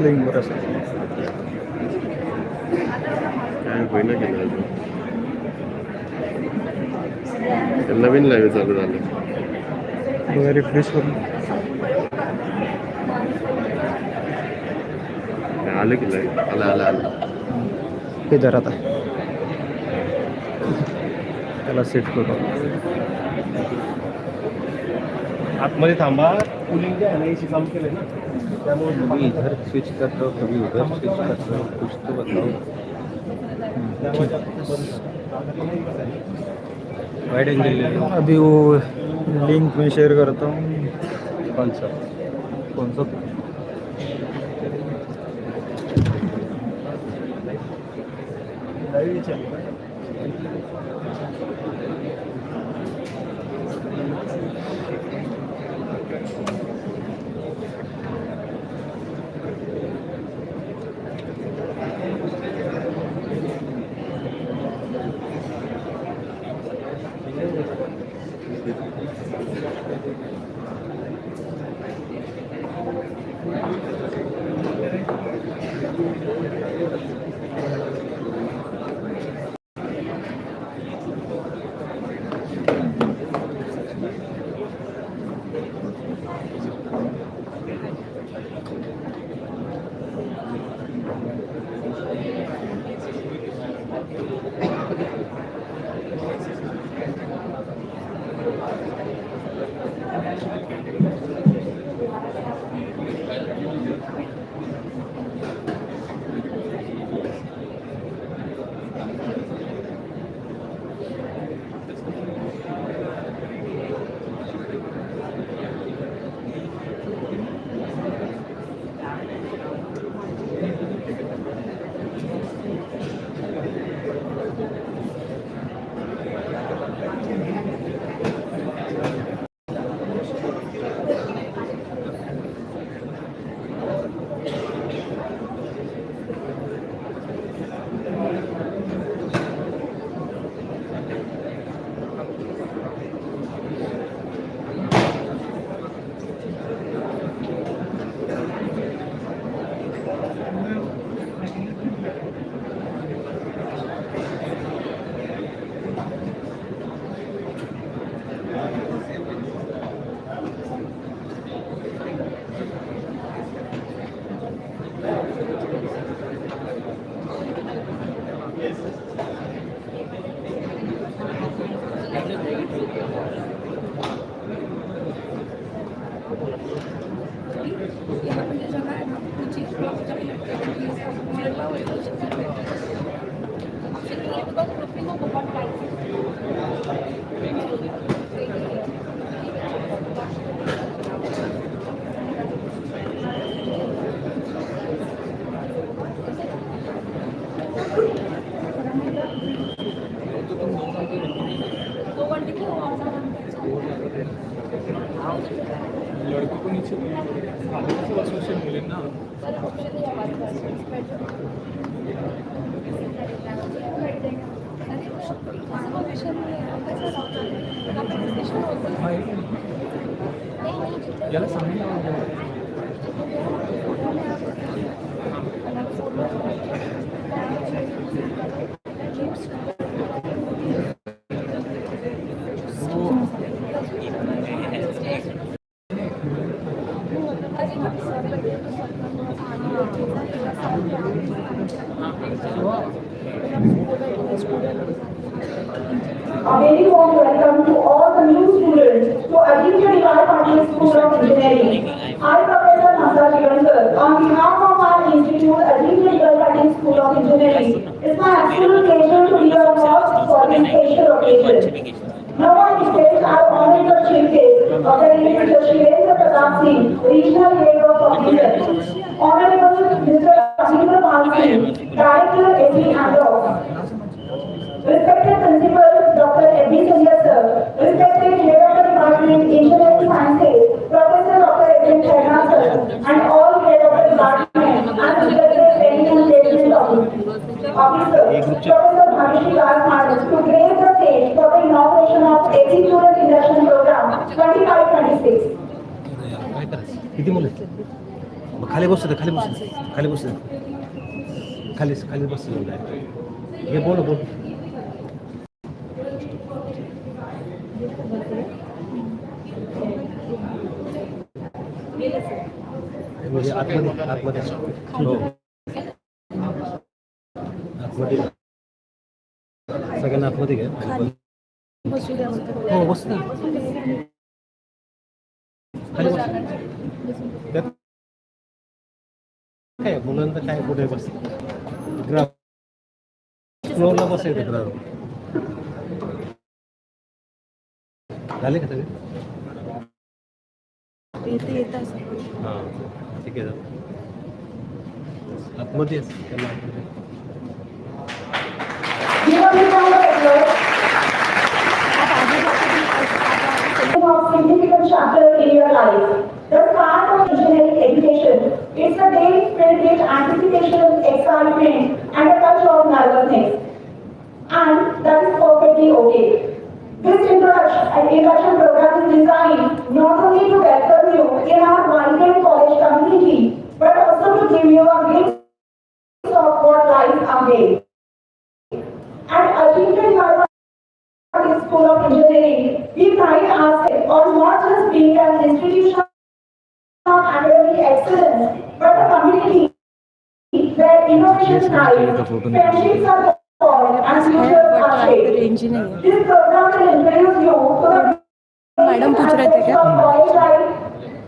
Link वर असेल काय होईना केलं अजून नवीन लाईव्ह चालू झालं बघा रिफ्रेश करून आलं की लाईव्ह आलं हे जर आता त्याला सेट करू आतमध्ये थांबा कूलिंग जे आहे ना एसी चालू केलंय ना त्यामुळे कभी इधर स्विच कर रहा हूँ कभी उधर स्विच कर रहा हूँ कुछ तो बताओ वाइड एंगल अभी वो लिंक मैं शेयर करता हूँ कौन सा लाईव्ह चालू आहे लड़कों को नीचे सोशल मिले ना याला A very warm welcome to all the new students to ADYPSOE School of Engineering. I, Professor Nanda Jivankar, on behalf of our institute, ADYPSOE School of Engineering, it's my absolute pleasure to be your host for this special occasion. Now I request our honorable chief guest, Dr. Shirendra Pratap Singh, Regional Head of Publishers, Honorable Mr. Ajimul Pal Singh, Director AD Androx, respected Principal Dr. A.D. Sundar Sir, respected Head of the Department Engineering Sciences, Professor Dr. A.D. Sharma Sir, and all Head of the Department and respected training and placement officers, Professor Bhavishi Rajkumar, to grace the stage for the inauguration of AD Student Induction Program 25-26. खाली बसू दे खाली बसू दे खाली बसू दे खाली खाली बसू दे हे बोल बोल म्हणजे आतमध्ये आतमध्ये हो आतमध्ये सगळ्यांना आतमध्ये घ्या बसू द्या हो बसू दे खाली बसू त्यात काय मुलांना काय कुठे बस ग्राउंड फ्लोअरला बसायचं ग्राउंड झाले का सगळे येत हां ठीक आहे आतमध्येच त्याला आतमध्ये Give a big round of applause. Of significant chapter in your life. The start of engineering education. It's a day filled with anticipation, excitement, and a touch of nervousness. And that is perfectly okay. This induction program is designed not only to welcome you in our vibrant college community, but also to give you a glimpse of what lies ahead. At Arjun School of Engineering, we pride ourselves on not just being an institution of academic excellence, but a community where innovation thrives, friendships are formed, and futures are shaped. This program will introduce you to the madam पूछ रहे थे क्या of college life,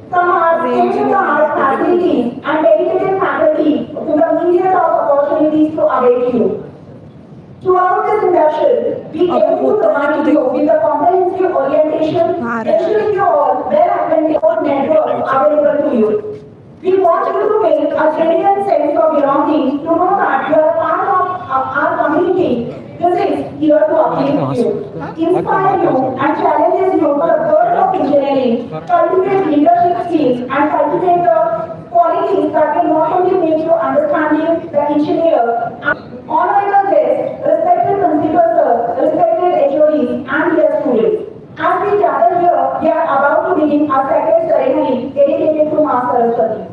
from our state-of-the-art facilities and dedicated faculty to the myriad of opportunities to await you. Throughout this induction, we aim to provide you with a comprehensive orientation, ensuring you all well-acquainted network available to you. We want you to feel a genuine sense of belonging, to know that you are part of our community. This is here to uplift you, inspire you, and challenges you for the world of engineering, cultivate leadership skills, and cultivate the qualities that will not only make you understanding the engineer. Honorable guests, respected principal sir, respected HODs, and dear students. As we gather here, we are about to begin our second ceremony dedicated to Ma Saraswati,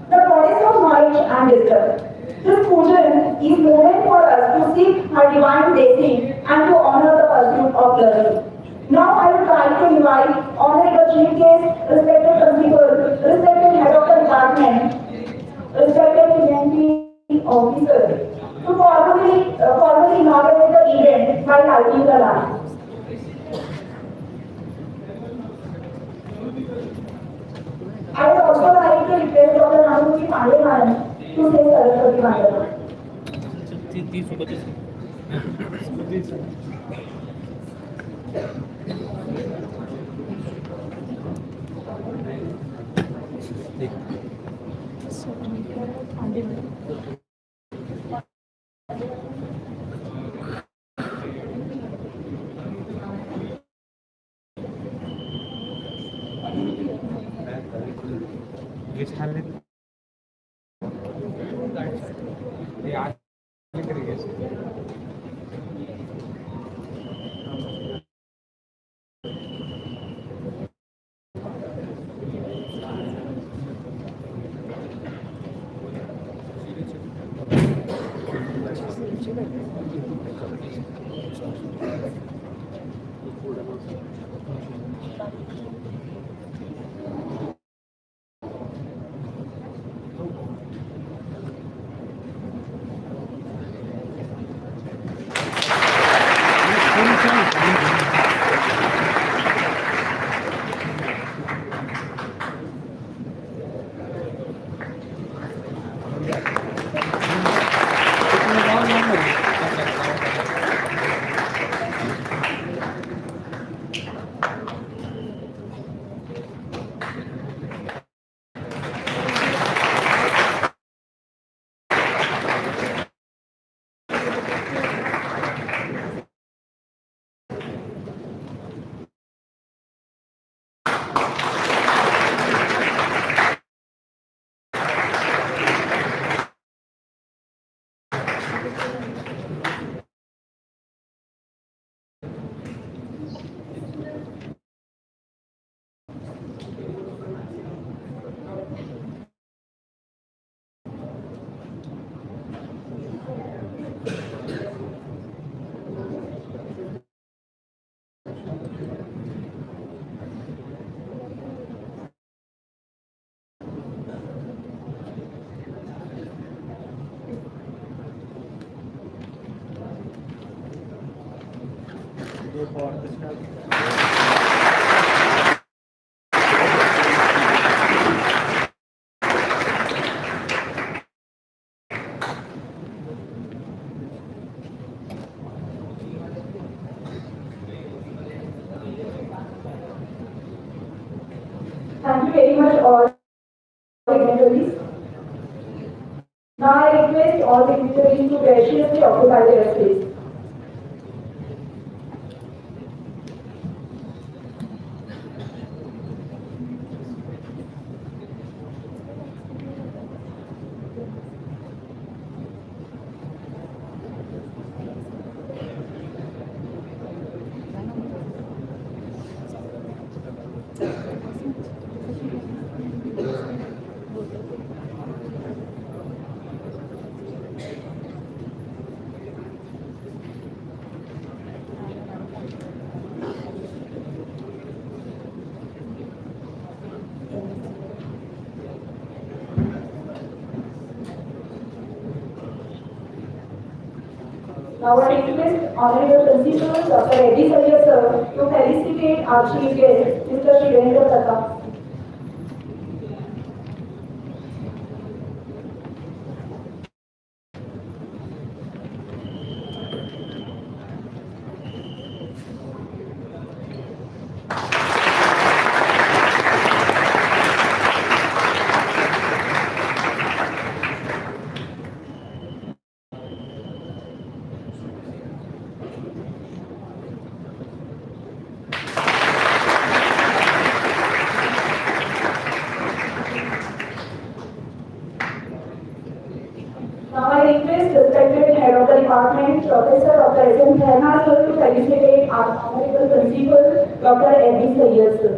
the goddess of knowledge and wisdom. This pujan is moment for us to seek her divine blessing and to honor the pursuit of learning. Now I would like to invite Honorable Chief Guest, respected principal, respected head of the department, respected PNP officer, to formally inaugurate the event by lighting the lamp. I would also like to request Dr. Nanuji Pandey to say Saraswati Mandala. Thank you very much all dignitaries. Now I request all dignitaries to graciously occupy their space. Now I request Honorable Principal Dr. ADYPSOE sir to felicitate our chief guest, Mr. Shivendra Pratap. Now I request respected head of the department, Professor Dr. S.M. Khaina sir to felicitate our Honorable Principal, Dr. ADYPSOE sir.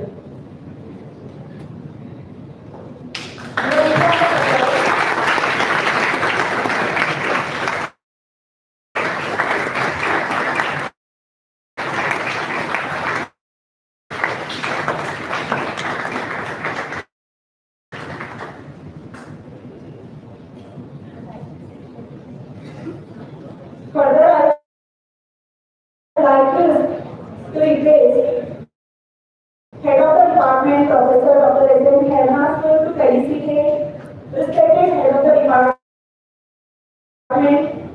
Further, I would like to request Head of the Department, Professor Dr. S.M. Khaina sir to felicitate respected Head of the Department,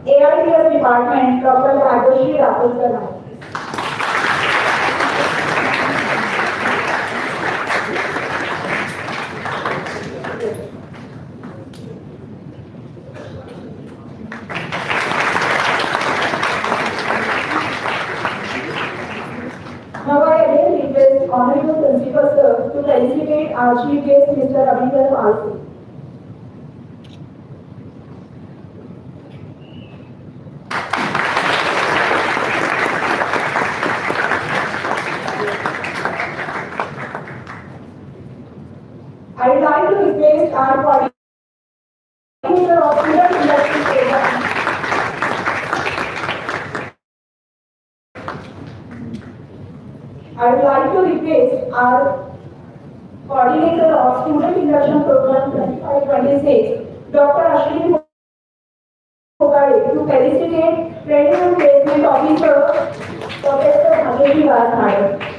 AITS Department, Dr. Bhagwashri Rahul sir. Now I again request Honorable Principal sir to felicitate our chief guest, Mr. Ravindra Pal. I would like to request our coordinator of student induction program. I would like to request our coordinator of student induction program 25-26, Dr. Ashwini Mogade, to felicitate Training Placement Officer, Professor Bhagwashri Rahul.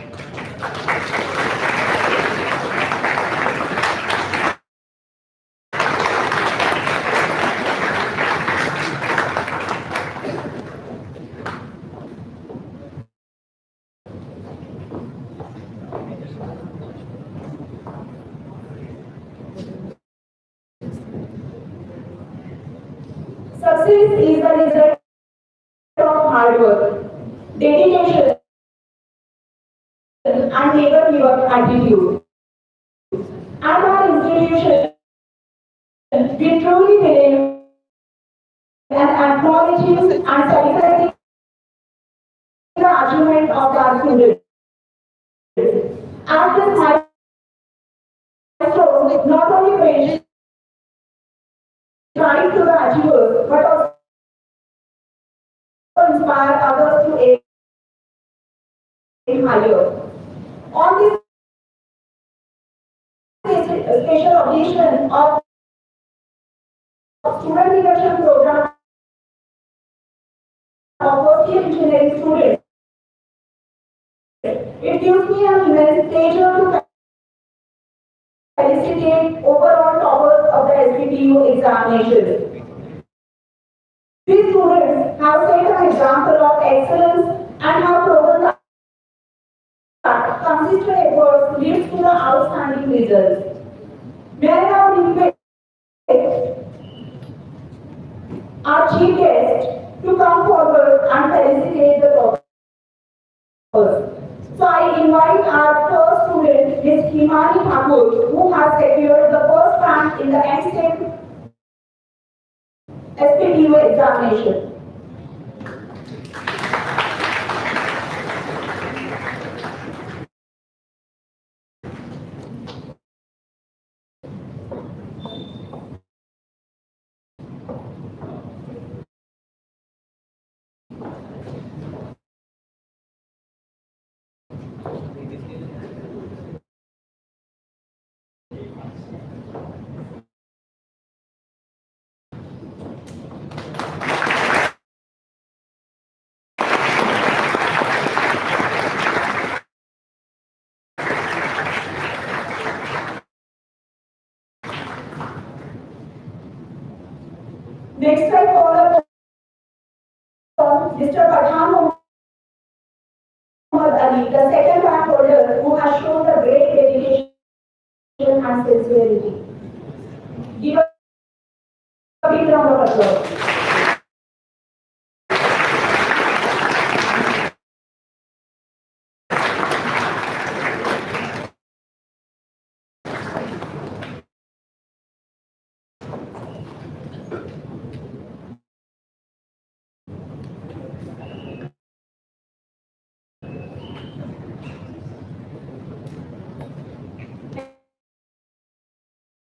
Success is the result of hard work, dedication, and never give up attitude. At our institution, we truly believe in acknowledging and celebrating the achievement of our students. At this milestone, not only praise strive to the achievers, but also higher. On this special occasion of student induction program of first year engineering students, it gives me an immense pleasure to felicitate overall toppers of the SPTU examination. These students have set an example of excellence and have proven that consistent efforts leads to the outstanding results. May I now request our chief guest to come forward and felicitate the toppers. So I invite our first student, Ms. Himani Thakur, who has secured the first rank in the NSTEM SPTU examination. Next, I call upon Mr. Pathan Muhammad Ali, the second rank holder who has shown the great dedication and sincerity. Give a big round of applause.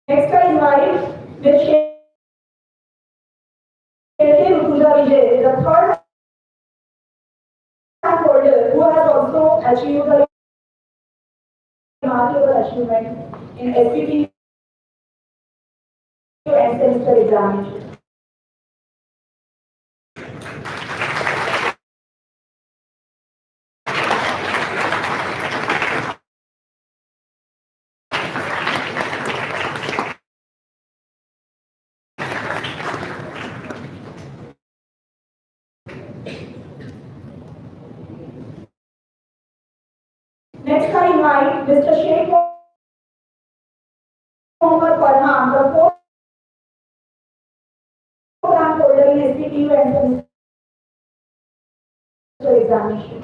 Next, I invite Ms. Vijay, the third rank holder who has also achieved a remarkable achievement in SPTU and semester examination. Next, I invite Mr. Sheikh Mohammad Farhan, the fourth rank holder in SPTU and semester examination.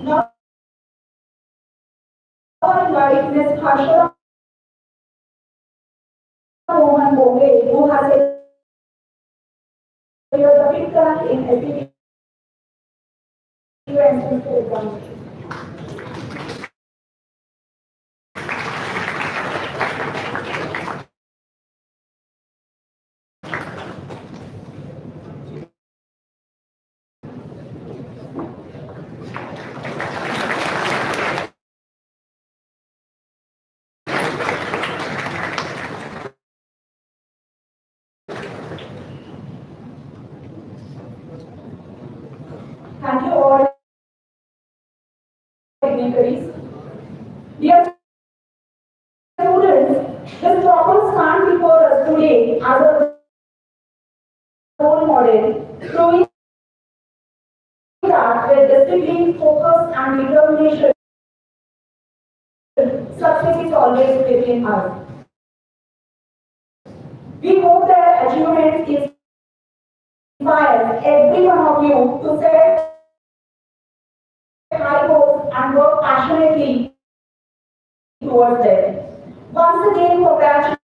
Now, I invite Ms. Harsha Mohan Boghe, who has secured the fifth rank in SPTU and semester examination. Thank you all dignitaries. Dear students, the toppers stand before us today as a role model, proving that with discipline, focus and determination, success is always within us. We hope their achievements inspire every one of you to set high goals and work passionately towards them. Once again, congratulations.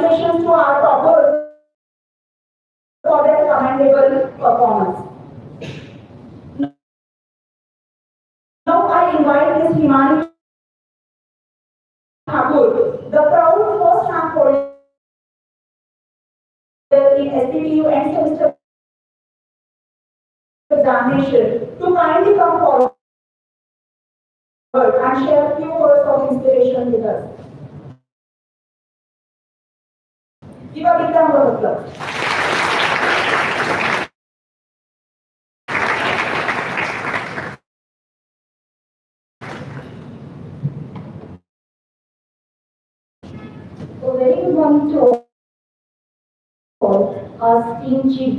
Congratulations to our toppers for their commendable performance. Now I invite Ms. Himani Thakur, the proud first rank holder in SPTU and semester examination, to kindly come forward and share a few words of inspiration with us. Give a big round of applause. A very good morning to all our esteemed chief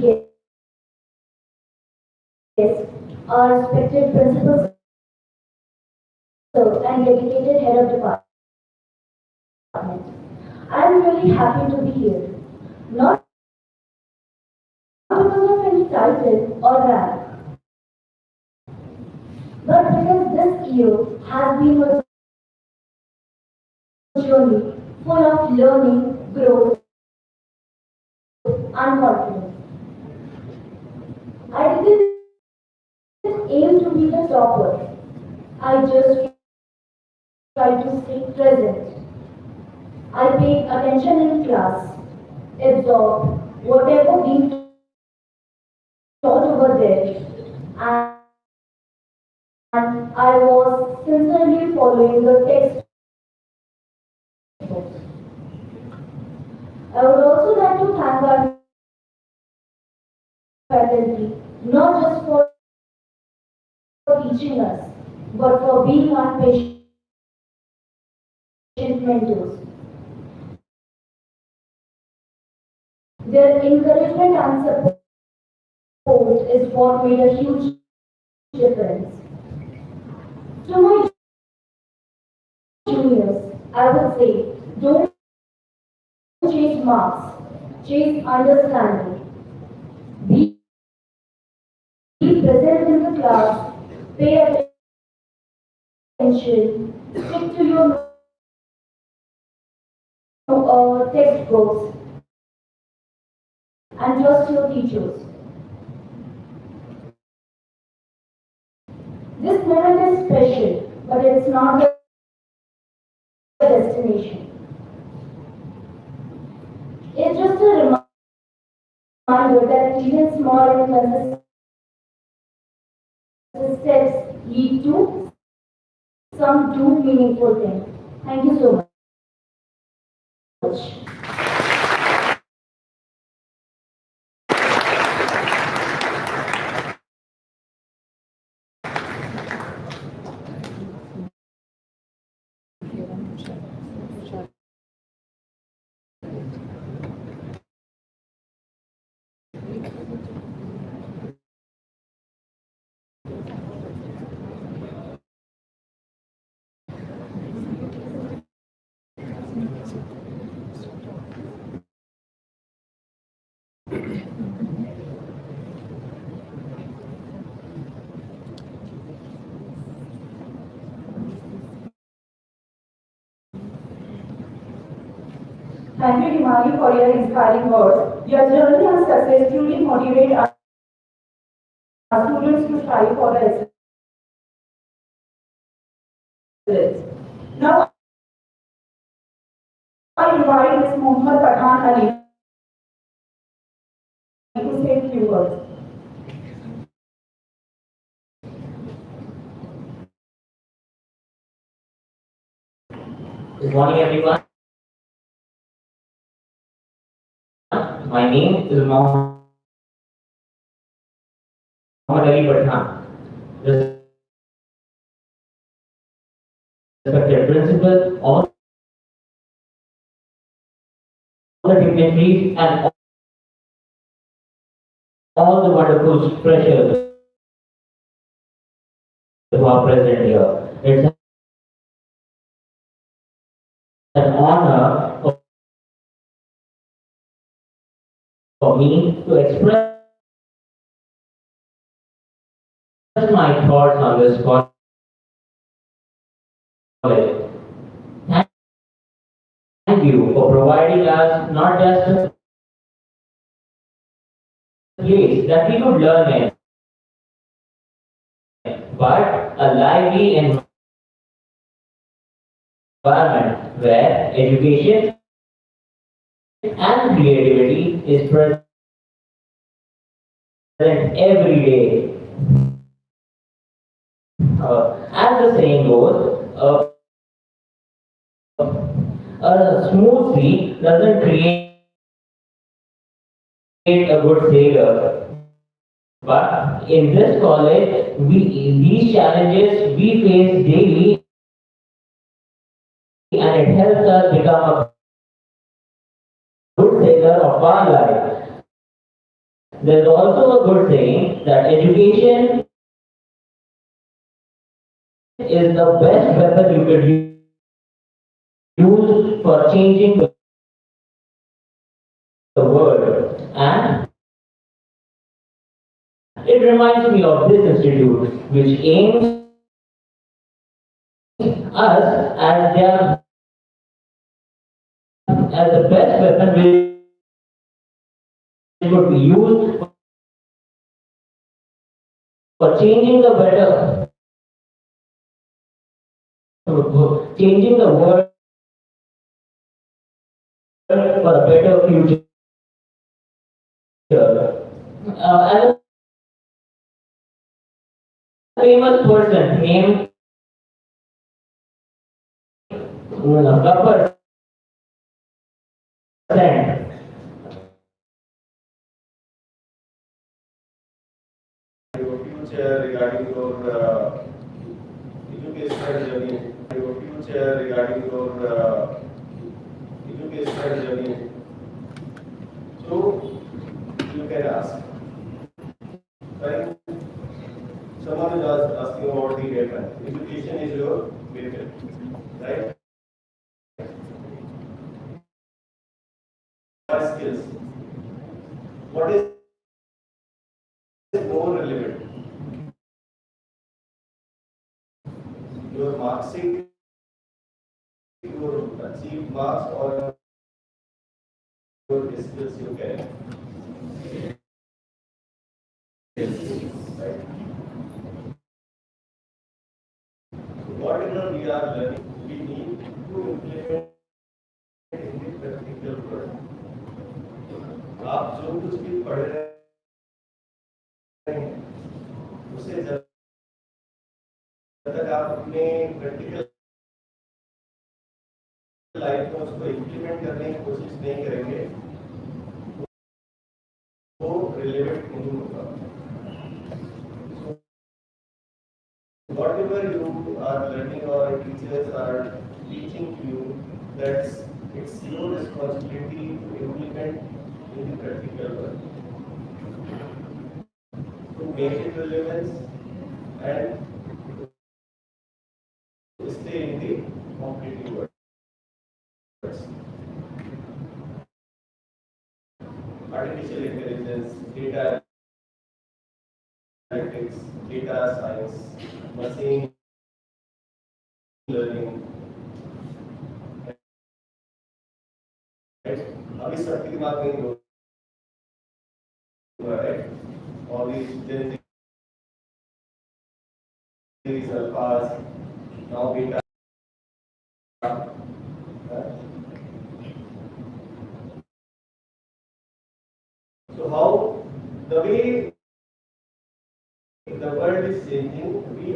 guests, our respected principals and dedicated head of department. I am really happy to be here. Not because of any title or rank, but because this year has been a journey full of learning, growth, and confidence. I didn't aim to be the topper. I just tried to stay present. I paid attention in class, absorbed whatever being taught over there, and I was sincerely following the text. I would also like to thank our faculty, not just for teaching us, but for being our patient mentors. Their encouragement and support is what made a huge difference. To my juniors, I would say, don't chase marks, chase understanding. Be present in the class, pay attention, stick to your textbooks, and trust your teachers. This moment is special, but it's not the destination. It's just a reminder that even small and consistent steps lead to some true meaningful things. Thank you so much. Thank you, Himani, for your inspiring words. Your journey and success truly motivate our students to strive for excellence. Now, I invite Ms. Muhammad Pathan Ali to say a few words. Good morning, everyone. My name is Mohammed Ali Pathan, respected principal, all the dignitaries, and all the wonderful freshers who are present here. It's an honor for me to express my thoughts on this college. Thank you for providing us not just a place that we could learn in, but a lively environment where education and creativity is present every day. As the saying goes, a smooth sea doesn't create a good sailor. But in this college, these challenges we face daily, and it helps us become a good sailor of our life. There's also a good saying that education is the best weapon you could use for changing the world. And it reminds me of this institute, which aims us as the best weapon which would be used for changing the world for a better future. As a famous person named Gopper said, your future regarding your educational journey, your future regarding your educational journey. So you can ask. Right? Someone is asking about the weapon. Education is your weapon. Right? Skills. What is more relevant? Your mark sheet, your achieved marks, or your skills you carry. Right? Whatever we are learning, we need to implement in the practical world. आप जो कुछ भी पढ़ रहे हैं उसे जब तक आप अपने प्रैक्टिकल लाइफ में उसको इम्प्लीमेंट करने की कोशिश नहीं करेंगे वो रिलेवेंट नहीं होगा. Whatever you are learning or teachers are teaching to you, it's your responsibility to implement in the practical world. To make it relevant and to stay in the competitive world. Artificial intelligence, data analytics, data science, machine learning. अभी सबके दिमाग में हो रहा है all these gen these alphas now beta. So how the way the world is changing, we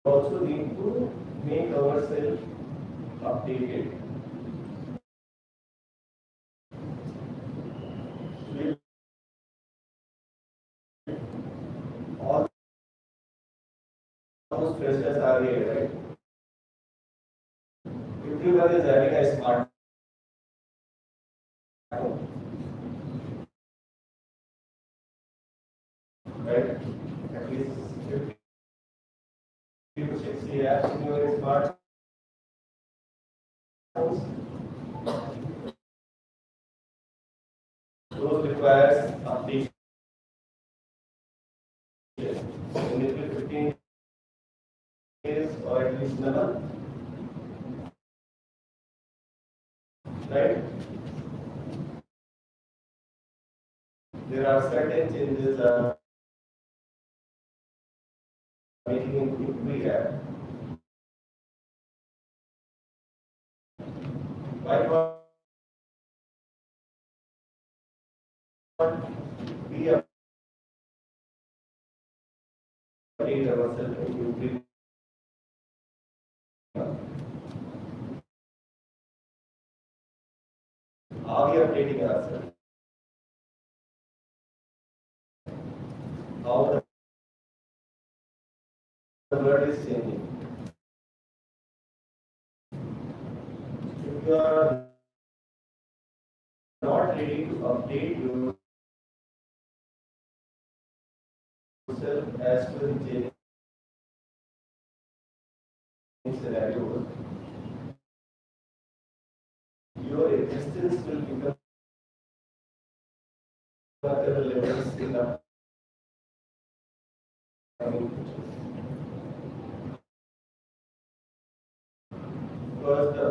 also need to make ourselves updated. All those freshers are here, right? Everyone is having a smartphone. Right? At least 50 to 60 apps in your smartphone. Those requires updation. In between 15 days or at least in a month. right? There are certain changes making it free app. Why not we update ourselves into free? Are we updating ourselves? How the world is changing. If you are not ready to update yourself as per the changing scenarios, your existence will become irrelevant in the coming future. Because the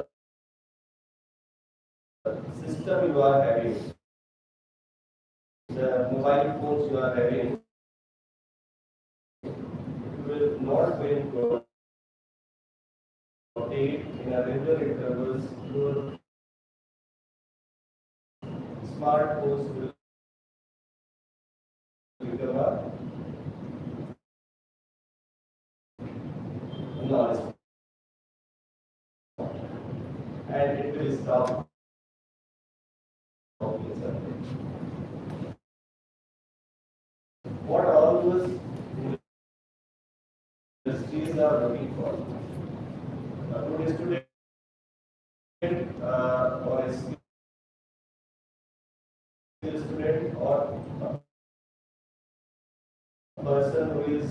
system you are having, the mobile phones you are having, you will not going to update in a regular intervals. Your smartphones will become a non-smart, and it will stop talking something. What all those industries are looking for? A good student or a skilled student or a person who is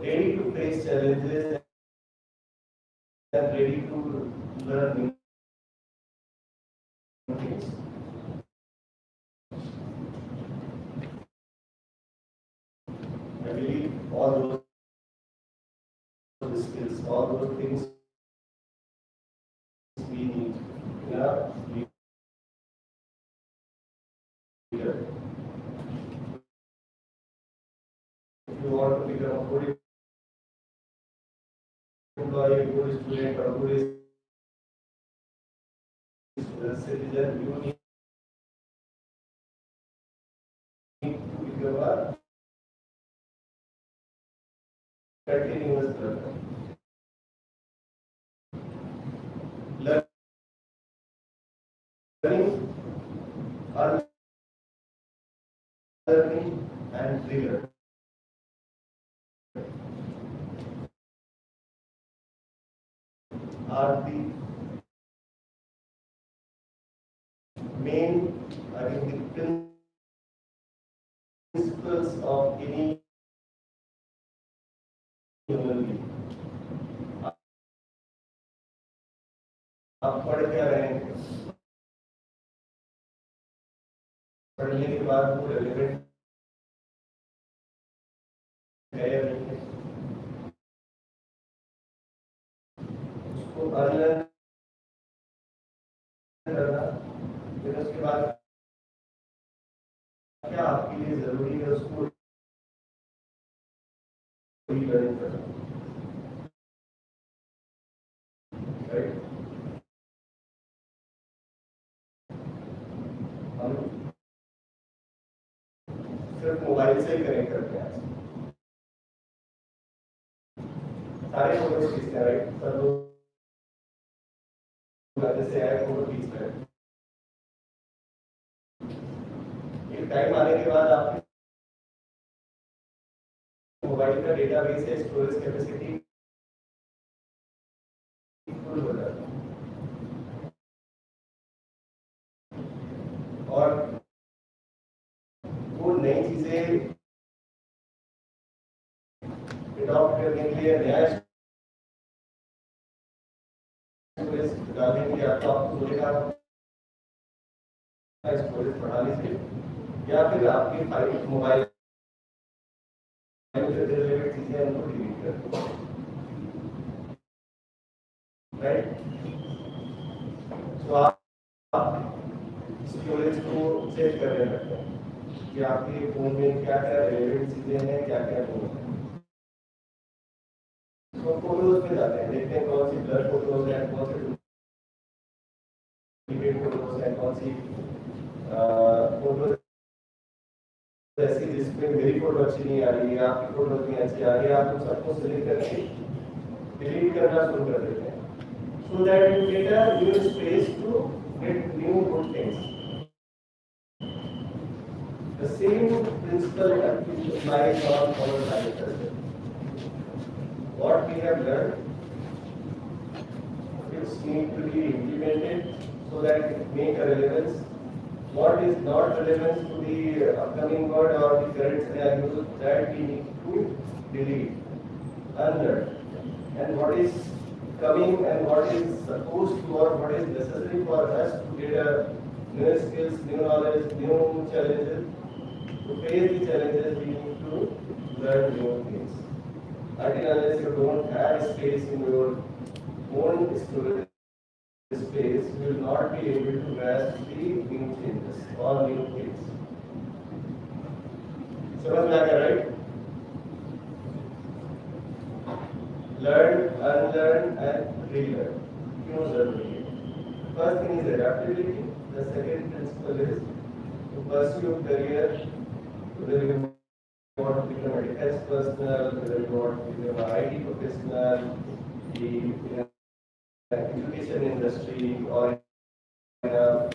ready to face challenges and ready to learn new things. I believe all those skills, all those things we need in our leader. If you want to become a good employee, good student, or good citizen, you need to become a continuous learner. Learning, unlearning, and relearning are the main, I think, the principles of any human being. आप पढ़ क्या रहे हैं? पढ़ने के बाद वो relevant है या नहीं है? उसको अनलर्न करना, फिर उसके बाद क्या आपके लिए जरूरी है उसको रीलर्न करना, राइट? हम सिर्फ मोबाइल से ही कनेक्ट करते हैं, सारे फोटोज खींचते हैं, राइट? सब लोग जैसे आए फोटो खींच रहे हैं, एक टाइम आने के बाद आपके मोबाइल का डेटाबेस है, स्टोरेज कैपेसिटी फुल हो जाता है, और वो नई चीजें अडॉप्ट करने के लिए नया स्टोरेज डालने के लिए आपको बोलेगा स्टोरेज बढ़ा लीजिए, या फिर आपके फाइल मोबाइल से रिलेटेड चीजें उनको डिलीट कर दो, राइट? तो आप स्टोरेज को चेक करने लगते हैं कि आपके फोन में क्या क्या रिलेवेंट चीजें हैं, क्या क्या नहीं है। तो फोटोज में जाते हैं, देखते हैं कौन सी ब्लर फोटोज है, कौन सी फोटोज है, कौन सी फोटोज ऐसी जिसमें मेरी फोटो अच्छी नहीं आ रही है, आपकी फोटो नहीं अच्छी आ रही है, आप उन सबको सिलेक्ट करके डिलीट करना शुरू कर देते हैं, so that you get a new space to get new good things. The same principle applies on our life as well. What we have learned, it needs to be implemented so that it make a relevance. What is not relevant to the upcoming world or the current scenarios, that we need to delete, unlearn. And what is coming and what is supposed to or what is necessary for us to get a new skills, new knowledge, new challenges. To face the challenges, we need to learn new things. Until unless you don't have space in your own storage space, you will not be able to grasp the new changes or new things. समझ में आ गया, right? Learn, unlearn, and relearn. क्यों जरूरी है? First thing is adaptability. The second principle is to pursue a career, whether you want to become a defense personnel, whether you want to become an IT professional, the education industry, or in a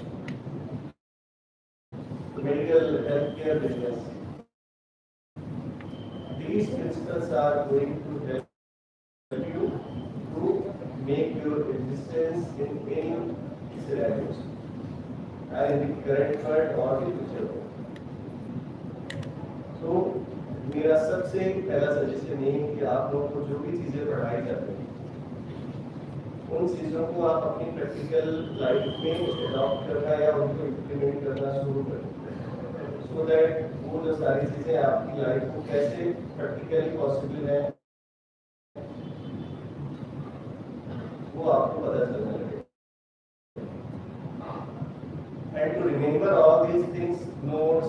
medical healthcare business. These principles are going to help you to make your existence in any scenarios, and in the current world or the future world. तो मेरा सबसे पहला suggestion ये है कि आप लोगों को जो भी चीजें पढ़ाई जाती हैं, उन चीजों को आप अपनी प्रैक्टिकल लाइफ में अडॉप्ट करना या उनको इम्प्लीमेंट करना शुरू करें, सो दैट वो जो सारी चीजें आपकी लाइफ को कैसे प्रैक्टिकली पॉसिबल है वो आपको पता चलने लगे. And to remember all these things, notes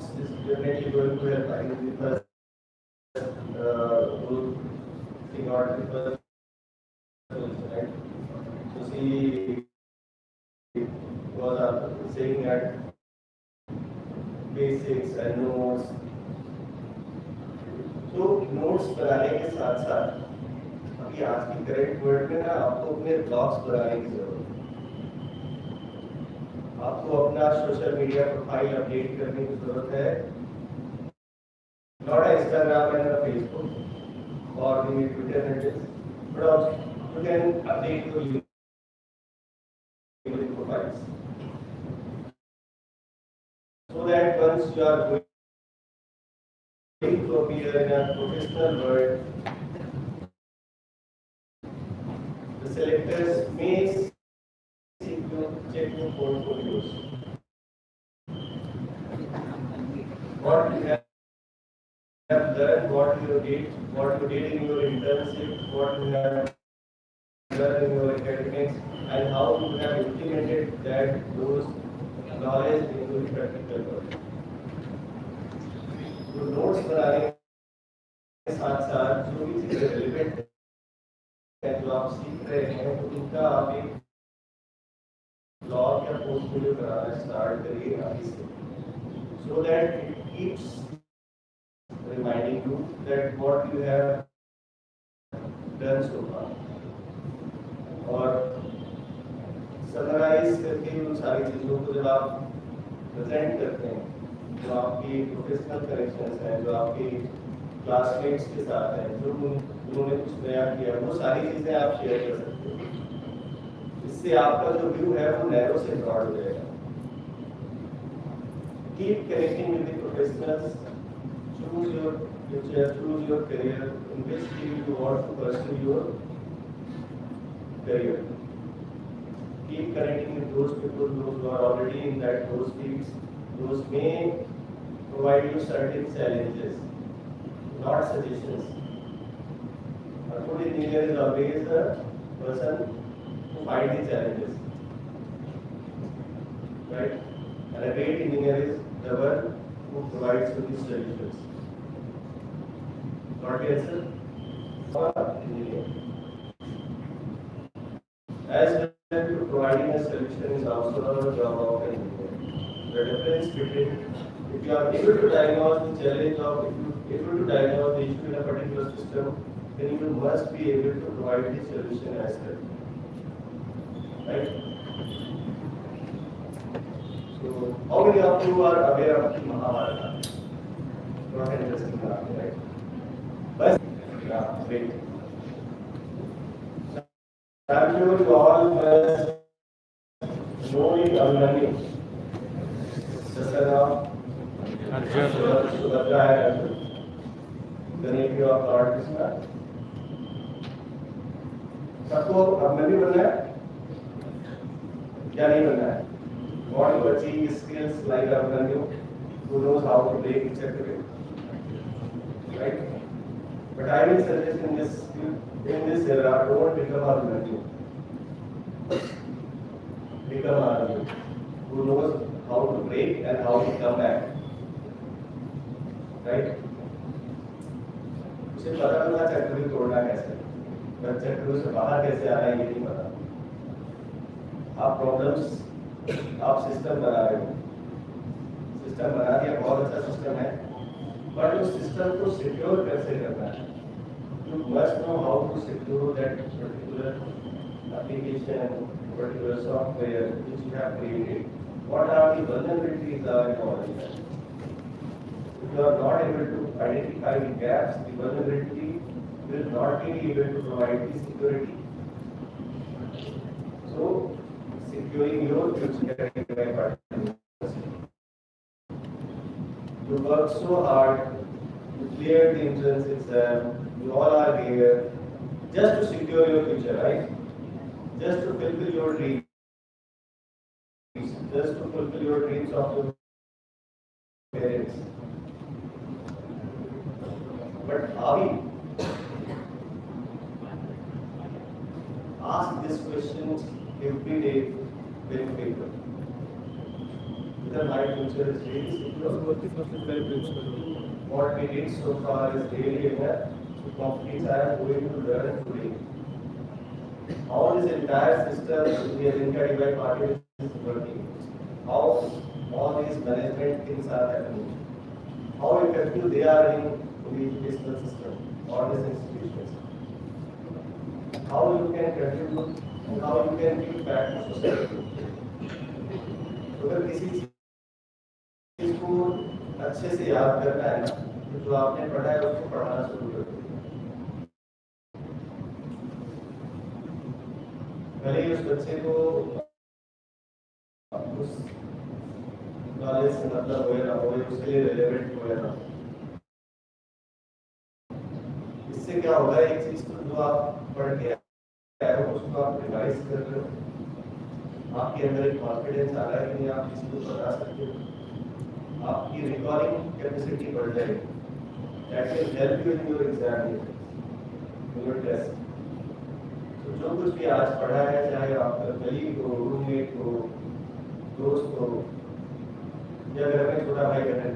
is definitely going to help. I think the first thing or the first right. So she was saying that basics and notes. तो notes बनाने के साथ साथ अभी आज की करेंट वर्ल्ड में ना आपको अपने ब्लॉग्स बनाने की जरूरत है. आपको अपना सोशल मीडिया प्रोफाइल अपडेट करने की जरूरत है. नॉट इंस्टाग्राम एंड फेसबुक और the Twitter handles, but also you can update your unique profiles so that once you are going to appear in a professional world, the selectors may seek to check your portfolios. What you have learned, what you did in your internship, what you have learned in your academics, and how you have implemented those knowledge into the practical world. तो notes बनाने के साथ साथ जो भी चीजें relevant है जो आप सीख रहे हैं तो उनका आप एक ब्लॉग या पोर्टफोलियो बनाना स्टार्ट करिए अभी से, so that it keeps reminding you that what you have done so far. और समराइज करके उन सारी चीजों को जब आप प्रेजेंट करते हैं, जो आपकी प्रोफेशनल कनेक्शंस हैं, जो आपके क्लासमेट्स के साथ हैं, जो उन्होंने कुछ नया किया, वो सारी चीजें आप शेयर कर सकते हो. इससे आपका जो व्यू है वो नैरो से ब्रॉड हो जाएगा. Keep connecting with the professionals, choose your future, choose your career, in which field you want to pursue your career. Keep connecting with those people who are already in those fields. Those may provide you certain challenges, not suggestions. A good engineer is always the person who finds the challenges. right? And a great engineer is the one who provides you these solutions. Got the answer? Engineer. As well to providing a solution is also a job of an engineer. The difference between if you are able to diagnose the challenge of if you are able to diagnose the issue in a particular system, then you must be able to provide the solution as well. Right? So, how many of you are aware of the Mahabharata? Not interesting, right? But, yeah, great. I'm sure you all must know the Abhimanyu, the son of Subhadra and Arjuna, the nephew of Lord Krishna. सबको अभिमन्यु बनना है या नहीं बनना है? Want to achieve skills like Abhimanyu, who knows how to play checkers, right? But I will suggest in this era, don't become Abhimanyu. Become Arjuna, who knows how to break and how to come back, right? उसे पता था चक्र भी तोड़ना कैसे, पर चक्र से बाहर कैसे आना ये नहीं पता. आप प्रॉब्लम्स आप सिस्टम बना रहे हो, सिस्टम बना दिया, बहुत अच्छा सिस्टम है, बट उस सिस्टम को सिक्योर कैसे करना है? You must know how to secure that particular application, particular software which you have created. What are the vulnerabilities are involved in that? If you are not able to identify the gaps, the vulnerability will not be able to provide the security. So, securing your future by participating. You work so hard, you clear the entrance exam, you all are here just to secure your future, right? Just to fulfill your dreams, just to fulfill your dreams of your parents. But are we? Ask this question every day when you wake up. Whether my future is really secure? What we did so far is really enough to complete I am going to learn today. How this entire system we have entered by party is working. How all these management things are happening. How effective they are in the educational system, all these institutions. How you can contribute and how you can give back to society. अगर किसी चीज को अच्छे से याद करना है तो जो आपने पढ़ा है उसको पढ़ाना शुरू कर दो. भले ही उस बच्चे को उस नॉलेज से मतलब हो या हो उसके लिए रेलेवेंट हो या ना. इससे क्या होगा, एक चीज को जो आप पढ़ के आए हो उसको आप रिवाइज कर रहे हो, आपके अंदर एक कॉन्फिडेंस आ रहा है कि आप किसी को बता सकते हो, आपकी रिकॉर्डिंग कैपेसिटी बढ़ जाएगी. That will help you in your examination, in your test. तो जो कुछ भी आज पढ़ा है, चाहे आपका कलीग हो, रूममेट हो, दोस्त हो, या घर में छोटा भाई बहन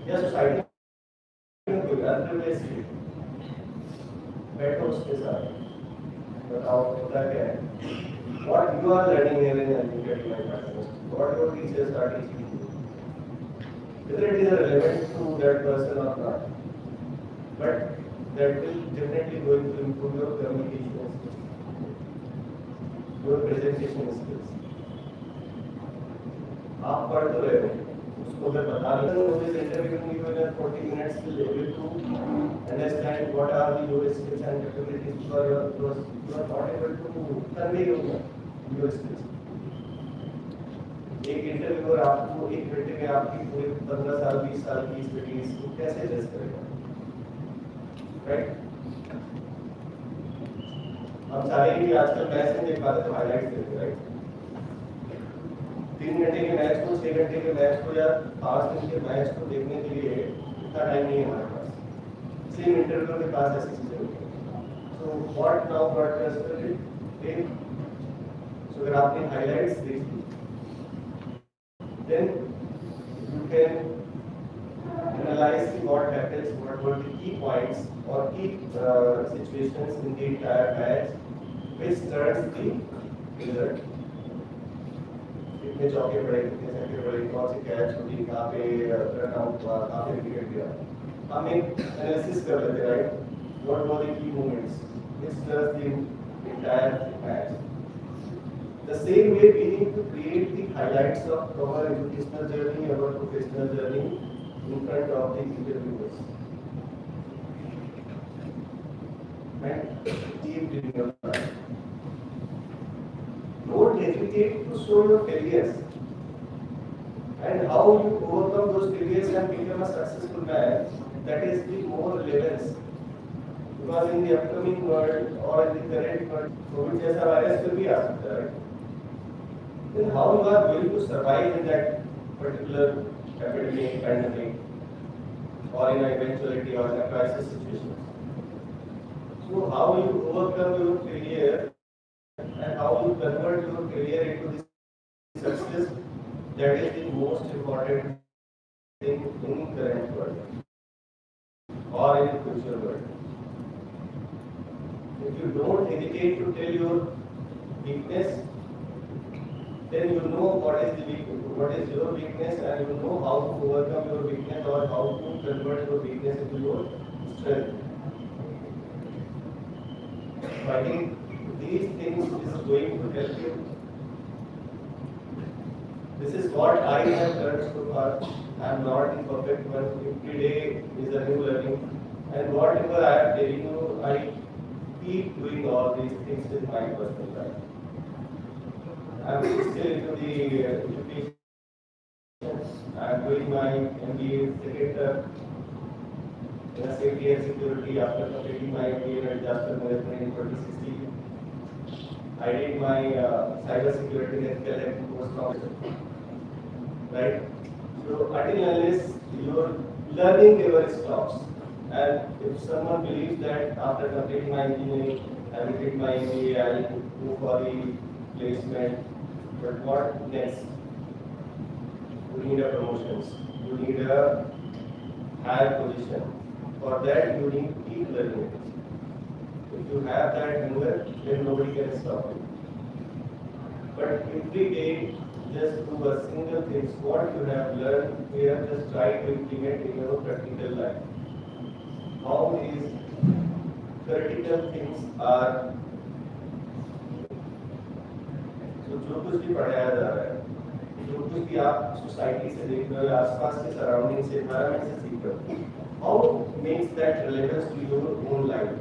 या सोसाइटी में कोई अनप्रिविलेज्ड बैठो उसके साथ बताओ होता क्या है. What you are learning here in education, my friends, what your teachers are teaching you, whether it is relevant to that person or not, but that will definitely going to improve your communication skills, your presentation skills. आप पढ़ तो रहे हो, उसको अगर बता रहे हो तो इस इंटरव्यू में you in 40 minutes will be able to understand what are the your skills and capabilities because you are not able to convey your skills. एक इंटरव्यूअर आपको एक घंटे में आपकी पूरे 15 साल 20 साल की एक्सपीरियंस को कैसे जज करेगा, राइट? हम चाहे कि आजकल मैच नहीं देख पाते तो हाईलाइट देखते, राइट? 3 घंटे के मैच को 6 घंटे के मैच को या 5 दिन के मैच को देखने के लिए इतना टाइम नहीं है हमारे पास. सेम इंटरव्यू के पास ऐसी चीजें होती हैं. सो व्हाट नाउ ब्रॉडकास्ट सो अगर आपने हाईलाइट्स देखी then you can analyze what happens, what were the key points or key situations in the entire match which turns the result. कितने चौके पड़े, कितने छक्के पड़े, कौन सी कैच हुई, कहाँ पे रन आउट हुआ, कहाँ पे विकेट गया, हम एक एनालिसिस कर लेते हैं, right? What were the key moments which turns the entire match. The same way we need to create the highlights of our educational journey, our professional journey in front of the interviewers. And keep doing your part. Don't hesitate to show your failures and how you overcome those failures and become a successful man. That is the more relevance. Because in the upcoming world or in the current world, COVID जैसा virus will be आ सकता है. Then how you are going to survive in that particular epidemic, pandemic, or in an eventuality or in a crisis situation? So how you overcome your failure and how you convert your failure into the success, that is the most important thing in current world or in future world. If you don't hesitate to tell your weakness, then you know what is your weakness, and you know how to overcome your weakness or how to convert your weakness into your strength. So I think these things is going to help you. This is what I have learned so far. I am not the perfect one. Every day is a new learning, and whatever I am telling you, I keep doing all these things in my personal life. I am still into the education. I am doing my MBA second term in safety and security after completing my MBA in disaster management in 2016. I did my cyber security and health post-officer. Right? So until unless your learning never stops. And if someone believes that after completing my engineering, I will get my MBA, I will move for the placement, but what next? You need a promotions, you need a higher position. For that, you need to keep learning. If you have that hunger, then nobody can stop you. But every day, just do a single thing. What you have learned here, just try to implement in your practical life. How these theoretical things are. So जो कुछ भी पढ़ाया जा रहा है, जो कुछ भी आप सोसाइटी से देख रहे हो, आसपास के सराउंडिंग से, एनवायरनमेंट से सीख रहे हो, how makes that relevance to your own life?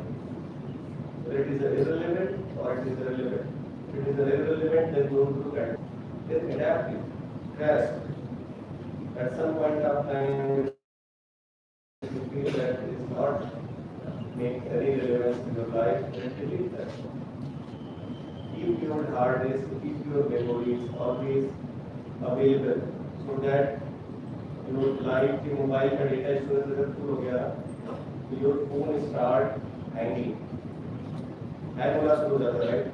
Whether it is irrelevant or it is relevant. If it is irrelevant, then don't look at it. Then adapt it, grasp it. At some point of time, you feel that it is not make any relevance in your life, then delete that. Keep your hard disk, keep your memories always available so that your life के mobile का data storage अगर full हो गया तो your phone start hanging, hang होना शुरू हो जाता है, राइट?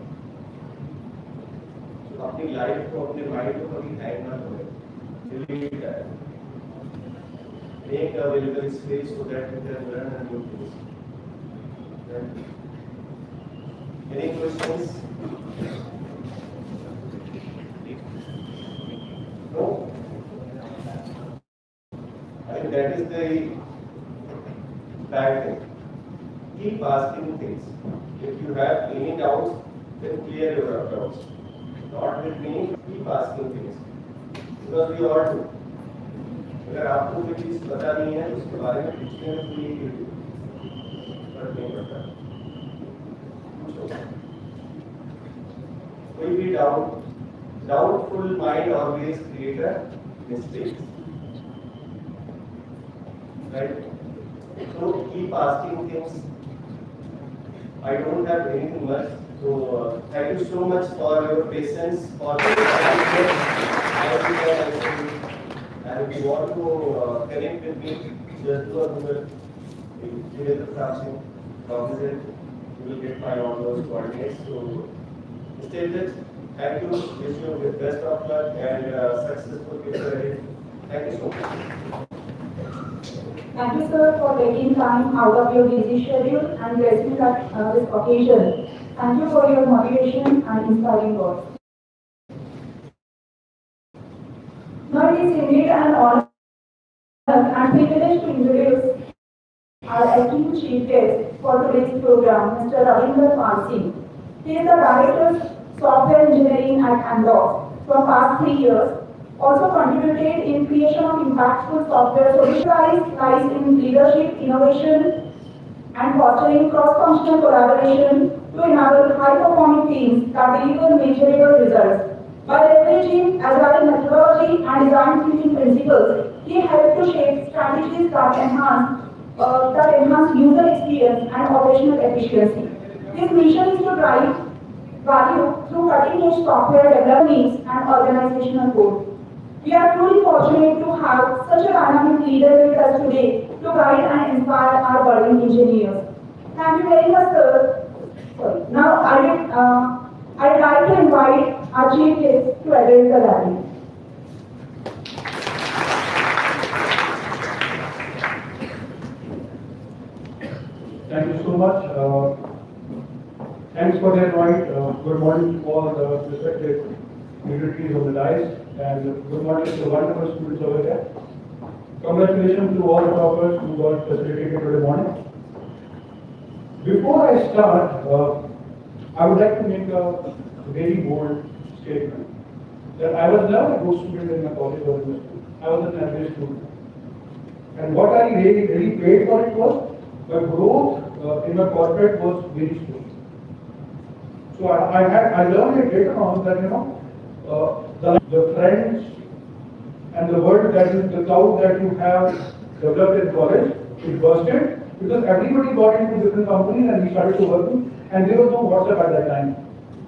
तो अपनी लाइफ को, अपने माइंड को कभी हैंग ना करें, delete that. Make available space so that you can learn and do things. Any questions? No? I think that is the bad thing. Keep asking things. If you have any doubts, then clear your doubts. Not with me, keep asking things. Because we all do. अगर आपको कोई चीज पता नहीं है, उसके बारे में पूछने में कोई फर्क नहीं पड़ता. कोई भी doubtful mind always create a mistake. Right? So keep asking things. I don't have anything much. So thank you so much for your patience, for and if you want to connect with me, just do a Google. You get the flashing cognizant. You will get my all those coordinates. So stay with Thank you. Wish you the best of luck and successful future ahead. Thank you so much. Thank you, sir, for taking time out of your busy schedule and gracing this occasion. Thank you for your motivation and inspiring words. Now it is indeed an honor and privilege to introduce our esteemed chief guest for today's program, Mr. Ravinder Parsi. He is the Director of Software Engineering at Amdocs for past 3 years. Also contributed in creation of impactful software solutions lies in leadership, innovation, and fostering cross-functional collaboration to enable high-performing teams that deliver measurable results. By leveraging agile methodology and design thinking principles, he helped to shape strategies that enhance user experience and operational efficiency. His mission is to drive value through cutting-edge software development and organizational code. We are truly fortunate to have such a dynamic leader with us today to guide and inspire our budding engineers. Thank you very much, sir. Sorry. Now, I'd like to invite our chief guest to address the rally. Thank you so much. Thanks for the invite. Good morning to all the respected dignitaries of the dais, and good morning to the wonderful students over there. Congratulations to all the toppers who got facilitated today morning. Before I start, I would like to make a very bold statement that I was never a good student in my college or in my school. I was an average student. And what I really paid for it was the growth in my corporate was very slow. So I learned it later on that the friends and the world that is the cloud that you have developed in college is bursted because everybody got into different companies and we started to working and there was no WhatsApp at that time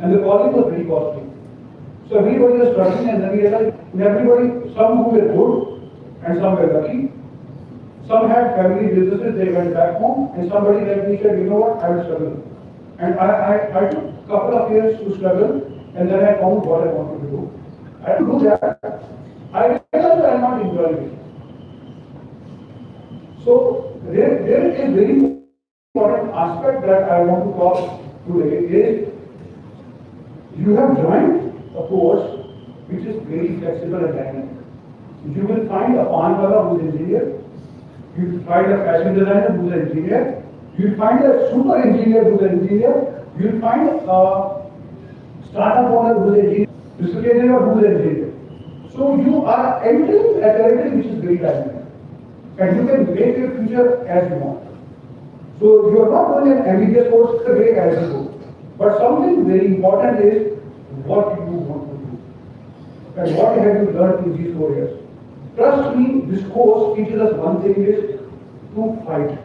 and the college was very costly. So everybody was struggling and then we realized everybody, some who were good and some were lucky. Some had family businesses, they went back home, and somebody like me said, you know what, I will struggle. And I took a couple of years to struggle, and then I found what I wanted to do. I had to do that. I realized that I am not enjoying it. So there is a very important aspect that I want to talk today is you have joined a course which is very flexible and dynamic. You will find a Panwala who is engineer. You will find a fashion designer who is an engineer. You will find a super engineer who is an engineer. You will find a startup owner who is an engineer. Disciplinary who is an engineer. So you are entering a territory which is very dynamic. And you can make your future as you want. So you are not doing an MBBS course the way as you go. But something very important is what you want to do. And what have you learned in these 4 years. Trust me, this course teaches us one thing is to fight.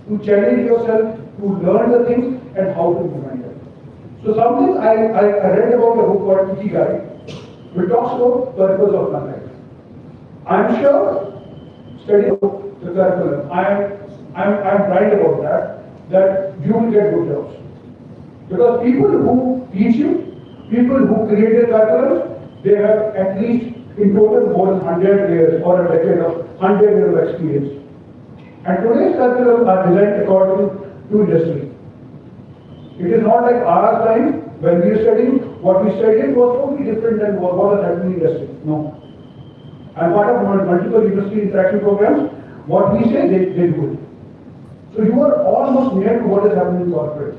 To challenge yourself, to learn the things and how to implement them. So something I read about a book called Ikigai, which talks about purpose of my life. I'm sure, studying the curriculum, I'm right about that you will get good jobs. Because people who teach you, people who create the curriculum, they have at least in total more than 100 years or a decade of 100 years of experience. And today's curriculum are designed according to industry. It is not like our time when we were studying, what we studied was totally different than what was happening in industry. No. I'm part of multiple industry interaction programs. What we say, they do it. So you are almost near to what is happening in corporate.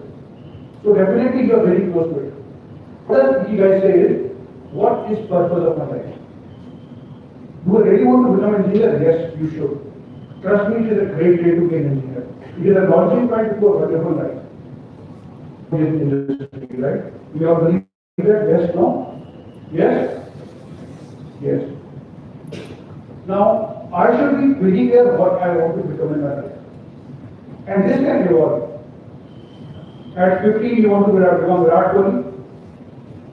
So definitely you are very close to it. What else you guys say is, what is purpose of my life? Do you really want to become an engineer? Yes, you should. Trust me, it is a great way to be an engineer. It is a launching point to a wonderful life. In industry, right? We all believe that? Yes, no? Yes? Yes. Now, I should be very clear what I want to become in my life. And this can evolve. At 15, you want to become Virat Kohli.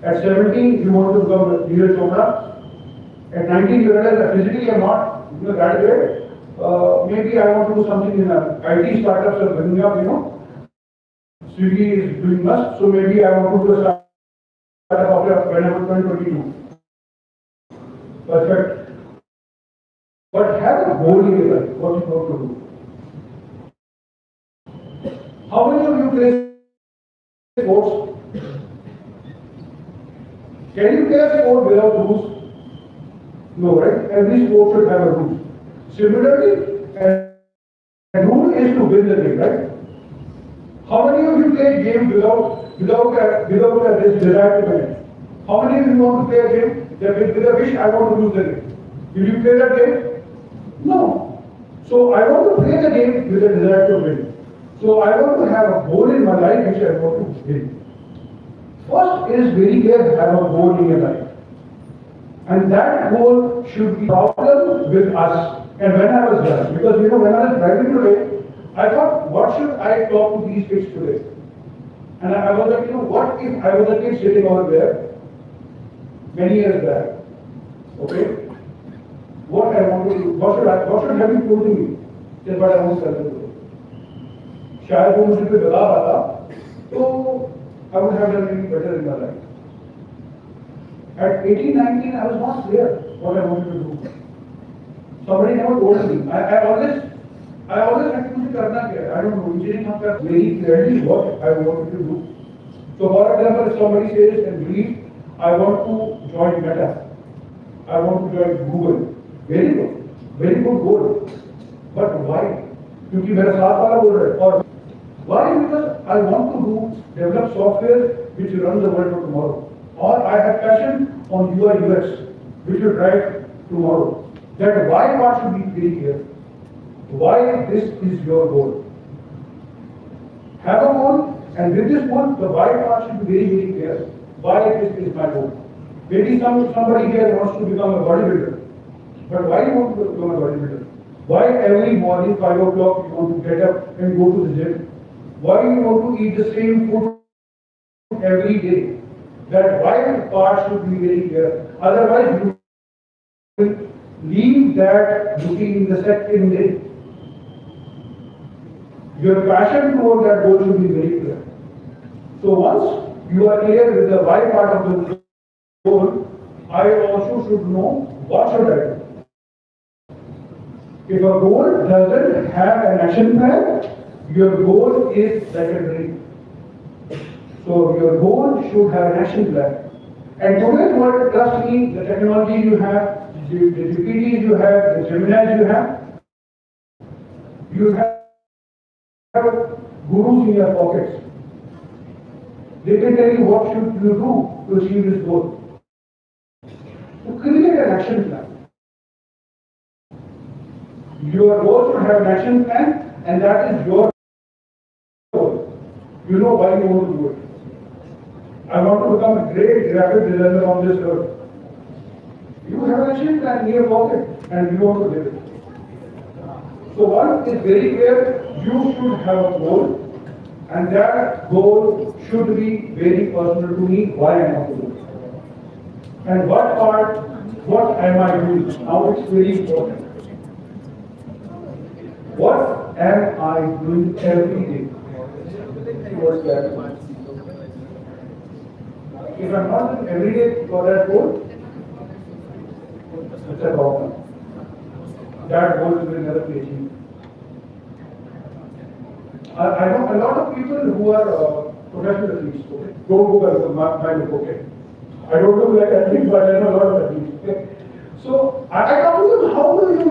At 17, you want to become Neeraj Chopra. At 19, you realize that physically I'm not that great. Maybe I want to do something in IT startups or bringing up, Swiggy is doing much, so maybe I want to do a startup after when I was 2022. Perfect. But have a goal in your life, what you want to do. How many of you play sports? Can you play a sport without rules? No, right? Every sport should have a rule. Similarly, a rule is to win the game, right? How many of you play a game without a desire to win? How many of you want to play a game with a wish I want to lose the game? Will you play that game? No. So I want to play the game with a desire to win. So I want to have a goal in my life which I want to win. First, it is very clear, have a goal in your life. And that goal should be problem with us. And when I was young, because when I was driving today, I thought, what should I talk to these kids today? And I was like, what if I was a kid sitting over there many years back? Okay? What I want to do, what should have you told to me? Is what I want to tell you. शायद वो मुझे पे बता पाता, तो I would have done really better in my life. At 18, 19, I was not clear what I wanted to do. Somebody never told me. I always had to do करना क्या? I don't know. Engineering after very clearly what I wanted to do. So for example, if somebody says and believes, I want to join Meta, I want to join Google. Very good goal. But why? क्योंकि मेरा साथ वाला बोल रहा है. और why? Because I want to develop software which will run the world for tomorrow. Or I have passion on UI UX which will drive tomorrow. That why part should be very clear. Why this is your goal. Have a goal, and with this goal, the why part should be very clear. Why this is my goal. Maybe somebody here wants to become a bodybuilder. But why you want to become a bodybuilder? Why every morning 5 o'clock you want to get up and go to the gym? Why you want to eat the same food every day? That why part should be very clear. Otherwise, you will leave that looking in the second day. Your passion toward that goal should be very clear. So once you are clear with the why part of the goal, I also should know what should I do. If a goal doesn't have an action plan, your goal is like a dream. So your goal should have an action plan. And today's world, trust me, the technology you have, the GPTs you have, the Geminis you have gurus in your pockets. They can tell you what should you do to achieve this goal. So create an action plan. Your goal should have an action plan, and that is your goal. You know why you want to do it. I want to become a great graphic designer on this earth. You have an action plan in your pocket, and you want to live it. So one is very clear, you should have a goal, and that goal should be very personal to me, why I want to do it. And what am I doing? Now it's very important. What am I doing every day towards that goal? If I'm not doing every day for that goal, it's a problem. That goal will never be achieved. I know a lot of people who are professional athletes, okay? Don't go by the book, okay? I don't look like athletes, but I know a lot of athletes, okay? So I come to them, how do you,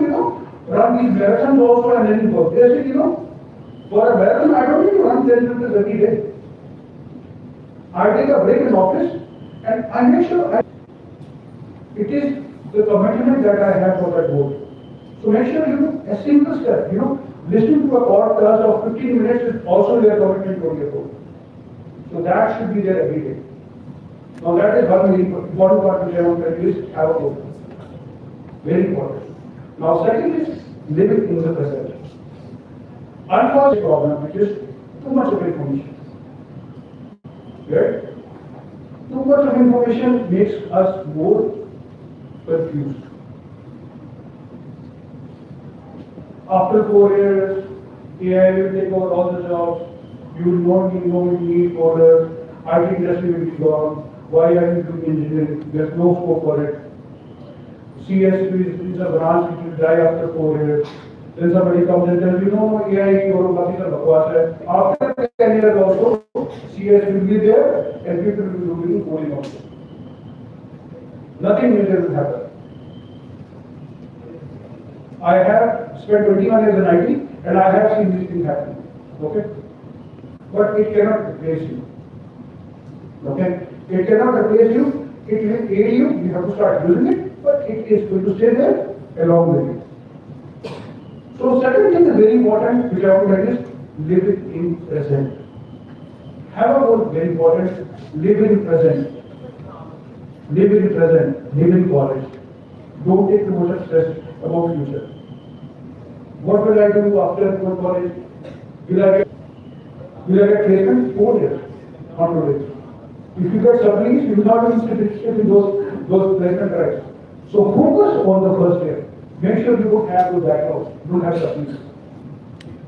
run these marathons also and then go? They say, for a marathon, I don't need to run 10 kilometers every day. I take a break in office and I make sure it is the commitment that I have for that goal. So make sure a simple step, listening to a podcast of 15 minutes is also their commitment for your goal. So that should be there every day. Now that is one very important part which I want to tell you is have a goal. Very important. Now second is living in the present. Unfortunate problem which is too much of information. Right? Too much of information makes us more confused. After 4 years, AI will take over all the jobs. You will not need orders. IT industry will be gone. Why are you doing engineering? There's no scope for it. CS is a branch which will die after 4 years. Then somebody comes and tells you, no, AI or Baki sir bakwas hai. After 10 years also, CS will be there and people will be doing coding also. Nothing major will happen. I have spent 21 years in IT and I have seen this thing happen. Okay? But it cannot replace you. Okay? It cannot replace you. It will aid you. You have to start using it, but it is going to stay there along with you. So second thing is very important, which I would like is live in present. Have a goal, very important, live in present. Live in present, live in college. Don't take too much stress about future. What will I do after I go to college? Will I get placement? 4 years, not today. If you get supplies, you will not be interested in those placement tracks. So focus on the first year. Make sure you don't have those backlogs, you don't have supplies.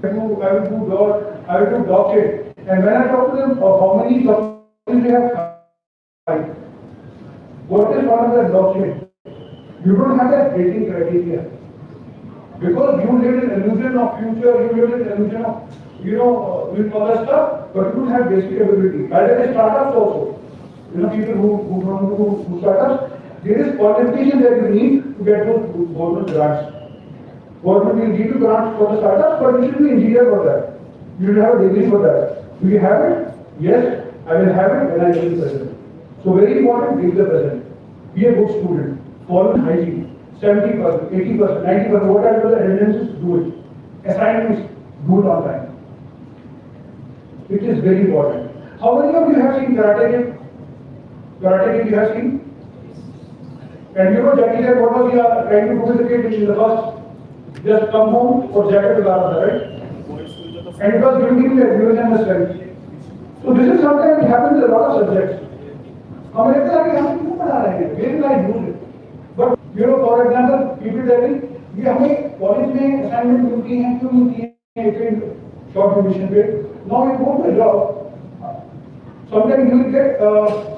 I will do doctorate. And when I talk to them, how many supplies they have? 5. What is one of the doctorate? You don't have that rating criteria. Because you live in illusion of future, you live in illusion of, doing all that stuff, but you don't have basic ability. By the way, startups also. People who don't do startups, there is qualification that you need to get those government grants. Government will give you grants for the startups, but you should be engineer for that. You should have a degree for that. Do you have it? Yes, I will have it when I live in present. So very important, live the present. Be a good student. Follow hygiene. 70%, 80%, 90%, whatever the attendances, do it. Assignments, do it on time. It is very important. How many of you have seen Karate Kid? Karate Kid you have seen? And you know Jackie Chan, what was he trying to do with the kid in the first? Just come home for jacket to Garza, right? And it was giving him the education and strength. So this is something that happens in a lot of subjects. हमें लगता है कि हम क्यों पढ़ा रहे हैं? Where will I use it? But for example, people tell me, ये हमें कॉलेज में असाइनमेंट मिलती हैं, क्यों मिलती हैं? एक शॉर्ट ड्यूरेशन पे. Now you go to a job. Sometimes you will get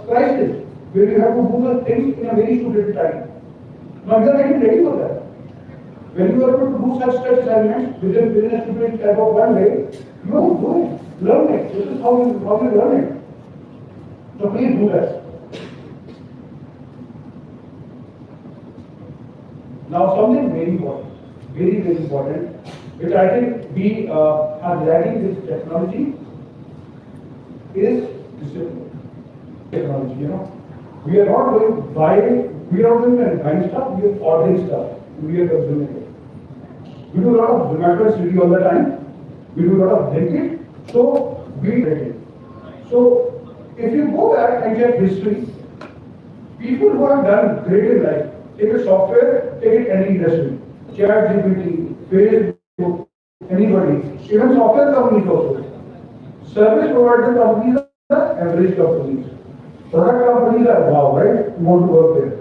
crisis where you have to do the things in a very short time. Now you are getting ready for that. When you are able to do such assignments within a stupid type of one day, you have to do it, learn it. This is how you learn it. So please do that. Now something very important, very important, which I think we are lagging this technology is discipline. Technology, we are not going buying stuff, we are ordering stuff, we are consuming it. We do a lot of Zomato and Swiggy all the time, we do a lot of Blinkit, so we get it. So if you go back and check history, people who have done great in life, take a software, take it any industry, ChatGPT, Facebook, anybody, even software companies also. Service provider companies are average companies. Product companies are wow, right? You want to work there.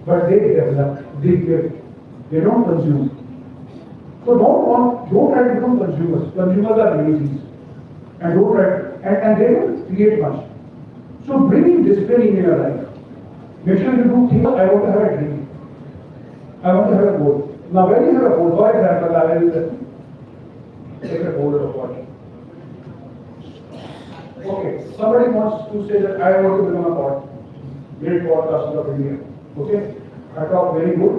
But they develop, they give, they don't consume. So don't try to become consumers. Consumers are lazy. And don't try, and they don't create much. So bring in discipline in your life. Make sure you do things. I want to have a dream. I want to have a goal. Now when you have a goal, for example, I will take a goal of what? Okay, somebody wants to say that I want to become a great podcaster of India. Okay, I talk very good,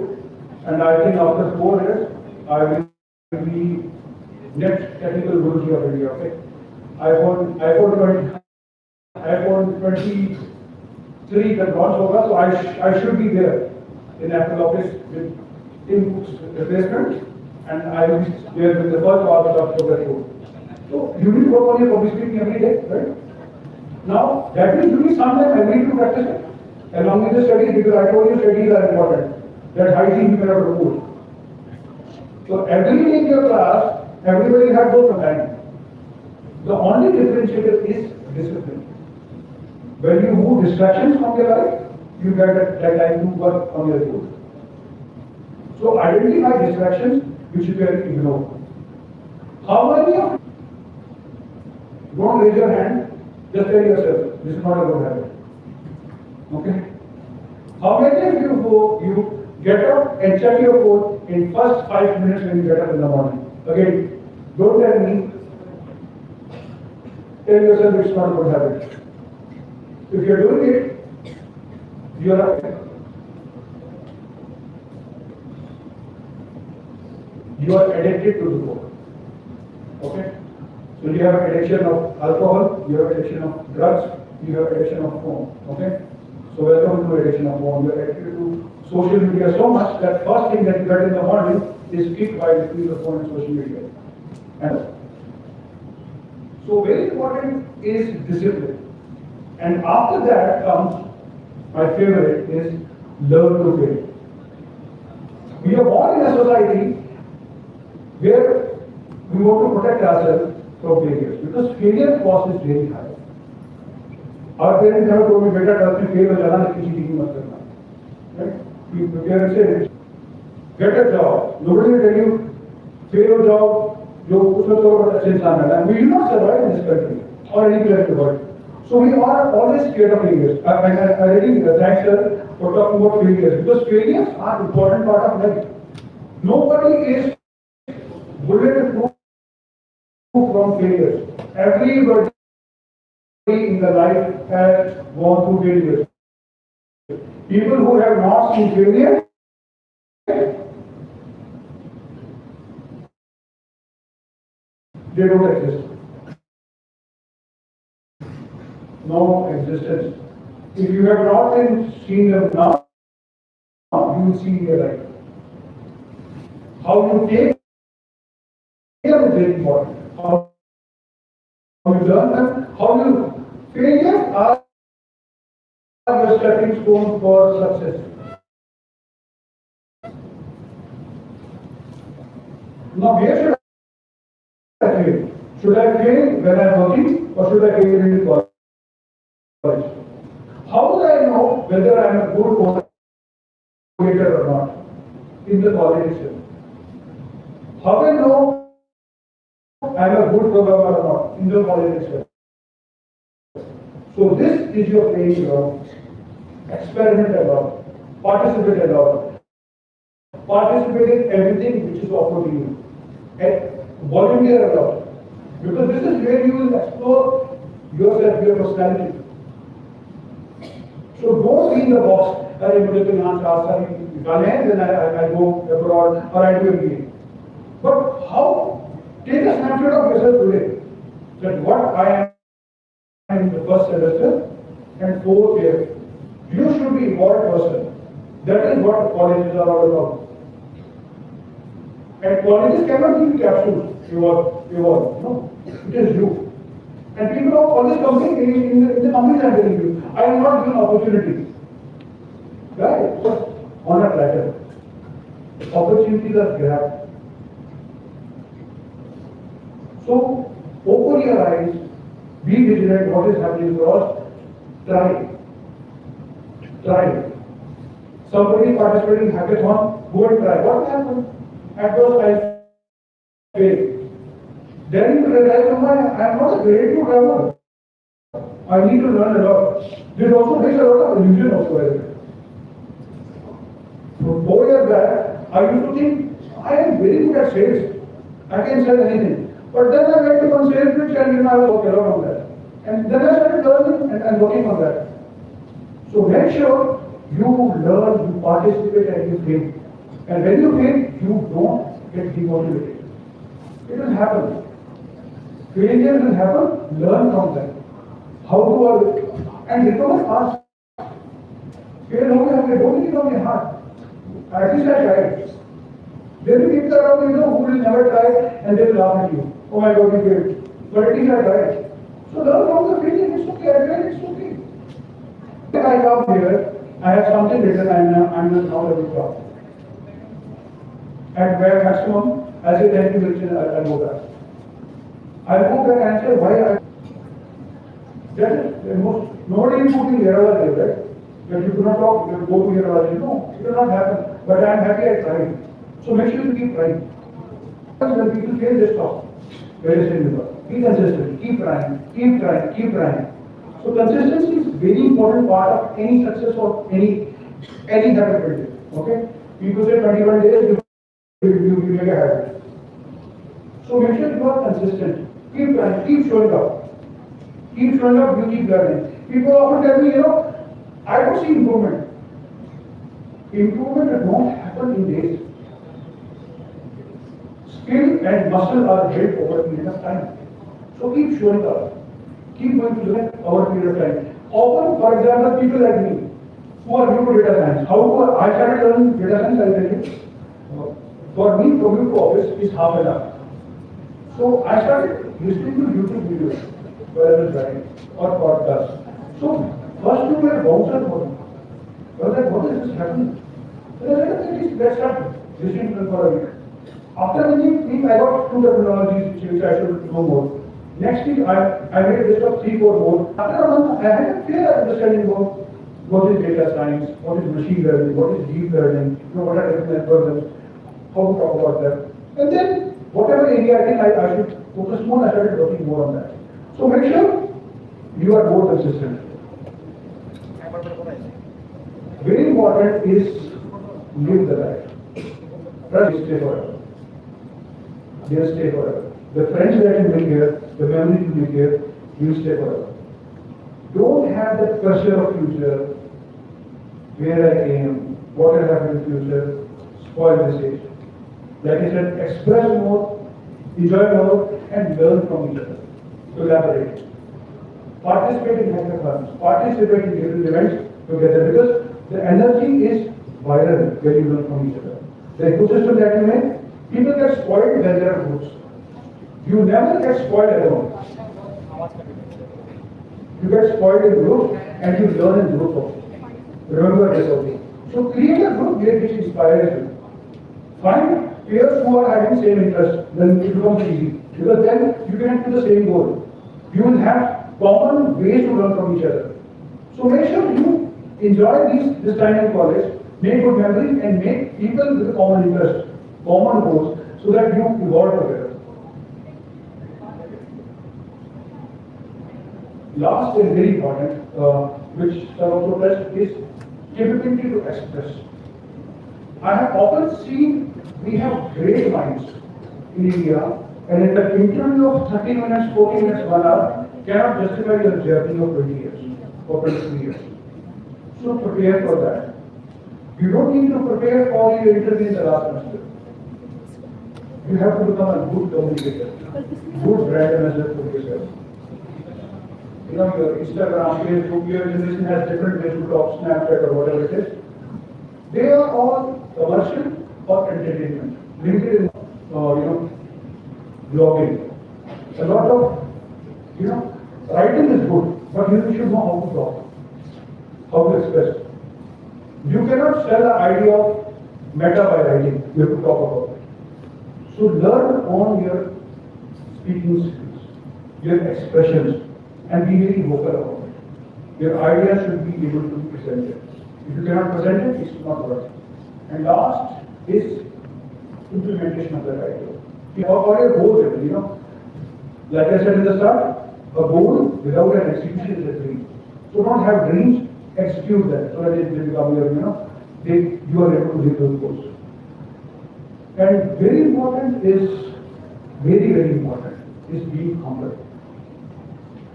and I think after 4 years, I will be next technical guru of India. Okay, iPhone 23 that launch hoga, so I should be there in Apple office with Tim Cook's replacement, and I will be there with the first podcast of the show. So you need to work on your public speaking every day, right? Now that means you need some time every day to practice it, along with the studies, because I told you studies are important. That hygiene you cannot remove. So every day in your class, everybody has those time. The only differentiator is discipline. When you move distractions from your life, you get that time to work on your goal. So identify distractions which you can ignore. How many of Don't raise your hand. Just tell yourself, this is not a good habit. Okay? How many of you get up and check your phone in first 5 minutes when you get up in the morning? Again, don't tell me. Tell yourself it's not a good habit. If you're doing it, you are okay. You are addicted to the phone. Okay? So you have addiction of alcohol, you have addiction of drugs, you have addiction of phone. Okay? So welcome to addiction of phone. You are addicted to social media so much that first thing that you get in the morning is kicked by between the phone and social media. And so very important is discipline. And after that comes, my favorite is learn to fail. We are born in a society where we want to protect ourselves from failures because failure cost is very high. Our parents never told me, "Beta, trust me, fail हो जाना, किसी चीज की मत करना." Right? Your parents say, "Get a job." Nobody will tell you, "Fail हो जाओ, जो उसमें तो बहुत अच्छे इंसान है." We will not survive in this country or any place in the world. So we are always scared of failures. I really thank sir for talking about failures because failures are an important part of life. Nobody is bulletproof from failures. Everybody in the life has gone through failures. People who have not seen failure, they don't exist. No existence. If you have not seen them now, you will see in your life. How you take them is very important. How you learn them, how you failures are your stepping stone for success. Now where should I fail? Should I fail when I am working or should I fail in college? How do I know whether I am a good coordinator or not in the college itself? How do I know I am a good programmer or not in the college itself? So this is your playing ground. Experiment a lot, participate a lot, participate in everything which is offered to you, and volunteer a lot, because this is where you will explore yourself, your personality. So don't be in the box. अरे मुझे तो यहाँ 4 साल निकाले हैं, then I go abroad or I do MBA. But how? Take a snapshot of yourself today. That what I am in the first semester and 4th year. You should be evolved person. That is what colleges are all about. And colleges cannot give you capsules. Evolve. No, it is you. And people of all this company, in the companies I am telling you, I am not given opportunity. Right? So, on a platter. Opportunities are grabbed. So, open your eyes, be vigilant what is happening to us, try. Somebody is participating in hackathon, go and try. What will happen? At first I fail. Then you realize, I am not a great programmer. I need to learn a lot. This also makes a lot of illusion also. So 4 years back, I used to think, I am very good at sales. I can sell anything. But then I went to one sales pitch and I was working along on that. And then I started learning and working on that. So make sure you learn, you participate and you fail. And when you fail, you don't get demotivated. It will happen. Failure will happen, learn from that. How to avoid it. And recover fast. Fail only, don't think on your heart. At least I tried. There will be people around who will never try and they will laugh at you. Oh my God, you failed. But at least I tried. So learn from the failure, it's okay, I failed, it's okay. When I come here, I have something written and I'm not able to talk. At where maximum, I say thank you, I'll go back. I'll go back and say why I. That is nobody is putting Yerala there, right? That you do not talk, you go to Yerala. No, it will not happen. But I am happy I tried. So make sure you keep trying. When people fail, just stop. Very simple. Be consistent. Keep trying. Keep trying. Keep trying. So consistency is very important part of any success or any habit building. Okay. People say 21 days you make a habit. So make sure you are consistent. Keep trying. Keep showing up. Keep showing up. You keep learning. People often tell me, I don't see improvement. Improvement won't happen in days. Skill and muscle are built over a period of time. So keep showing up. Keep going to learn over a period of time. Often, for example, people like me, who are new to data science, I started learning data science, I'll tell you. For me, commute to office is half an hour. So I started listening to YouTube videos while I was driving or podcasts. So first two were bouncers for me. I was like, what is this happening? So I said, let's start listening to them for a week. After the week, I got two terminologies which I should know more. Next week, I made a list of 3-4 more. After a month, I had a clear understanding about what is data science, what is machine learning, what is deep learning, what are different algorithms, how to talk about them. And then, whatever area I think I should focus more, I started working more on that. So make sure you are more consistent. Very important is live the life. Trust stay forever. They'll stay forever. The friends that you make here, the memories you make here, will stay forever. Don't have that pressure of future, where I am, what will happen in the future, spoil this age. Like I said, express more, enjoy more, and learn from each other. Collaborate. Participate in hackathons, participate in different events together, because the energy is viral when you learn from each other. The ecosystem that you make, people get spoiled when there are groups. You never get spoiled alone. You get spoiled in groups and you learn in groups also. Remember this also. So create a group which inspires you. Find peers who are having same interest, then it becomes easy. Because then you can do the same goal. You will have common ways to learn from each other. So make sure you enjoy this time in college, make good memories, and make people with common interest, common goals, so that you evolve together. Last and very important, which sir also touched, is capability to express. I have often seen we have great minds in India, and in the interview of 30 minutes, 40 minutes, 1 hour, cannot justify your journey of 20 years or 23 years. So prepare for that. You don't need to prepare for your interview in the last semester. You have to become a good communicator, good brand ambassador for yourself. Your Instagram, Facebook, your generation has different ways to talk, Snapchat or whatever it is. They are all commercial or entertainment. LinkedIn, blogging. A lot of, writing is good, but you should know how to talk, how to express. You cannot sell the idea of meta by writing. You have to talk about it. So learn on your speaking skills, your expressions, and be very vocal about it. Your idea should be able to be presented. If you cannot present it, it's not working. And last is implementation of that idea. Or your goal, like I said in the start, a goal without an execution is a dream. So don't have dreams, execute them so that it will become your, you are able to live those goals. And very important is, very, very important, is being humble.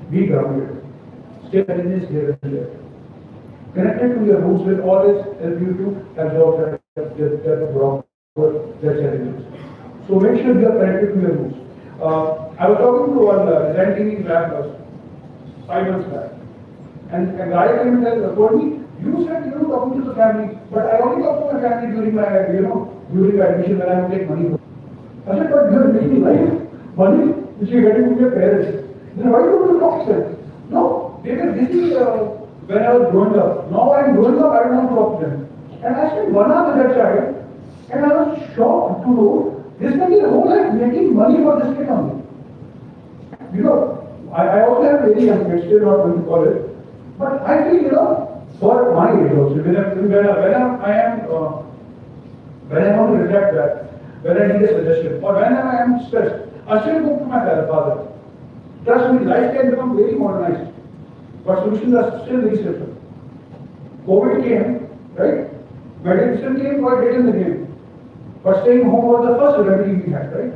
Be grounded. Stay challenges here and there. Connected to your roots will always help you to absorb their challenges. So make sure you are connected to your roots. I was talking to one design team in lab 5 months back. And a guy came and told me, you said you were talking to the family, but I only talk to my family during my admission when I take money. I said, but you are making money which you are getting from your parents. Then why don't you talk to them? No, they were busy when I was growing up. Now I am growing up, I don't want to talk to them. And I spent 1 hour with that child, and I was shocked to know this man is whole life making money for this kid only. I also have very young kids, still not going to college, but I feel, for my age also, when I want to reflect that, when I need a suggestion, or whenever I am stressed, I still go to my father. Trust me, life can become very modernized, but solutions are still very simple. COVID came, right? Medicine came quite late in the game. But staying home was the first remedy we had, right?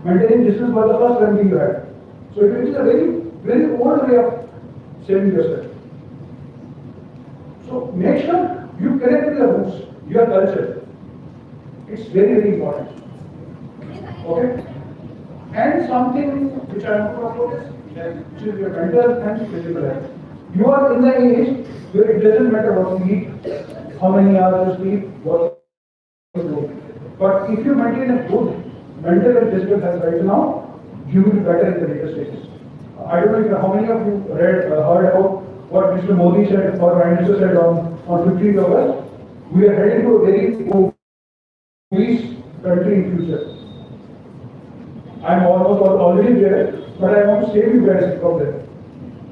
Maintaining distance was the first remedy you had. So it is a very, very old way of saving yourself. So make sure you connect with your roots, your culture. It's very, very important. Okay? And something which I want to talk about is your mental and physical health. You are in the age where it doesn't matter what you eat, how many hours you sleep, what you do. But if you maintain a good mental and physical health right now, you will be better in the later stages. I don't know how many of you heard about what Mr. Modi said or Prime Minister said on 15th August. We are heading to a very peace country in future. I'm almost already there, but I want to save you guys from there.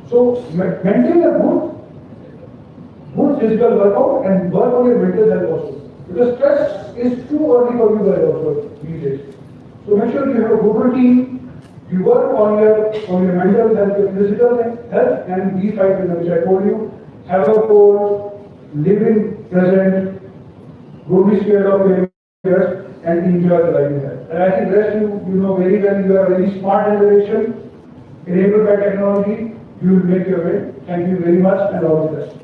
So maintain a good physical workout and work on your mental health also. Because stress is too early for you guys also these days. So make sure you have a good routine, you work on your mental health, your physical health, and these 5 things which I told you. Have a goal, live in present, don't be scared of failures, and enjoy the life you have. And I think rest you know very well, you are a very smart generation, enabled by technology, you will make your way. Thank you very much and all the best.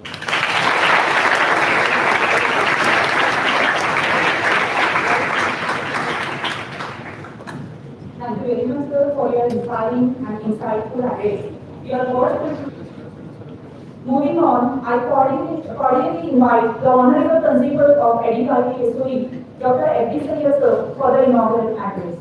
Thank you very much, sir, for your inspiring and insightful address. Your words. Moving on, I cordially invite the Honorable Principal of ADYPSOE, Dr. ADYPSOE, sir, for the inaugural address.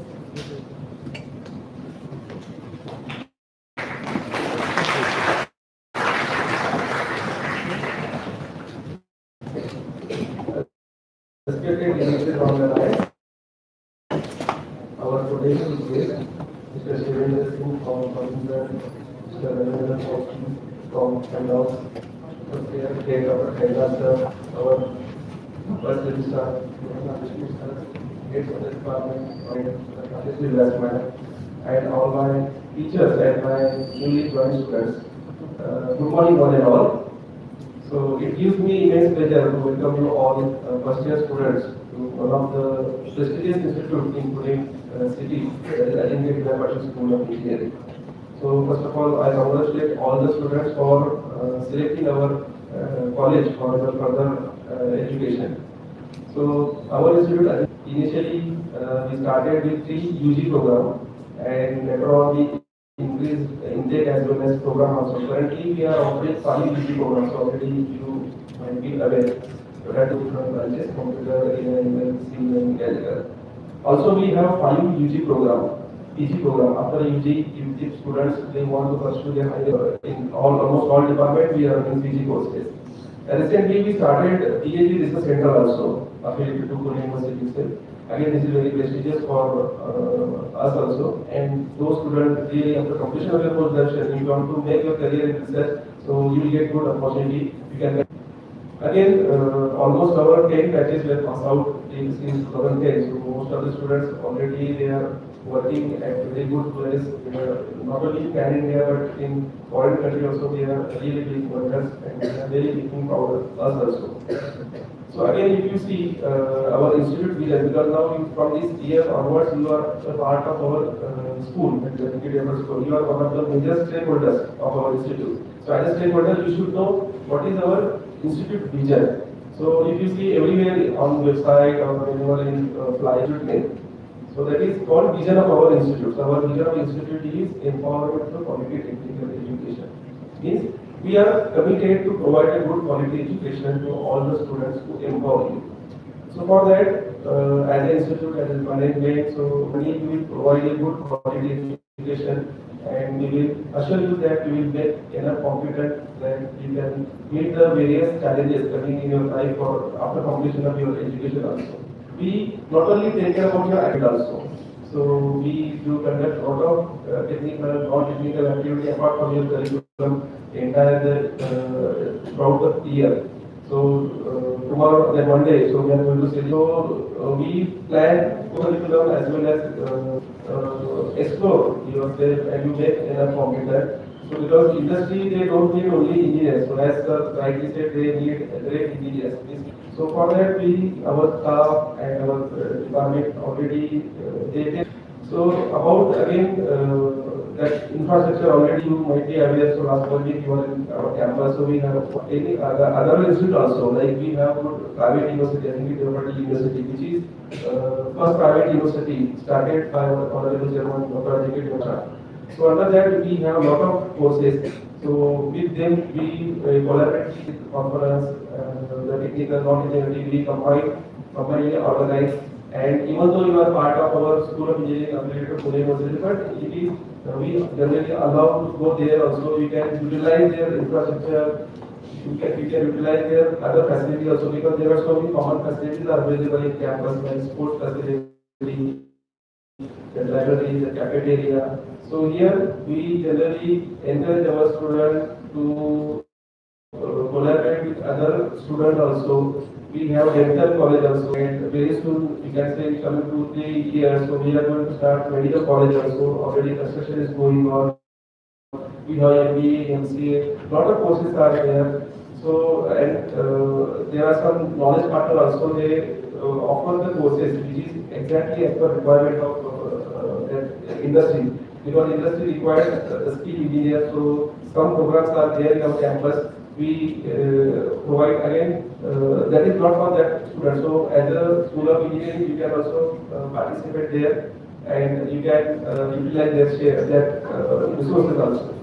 Respected leadership on the line, our potential guest, Mr. Shivendra Singh from Pakistan, Mr. Ravindra from Kandaus, Dr. Kailash sir, our first registrar, heads of the department, and and all my teachers and my newly joined students. Good morning, one and all. So it gives me immense pleasure to welcome you all first year students to one of the prestigious institutes in Pune city, that is ADYPSOE School of Engineering. So first of all, I congratulate all the students for selecting our college for the further education. So our institute initially we started with 3 UG program, and later on we increased intake as well as program also. Currently we are offering 5 UG programs. Already you might be aware. We have different branches: computer, AI, civil, and mechanical. Also we have 5 UG program. PG program. After UG, if students they want to pursue their higher in almost all departments, we are running PG courses. Recently, we started PhD Research Center also, affiliated to Pune University itself. Again, this is very prestigious for us also. And those students, really, after completion of your post graduation, if you want to make your career in research, so you will get good opportunity. You can again, almost our 10 batches were passed out since 2010. So most of the students already they are working at very good place, not only in India but in foreign countries also. They are really big workers and they are really looking for us also. So again, if you see our institute vision, because now from this year onwards you are a part of our school, school. You are one of the major stakeholders of our institute. So as a stakeholder, you should know what is our institute vision. So if you see everywhere on website or anywhere in flyer name, so that is called vision of our institute. So our vision of institute is empowerment through quality technical education. Means we are committed to provide a good quality education to all the students to empower you. So for that, as an institute, as a management, so we will provide a good quality education, and we will assure you that you will get enough competent that you can meet the various challenges coming in your life or after completion of your education also. We not only take care about your academic also. So we do conduct a lot of technical, non-technical activity apart from your curriculum entire throughout the year. So tomorrow, then one day, so we are going to say, so we plan curriculum as well as explore yourself and you make enough computer. So because industry, they don't need only engineers, so as rightly said, they need great engineers. So for that, our staff and our department already taken. So about again that infrastructure already you might be aware. So last 1 week you were in our campus. So we have any other institute also. Like we have private university, I think it's University University, which is first private university started by our honorable chairman Dr. ADYPSOE. So under that we have a lot of courses. So with them we collaborate with conference, the technical, non-technical degree combined, organize. And even though you are part of our School of Engineering affiliated to Pune University, but it is we generally allow to go there also. You can utilize their infrastructure. You can utilize their other facilities also because there are so many common facilities are available in campus, like sports facility, the library, the cafeteria. So here we generally encourage our students to collaborate with other students also. We have dental college also, and very soon we can say coming 2-3 years. So we are going to start medical college also. Already construction is going on. We have MBA, MCA, lot of courses are there. So and there are some knowledge partner also. They offer the courses which is exactly as per requirement of that industry. Because industry requires skilled engineers. So some programs are there in our campus. We provide again, that is not for that student. So as a School of Engineering, you can also participate there and you can utilize their share, that resources also.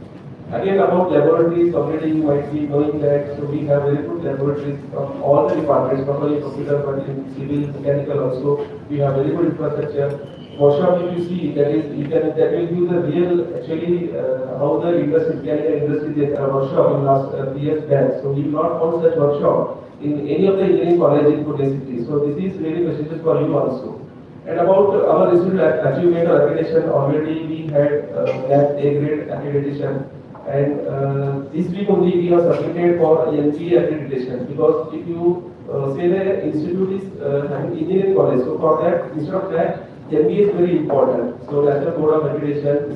Again about laboratories, already you might be knowing that, so we have very good laboratories from all the departments, not only computer but in civil, mechanical also. We have very good infrastructure. Workshop, if you see, that will give the real actually how the industry, mechanical industry did a workshop in last 3 years back. So we will not found such workshop in any of the engineering college in Pune city. So this is really prestigious for you also. And about our institute achievement or accreditation, already we had that A grade accreditation. And this week only we have submitted for NPA accreditation, because if you say the institute is having engineering college, so for that, instead of that, MBA is very important. So National Board of Accreditation,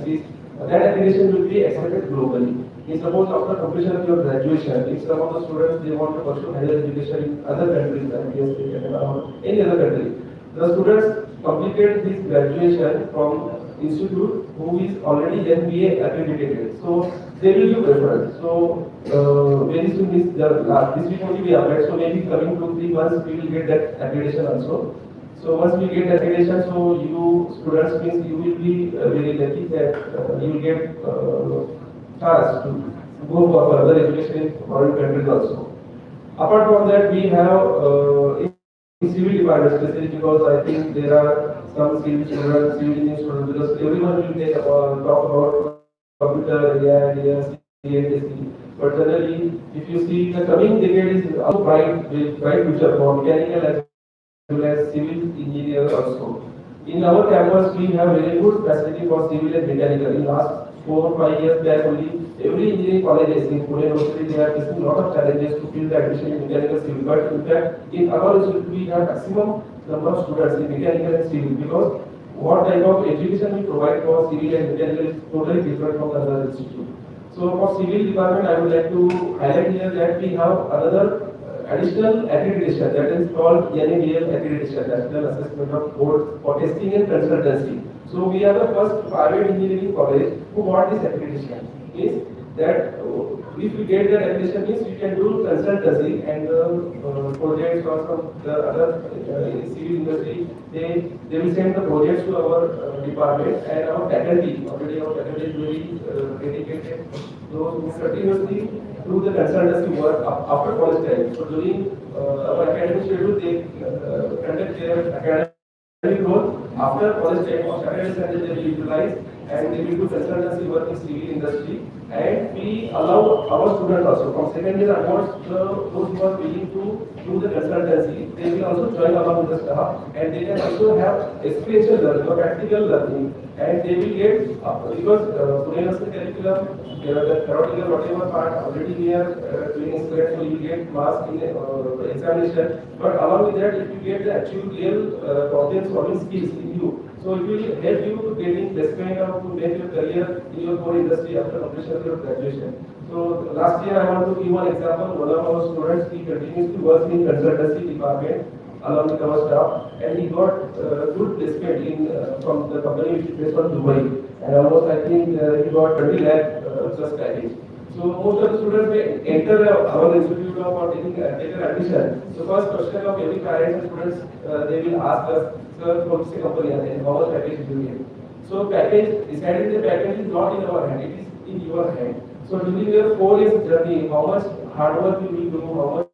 that accreditation will be accepted globally. In suppose after completion of your graduation, if some of the students they want to pursue higher education in other countries, like US, or any other country, the students completed this graduation from institute who is already NBA accredited. So they will give preference. So very soon this week only we applied. So maybe coming 2-3 months we will get that accreditation also. So once we get accreditation, so you students means you will be very lucky that you will get chance to go for further education in foreign countries also. Apart from that, we have in civil department, especially because I think there are some civil students, civil engineering students, because everyone will talk about computer, AI, CATC. But generally, if you see the coming decade is also bright future for mechanical as well as civil engineers also. In our campus, we have very good facility for civil and mechanical. In last 4 or 5 years back only, every engineering college in Pune University, they are facing a lot of challenges to fill the admission in mechanical civil. But in fact, in our institute, we have maximum number of students in mechanical and civil, because what type of education we provide for civil and mechanical is totally different from the other institute. So for civil department, I would like to highlight here that we have another additional accreditation, that is called NABL accreditation, National Assessment of Board for Testing and Consultancy. So we are the first private engineering college who got this accreditation. Means that if you get that accreditation, means you can do consultancy and projects or some the other civil industry. They will send the projects to our department, and our faculty, already our faculty is very dedicated. Those who continuously do the consultancy work after college time. So during our academic schedule, they conduct their academic role after college time or Saturday Sunday they will utilize, and they will do consultancy work in civil industry. And we allow our students also from second year onwards, those who are willing to do the consultancy, they will also join along with the staff, and they can also have experiential learning or practical learning, and they will get because Pune University curriculum, the theoretical whatever part already we are doing in students, so you get marks in examination. But along with that, if you get the actual real problem solving skills in you, so it will help you to getting placement or to make your career in your core industry after completion of your graduation. So last year I want to give one example. One of our students, he continues to work in consultancy department along with our staff, and he got good placement in from the company which is based on Dubai, and almost I think he got 20 lakh plus package. So most of the students may enter our institute or taking admission. So first question of every parent and students, they will ask us, sir, from which company and how much package do you get? So package, deciding the package is not in our hand, it is in your hand. So during your 4 years journey, how much hard work you will do, how much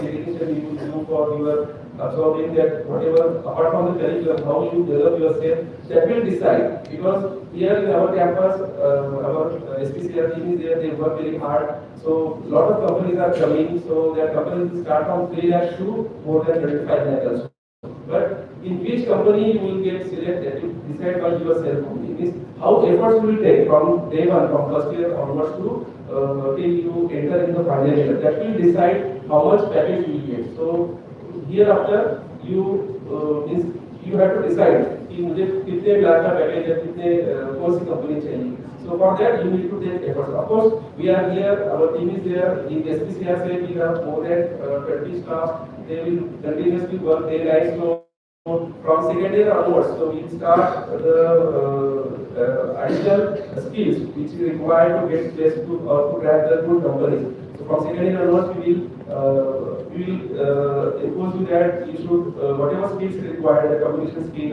dedication you will do for your absorbing that whatever, apart from the curriculum, how you develop yourself, that will decide. Because here in our campus, our SPCR team is there, they work very hard. So lot of companies are coming, so their companies will start from 3 lakhs to more than 25 lakhs also. But in which company you will get selected, you decide by yourself only. Means how efforts you will take from day one, from first year onwards to till you enter in the final year. That will decide how much package you will get. So hereafter you means you have to decide कि मुझे कितने लाख का package है, कितने कौन सी company चाहिए. So for that you need to take efforts. Of course we are here, our team is there. In SPCR say we have more than 20 staff. They will continuously work day night. So from second year onwards, so we start the additional skills which is required to get placed to or to crack the good companies. So from second year onwards, we will impose you that you should whatever skills required, the communication skill,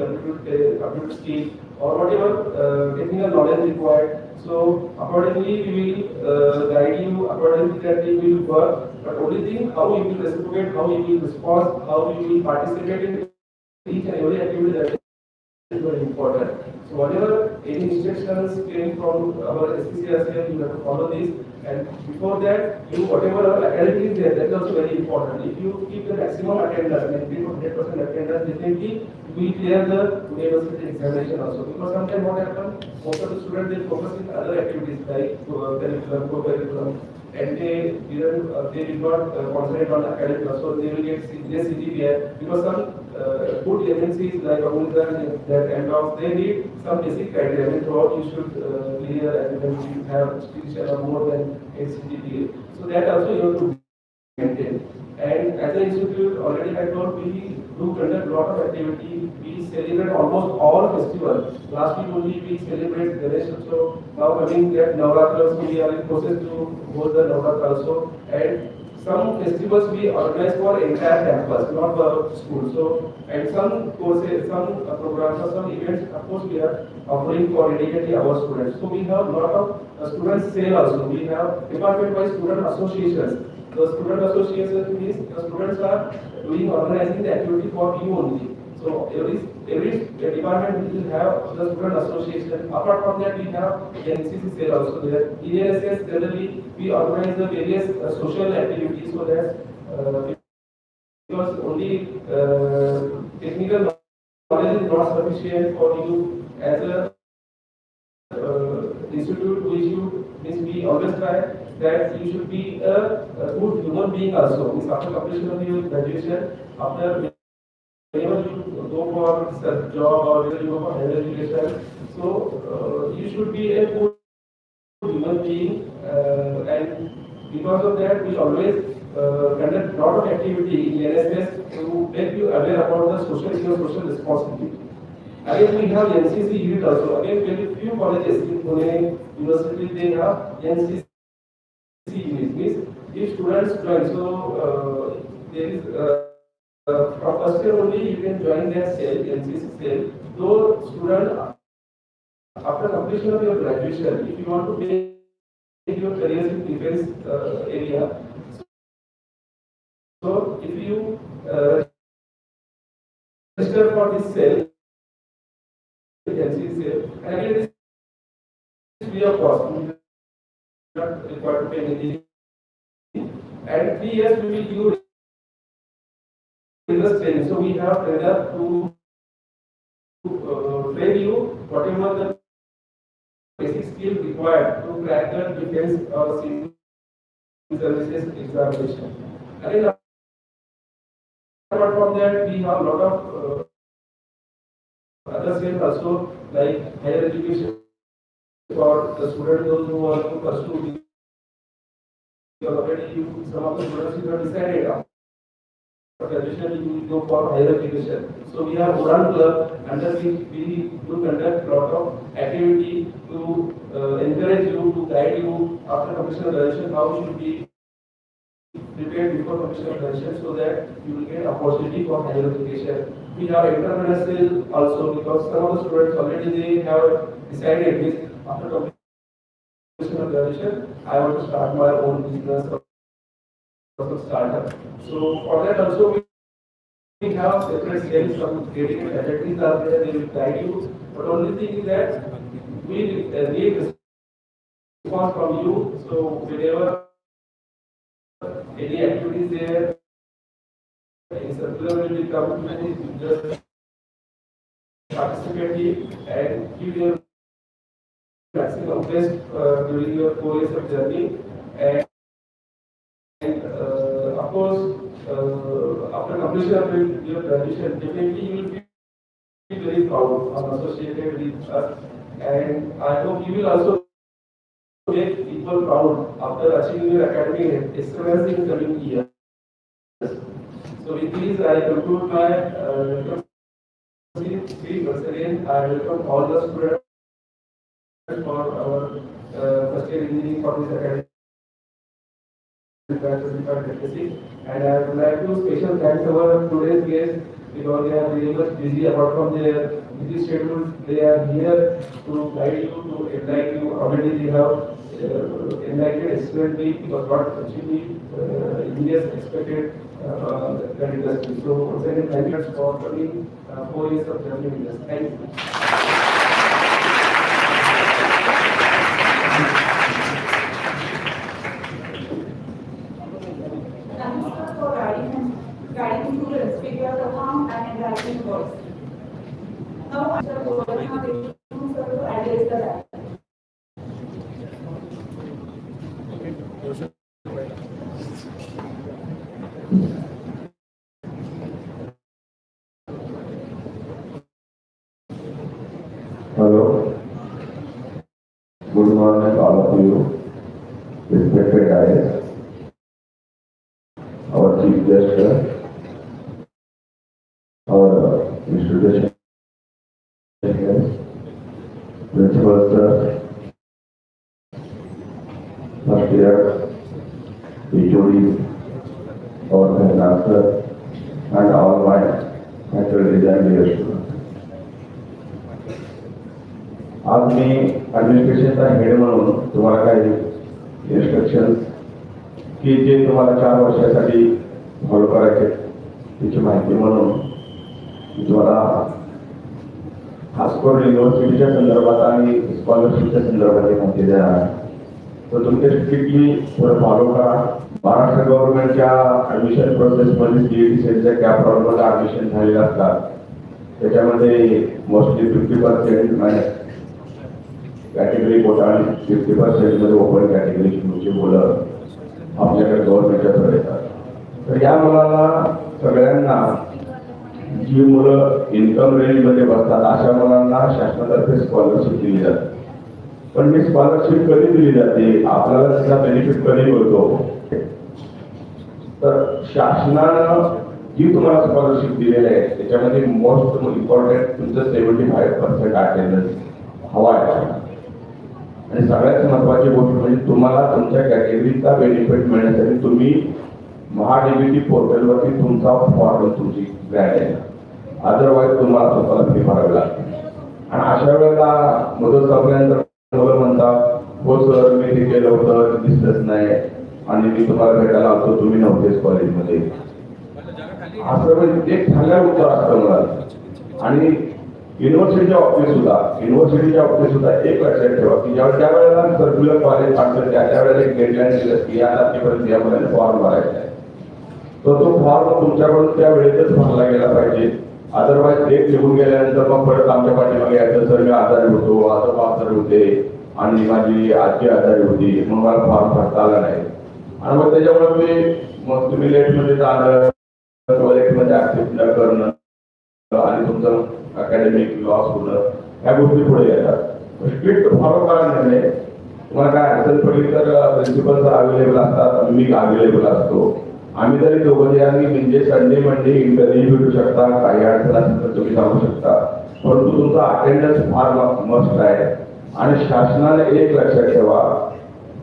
computer skill, or whatever technical knowledge required. So accordingly, we will guide you. Accordingly, that we will work. But only thing, how you will reciprocate, how you will respond, how you will participate in each and every activity that is very important. So whatever any instructions came from our SPCR, you have to follow this. And before that, you whatever academic is there, that is also very important. If you keep the maximum attendance, maybe 100% attendance, definitely you will clear the university examination also. Because sometimes what happens, most of the students they focus in other activities like curriculum, co-curriculum, and they did not concentrate on academic, so they will get less CGPA because some good agencies like Amulza that end of they need some basic criteria. I mean, throughout you should clear and then you have institution of more than 8 CGPA. So that also you have to maintain. And as an institute, already I told we do conduct a lot of activity. We celebrate almost all festivals. Last week only we celebrate Ganesh also. Now coming that Navaratri also, we are in process to hold the Navaratri also. And some festivals we organize for entire campus, not for school. So, and some courses, some programs or some events, of course, we are offering for dedicated our students. So we have a lot of student sale also. We have department-wise student associations. The student association means the students are doing organizing the activity for you only. So every department will have the student association. Apart from that, we have NCC cell also there. In NSS, generally we organize the various social activities so that because only technical knowledge is not sufficient for you as a institute which you means we always try that you should be a good human being also. Means after completion of your graduation, after whenever you go for job or whether you go for higher education, so you should be a good human being, and because of that, we always conduct a lot of activity in NSS to make you aware about the social responsibility. Again, we have NCC unit also. Again, very few colleges in Pune University they have NCC unit. Means if students join, so there is from first year only you can join their cell, NCC cell. Though student after completion of your graduation, if you want to make your careers in defense area, so if you register for this cell, NCC cell, and again free of cost. We do not require to pay anything. And 3 years we will give you business training. So we have trainer to train you whatever the basic skill required to crack the defense or civil services examination. And then apart from that, we have a lot of other skills also, like higher education for the students those who want to pursue. Already some of the students have decided traditionally you will go for higher education. So we have Udan Club, under which we do conduct a lot of activity to encourage you, to guide you after completion of graduation, how you should be prepared before completion of graduation so that you will get opportunity for higher education. We have entrepreneurial also, because some of the students already they have decided this after completion of graduation, I want to start my own business or startup. So for that also we have separate cells, some dedicated faculties are there, they will guide you. But only thing is that we need response from you. So whenever any activities there, any circular will come, just participate and give your maximum best during your 4 years of journey. And of course, after completion of your graduation, definitely you will be very proud associated with us. And I hope you will also make people proud after achieving your academic excellence in coming years. So with this, I conclude my speech. Once again, I welcome all the students for our first year engineering for this academic. And I would like to special thanks our today's guests because they are very much busy. Apart from their busy schedule, they are here to guide you, to enlighten you. Already they have enlightened excellently because what actually engineers expected that industry. So once again, thank you for coming 4 years of journey with us. Thank you. Guiding students figure the calm and enlightening voice. Now I shall go on to address the Hello. Good morning, all of you. Respected guys. Our chief guest, our institution principal sir, first year, HOD, our finance sir, and all my faculty and dear students. आज मी ॲडमिनिस्ट्रेशनचा head म्हणून तुम्हाला काही instructions की जे तुम्हाला 4 वर्षासाठी follow करायचे त्याची माहिती म्हणून मी तुम्हाला खास करून युनिव्हर्सिटीच्या संदर्भात आणि स्कॉलरशिपच्या संदर्भात माहिती देणार आहे. तर तुम्ही स्ट्रिक्टली थोडं फॉलो करा. महाराष्ट्र गव्हर्नमेंटच्या ॲडमिशन प्रोसेसमध्ये CET सेटच्या कॅप राऊंडमध्ये ॲडमिशन झालेलं असतात. त्याच्यामध्ये मोस्टली 50% कॅटेगरी कोटा आणि 50% मध्ये ओपन कॅटेगरीची मुले मुलं आपल्याकडे गव्हर्नमेंटच्या थ्रू येतात. तर या मुलांना सगळ्यांना जी मुलं इन्कम रेंजमध्ये बसतात अशा मुलांना शासनातर्फे स्कॉलरशिप दिली जाते. पण ही स्कॉलरशिप कधी दिली जाते, आपल्याला त्याचा बेनिफिट कधी मिळतो, तर शासनानं जी तुम्हाला स्कॉलरशिप दिलेली आहे त्याच्यामध्ये मोस्ट इम्पॉर्टंट तुमचं 75% अटेंडन्स हवा आहे. आणि सगळ्यात महत्त्वाची गोष्ट म्हणजे तुम्हाला तुमच्या कॅटेगरीचा बेनिफिट मिळण्यासाठी तुम्ही महाडीबीटी पोर्टलवरती तुमचा फॉर्म तुमची ग्रँड आहे. अदरवाईज तुम्हाला स्वतःला फी भरावी लागते. आणि अशा वेळेला मुदत संपल्यानंतर मुलं म्हणतात हो सर मी ते केलं होतं दिसलंच नाही आणि मी तुम्हाला भेटायला आलो तुम्ही नव्हतेच कॉलेजमध्ये. असं म्हणजे एक सांगायला उत्तर असतं मला. आणि युनिव्हर्सिटीच्या बाबतीत सुद्धा एक लक्षात ठेवा की ज्या वेळेला सर्क्युलर कॉलेज पाठवलं त्यावेळेला एक डेडलाईन दिलं की या तारखेपर्यंत या मुलांनी फॉर्म भरायचा आहे. तो फॉर्म तुमच्याकडून त्या वेळेतच भरला गेला पाहिजे. अदरवाईज डेट निघून गेल्यानंतर मग परत आमच्या पाठीमागे यायचं सर मी आजारी होतो, आजोबा आजारी होते आणि माझी आजी आजारी होती मग मला फॉर्म भरता आला नाही आणि मग त्याच्यामुळे तुम्ही लेटमध्ये जाणं, लेटमध्ये ऍक्सेप्ट न करणं आणि तुमचं अकॅडमिक लॉस होणं ह्या गोष्टी पुढे येतात. स्ट्रिक्ट फॉलो करा निर्णय. तुम्हाला काय अडचण पडली तर प्रिन्सिपल सर अवेलेबल असतात, मी अवेलेबल असतो. आम्ही जरी दोघं यांनी म्हणजे संडे मंडे इंटरव्ह्यू भेटू शकता, काही अडचण असेल तर तुम्ही सांगू शकता, परंतु तुमचा अटेंडन्स फार मस्ट आहे. आणि शासनाने एक लक्षात ठेवा,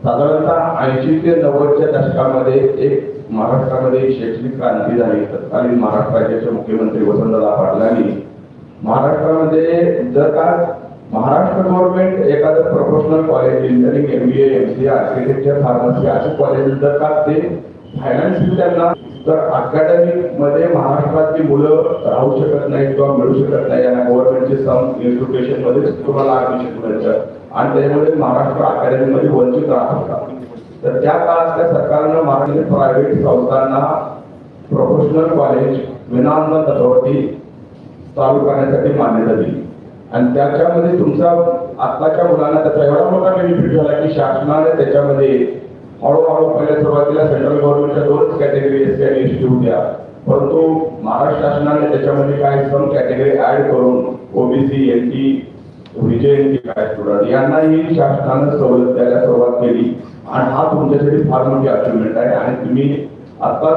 साधारणतः 80 ते 90च्या दशकामध्ये एक महाराष्ट्रामध्ये एक शैक्षणिक क्रांती झाली. तत्कालीन महाराष्ट्र राज्याचे मुख्यमंत्री वसंतदादा पाटलांनी महाराष्ट्रामध्ये जर का महाराष्ट्र गव्हर्नमेंट एखादं professional college engineering MBA MCA architecture pharmacy असे कॉलेज जर का ते फायनान्शियल त्यांना तर अकॅडमिक मध्ये महाराष्ट्रातली मुलं राहू शकत नाही किंवा मिळू शकत नाही. या गव्हर्नमेंटचे सम इन्स्टिट्यूशन मध्येच तुम्हाला ऍडमिशन मिळतं आणि त्याच्यामध्ये महाराष्ट्र अकॅडमी मध्ये वंचित राहत होता. तर त्या काळात त्या सरकारनं महाराष्ट्र प्रायव्हेट संस्थांना प्रोफेशनल कॉलेज विनाअनुदान तत्वावरती चालू करण्यासाठी मान्यता दिली आणि त्याच्यामध्ये तुमचा आत्ताच्या मुलांना त्याचा एवढा मोठा बेनिफिट झाला की शासनाने त्याच्यामध्ये हळूहळू पहिल्या सुरुवातीला सेंट्रल गव्हर्नमेंटच्या 2 कॅटेगरी SC आणि ST होत्या, परंतु महाराष्ट्र शासनाने त्याच्यामध्ये काय सम कॅटेगरी ऍड करून OBC NT VJNT काय स्टुडंट यांनाही शासनाने सवलत द्यायला सुरुवात केली आणि हा तुमच्यासाठी फार मोठी अचिव्हमेंट आहे. आणि तुम्ही आता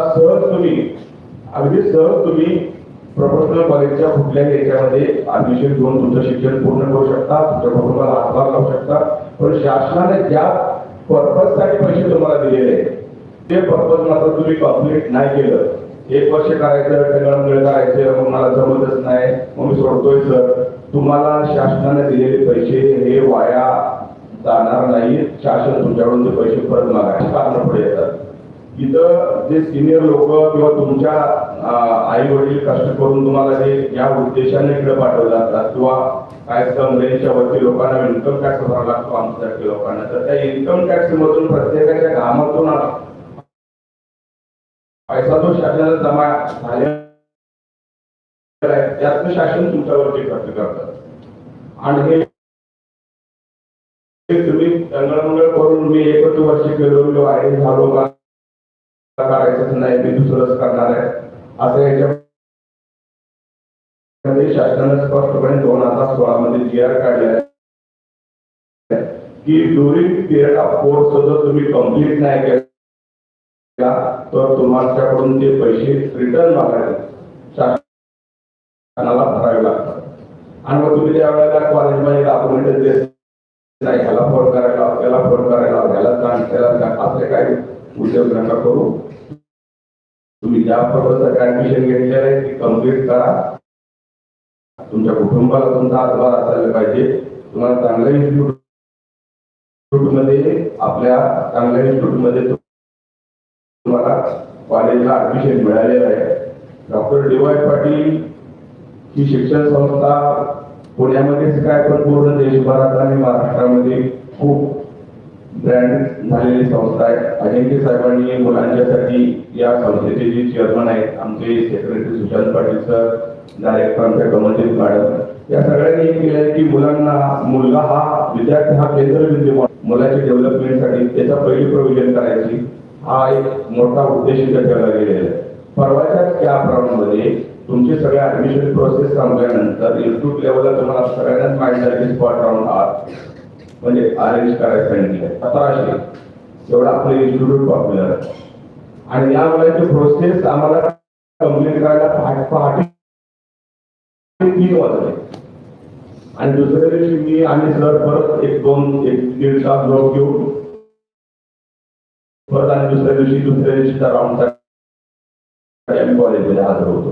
अगदी सहज तुम्ही प्रोफेशनल कॉलेजच्या कुठल्याही याच्यामध्ये ऍडमिशन घेऊन तुमचं शिक्षण पूर्ण करू शकता, तुमच्या कुटुंबाला हातभार लावू शकता. पण शासनाने ज्या पर्पज साठी पैसे तुम्हाला दिलेले ते पर्पज मात्र तुम्ही कम्प्लीट नाही केलं. 1 वर्ष करायचं, टंगळमंगळ करायचं, मग मला जमतच नाही मग मी सोडतोय सर. तुम्हाला शासनाने दिलेले पैसे हे वाया जाणार नाही. शासन तुमच्याकडून ते पैसे परत मागायचे कारण पुढे येतात. इथं जे सिनियर लोक किंवा तुमच्या आई वडील कष्ट करून तुम्हाला जे या उद्देशाने इकडे पाठवले जातात किंवा काय समरेच्या वरती लोकांना इन्कम टॅक्स भरावा लागतो आमच्यासारख्या लोकांना, तर त्या इन्कम टॅक्स मधून प्रत्येकाच्या घामातून पैसा जो शासनाला जमा झालेला आहे त्यातनं शासन तुमच्यावरती खर्च करतात आणि हे तुम्ही टंगळमंगळ करून मी 1 वर्ष केलो किंवा आहे झालो का करायचंच नाही मी दुसरंच करणार आहे असं याच्यामध्ये शासनाने स्पष्टपणे 2016 मध्ये GR काढले आहे की ड्युरिंग पिरियड ऑफ कोर्स जर तुम्ही कंप्लीट नाही केला तर तुमच्याकडून ते पैसे रिटर्न मागायला शासनाला भरावे लागतात. आणि मग तुम्ही त्या वेळेला कॉलेजमध्ये डॉक्युमेंट देत नाही, ह्याला फोन करायला त्याला फोन करायला ह्याला सांग त्याला असे काही उद्योग नका करू. तुम्ही ज्या प्रकारचं ऍडमिशन घेतलेलं आहे ते कम्प्लीट करा. तुमच्या कुटुंबाला तुमचा हातभार असायला पाहिजे. तुम्हाला चांगल्या इन्स्टिट्यूट मध्ये तुम्हाला कॉलेजला ऍडमिशन मिळालेलं आहे. डॉक्टर DY पाटील ही शिक्षण संस्था पुण्यामध्येच काय पण पूर्ण देशभरात आणि महाराष्ट्रामध्ये खूप ब्रँड झालेली संस्था आहे. अजिंक्य साहेबांनी मुलांच्यासाठी या संस्थेचे जे चेअरमन आहेत आमचे secretary Sushant Patil sir, director आमच्या कमलजीत मॅडम या सगळ्यांनी केलंय की मुलगा हा विद्यार्थी हा केंद्रबिंदू मुलाच्या डेव्हलपमेंटसाठी त्याचा पहिली प्रोव्हिजन करायची हा एक मोठा उद्देश इथे ठेवला गेलेला आहे. परवाच्याच कॅप राऊंडमध्ये तुमची सगळ्या ऍडमिशन प्रोसेस संपल्यानंतर इन्स्टिट्यूट लेवलला तुम्हाला सगळ्यांनाच माहिती झाली की स्पॉट राऊंड म्हणजे अरेंज करायला सांगितलंय. 1700 एवढं आपलं इन्स्टिट्यूट पॉप्युलर आहे आणि या मुलांची प्रोसेस आम्हाला कम्प्लीट करायला पहाटे 3 वाजले आणि दुसऱ्या दिवशी मी आणि सर परत 1-2-1.5 तास ब्लॉक घेऊन परत आणि दुसऱ्या दिवशीचा राऊंड आम्ही कॉलेजमध्ये हजर होतो.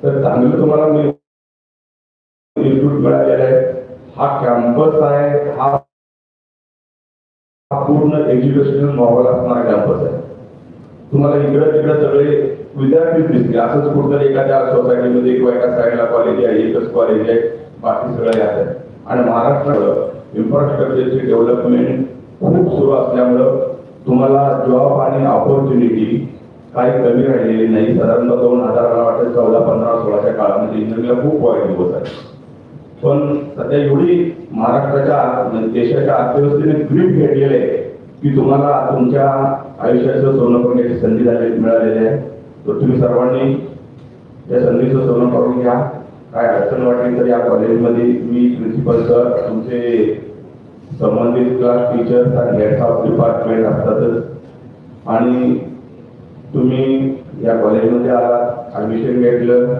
तर चांगलं तुम्हाला मी इन्स्टिट्यूट मिळालेलं आहे. हा कॅम्पस आहे, हा पूर्ण एज्युकेशनल मॉडेल असणारा कॅम्पस आहे. तुम्हाला इकडे तिकडे सगळे विद्यार्थी दिसतील. असंच कुठतरी एखाद्या सोसायटीमध्ये किंवा एका साईडला कॉलेज आहे, एकच कॉलेज आहे बाकी सगळं यात आहे. आणि महाराष्ट्रात इन्फ्रास्ट्रक्चरची डेव्हलपमेंट खूप सुरू असल्यामुळं तुम्हाला जॉब आणि ऑपॉर्च्युनिटी काही कमी राहिलेली नाही. साधारणतः 2000 मला वाटतं 14, 15, 16च्या काळामध्ये इंजिनिअरिंगला खूप वाईट दिवस आहे. पण सध्या एवढी महाराष्ट्राच्या देशाच्या अर्थव्यवस्थेने ग्रीप घेतलेले आहे की तुम्हाला तुमच्या आयुष्याचं सोनं करण्याची संधी मिळालेली आहे. तर तुम्ही सर्वांनी या संधीचं सोनं करून घ्या. काय अडचण वाटली तर या कॉलेजमध्ये मी प्रिन्सिपल सर, तुमचे संबंधित क्लास टीचर्स आणि हेड्स ऑफ डिपार्टमेंट असतातच. आणि तुम्ही या कॉलेजमध्ये आलात, ॲडमिशन घेतलं,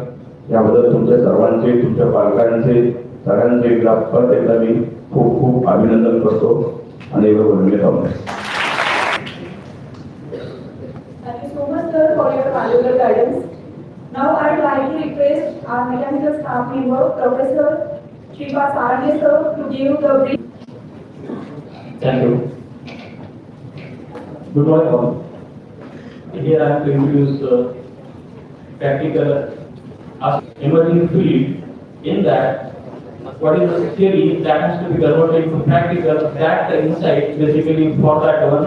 याबद्दल तुमच्या सर्वांचे, तुमच्या पालकांचे, सगळ्यांचे एकदा मी खूप खूप अभिनंदन करतो आणि बोलले जाऊ. Thank you so much, sir, for your valuable guidance. Now, I'd like to request our mechanical staff member, Professor Shripa Sarane, sir, to give the brief. Thank you. Good morning, all. Here I am to introduce practical emerging field. In that, what is the theory that has to be converted to practical? That insight basically for that one,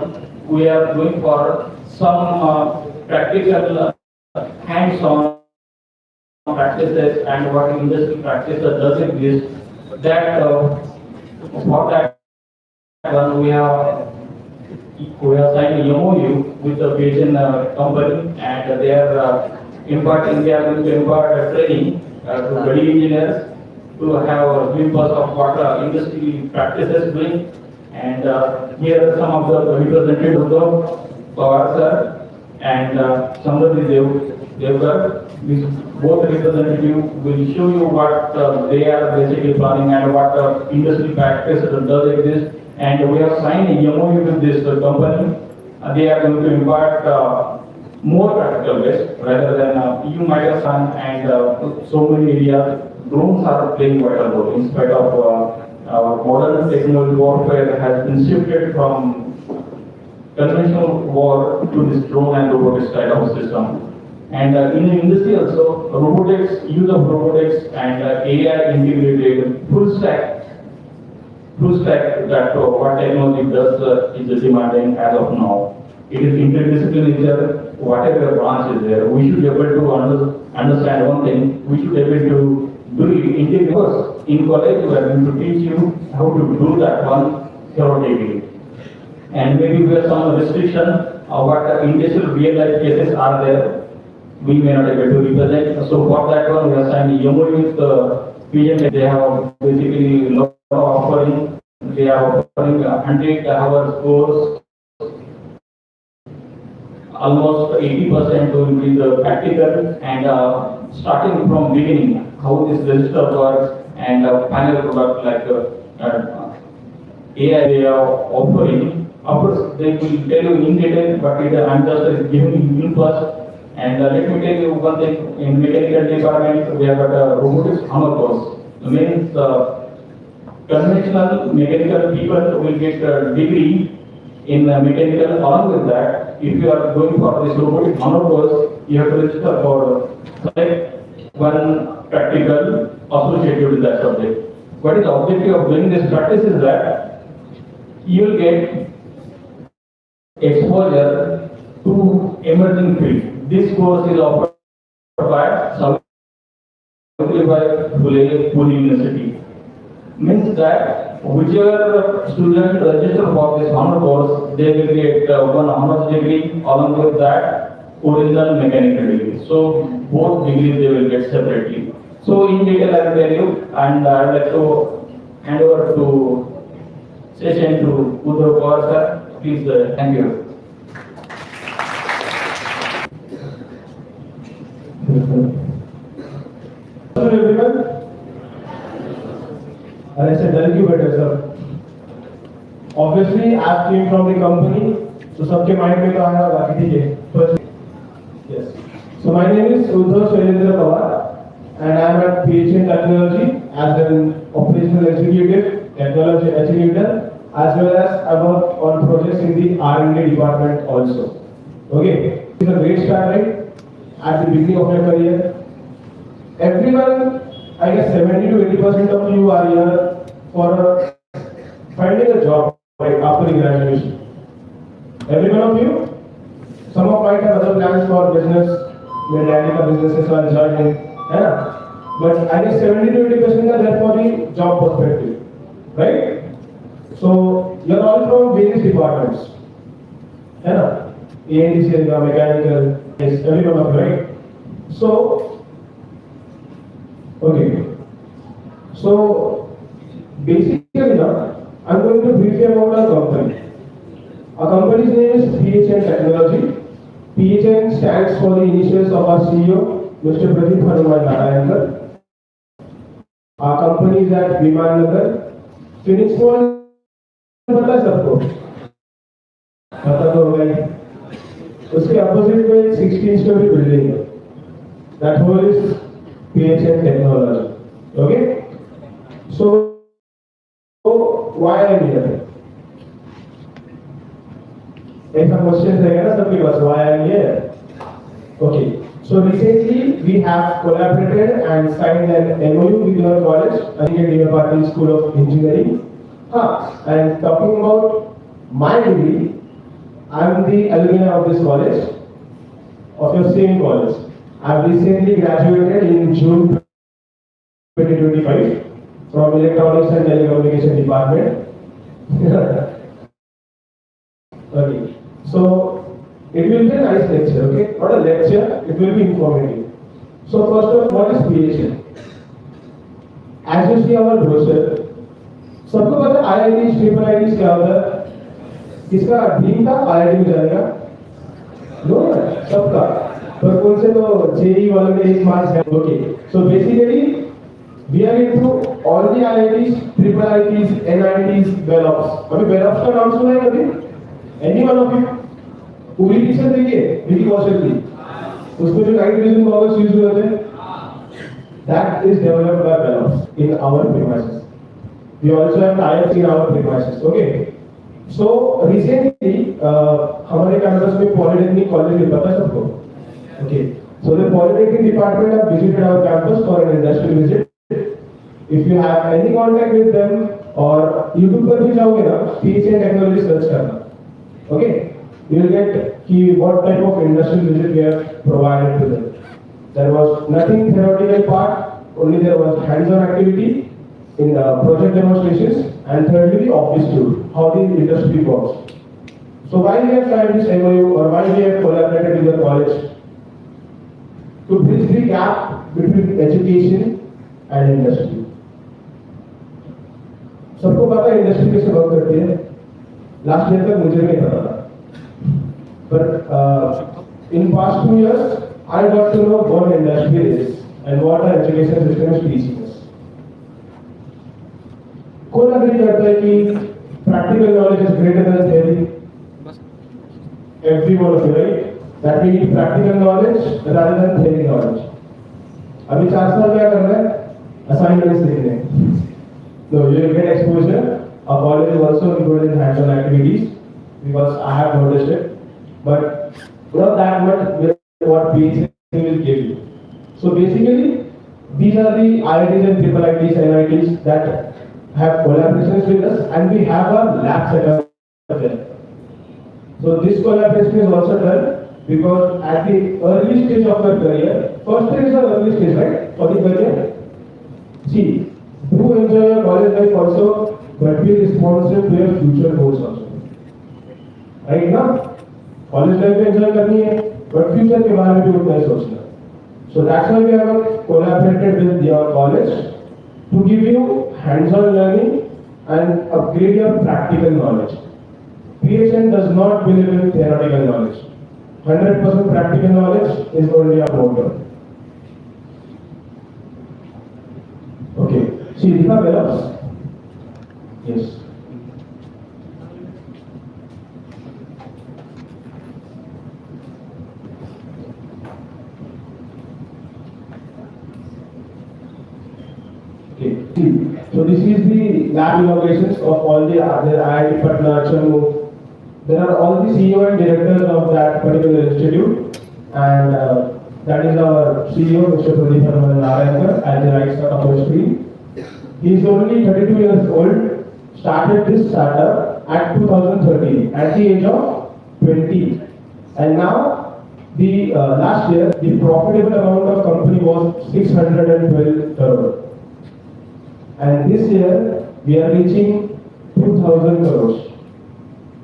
we are going for some practical hands-on practices and what industry practices does exist. That for that one we have signed a MOU with the Asian company, and they are going to impart training to ready engineers to have a glimpse of what industry practices doing. And here are some of the representatives of Pawar sir and Samruddhi Devgar. These both representatives will show you what they are basically planning and what industry practice does exist. And we have signed a MOU with this company. They are going to impart more practical ways rather than you might have seen, and so many areas drones are playing vital role in spite of our modern technology warfare has been shifted from conventional war to this drone and robotics kind of system. And in the industry also, use of robotics and AI integrated full stack that what technology does is demanding as of now. It is interdisciplinary, whatever branch is there. We should be able to understand one thing. We should be able to do it integrate. In college, we are going to teach you how to do that one theoretically. And maybe we have some restriction of what industrial real life cases are there. We may not be able to represent. So for that one, we have signed a MOU with the PGM. They have basically lot of offering. They are offering 100 hours course. Almost 80% will be the practical, and starting from beginning, how this register works, and final product like AI they are offering. Of course, they will tell you in detail, but I'm just giving you first. And let me tell you one thing. In mechanical department, we have got a robotics honor course. Means conventional mechanical people will get a degree in mechanical. Along with that, if you are going for this robotic honor course, you have to register for select one practical associated with that subject. What is the objective of doing this practice is that you will get exposure to emerging field. This course is offered by Pune University. Means that whichever student register for this honor course, they will get one honors degree along with that original mechanical degree. So both degrees they will get separately. So in detail I will tell you, and I would like to hand over to session to Uddhav Pawar sir. Please, thank you. Hello everyone. And I said, thank you better, sir. Obviously, I came from the company, so सबके mind में तो आया बाकी ठीक है. First, yes. So my name is Uddhav Shailendra Pawar, and I am at PhD in technology as an operational executive, technology executive, as well as I work on projects in the R&D department also. Okay, it's a great start, right? At the beginning of my career, everyone I guess 70 to 80% of you are here for finding a job right after graduation. Every one of you? Some of might have other plans for business, maybe businesses or joining, yeah. But I guess 70 to 80% are there for the job perspective, right? So you're all from various departments, yeah. ADC, mechanical, yes, every one of you, right? So, okay. So basically now, I'm going to brief you about our company. Our company's name is PHN Technology. PHN stands for the initials of our CEO, Mr. Pradeep Hanuman Narayankar. Our company is at Viman Nagar. Phoenix Mall, पता है सबको? पता तो होगा ही. उसके opposite में 16-story building है. That whole is PHN Technology. Okay? So why I am here? ऐसा क्वेश्चन रहेगा ना सबके पास, why I am here? Okay. So recently we have collaborated and signed an MOU with your college, ADYPSOE School of Engineering. And talking about my degree, I am the alumni of this college, of your same college. I have recently graduated in June 2025 from Electronics and Telecommunication Department. Okay. So it will be a nice lecture, okay? Not a lecture, it will be informative. So first of all, what is PHN? As you see our brochure, सबको पता है IITs, triple IITs क्या होता है? किसका dream था IIT में जाने का? नो सबका. पर कौन से तो JEE वालों ने एक मार्क्स है. Okay. So basically we are into all the IITs, triple IITs, NITs, BELOPS. अभी BELOPS का नाम सुना है कभी? Any one of you? पूरी टीचर देखिए, विकी कौशल की. उसमें जो नाइट विजन गॉगल्स यूज होते हैं, that is developed by BELOPS in our premises. We also have tie-ups in our premises. Okay. So recently, हमारे campus में Polytechnic college है, पता है सबको? Okay. So the Polytechnic department have visited our campus for an industrial visit. If you have any contact with them or YouTube पर भी जाओगे ना, PHN Technology search करना. Okay. You will get what type of industrial visit we have provided to them. There was nothing theoretical part, only there was hands-on activity in project demonstrations, and thirdly the office tour, how the industry works. So why we have signed this MOU or why we have collaborated with the college? To bridge the gap between education and industry. सबको पता है industry कैसे work करती है? Last year तक मुझे नहीं पता था. But in past 2 years, I got to know what industry is and what our education system is teaching us. कौन अग्री करता है कि practical knowledge is greater than theory? Every one of you, right? That we need practical knowledge rather than theory knowledge. अभी 4 साल क्या करना है? Assignments लिखने. No, you will get exposure. Our college is also included in hands-on activities because I have noticed it. But not that much with what PHN will give you. So basically, these are the IITs and triple IITs and NITs that have collaborations with us, and we have a lab set up there. So this collaboration is also done because at the early stage of your career, first is the early stage, right, for the career. See, do enjoy your college life also, but be responsive to your future goals also. Right now? College life में enjoy करनी है, but future के बारे में भी उतना ही सोचना. So that's why we have collaborated with your college to give you hands-on learning and upgrade your practical knowledge. PHN does not believe in theoretical knowledge. 100% practical knowledge is only our motto. Okay. See, Deepa Velas? Yes. So this is the lab inaugurations of all the other IIT Patna, Jammu. There are all the CEO and directors of that particular institute, and That is our CEO, Mr. Pradeep Narayanan, at the right side of the screen. He is only 32 years old, started this startup at 2013, at the age of 20. And now, the last year, the profitable amount of company was 612 crore. And this year, we are reaching 2,000 crores.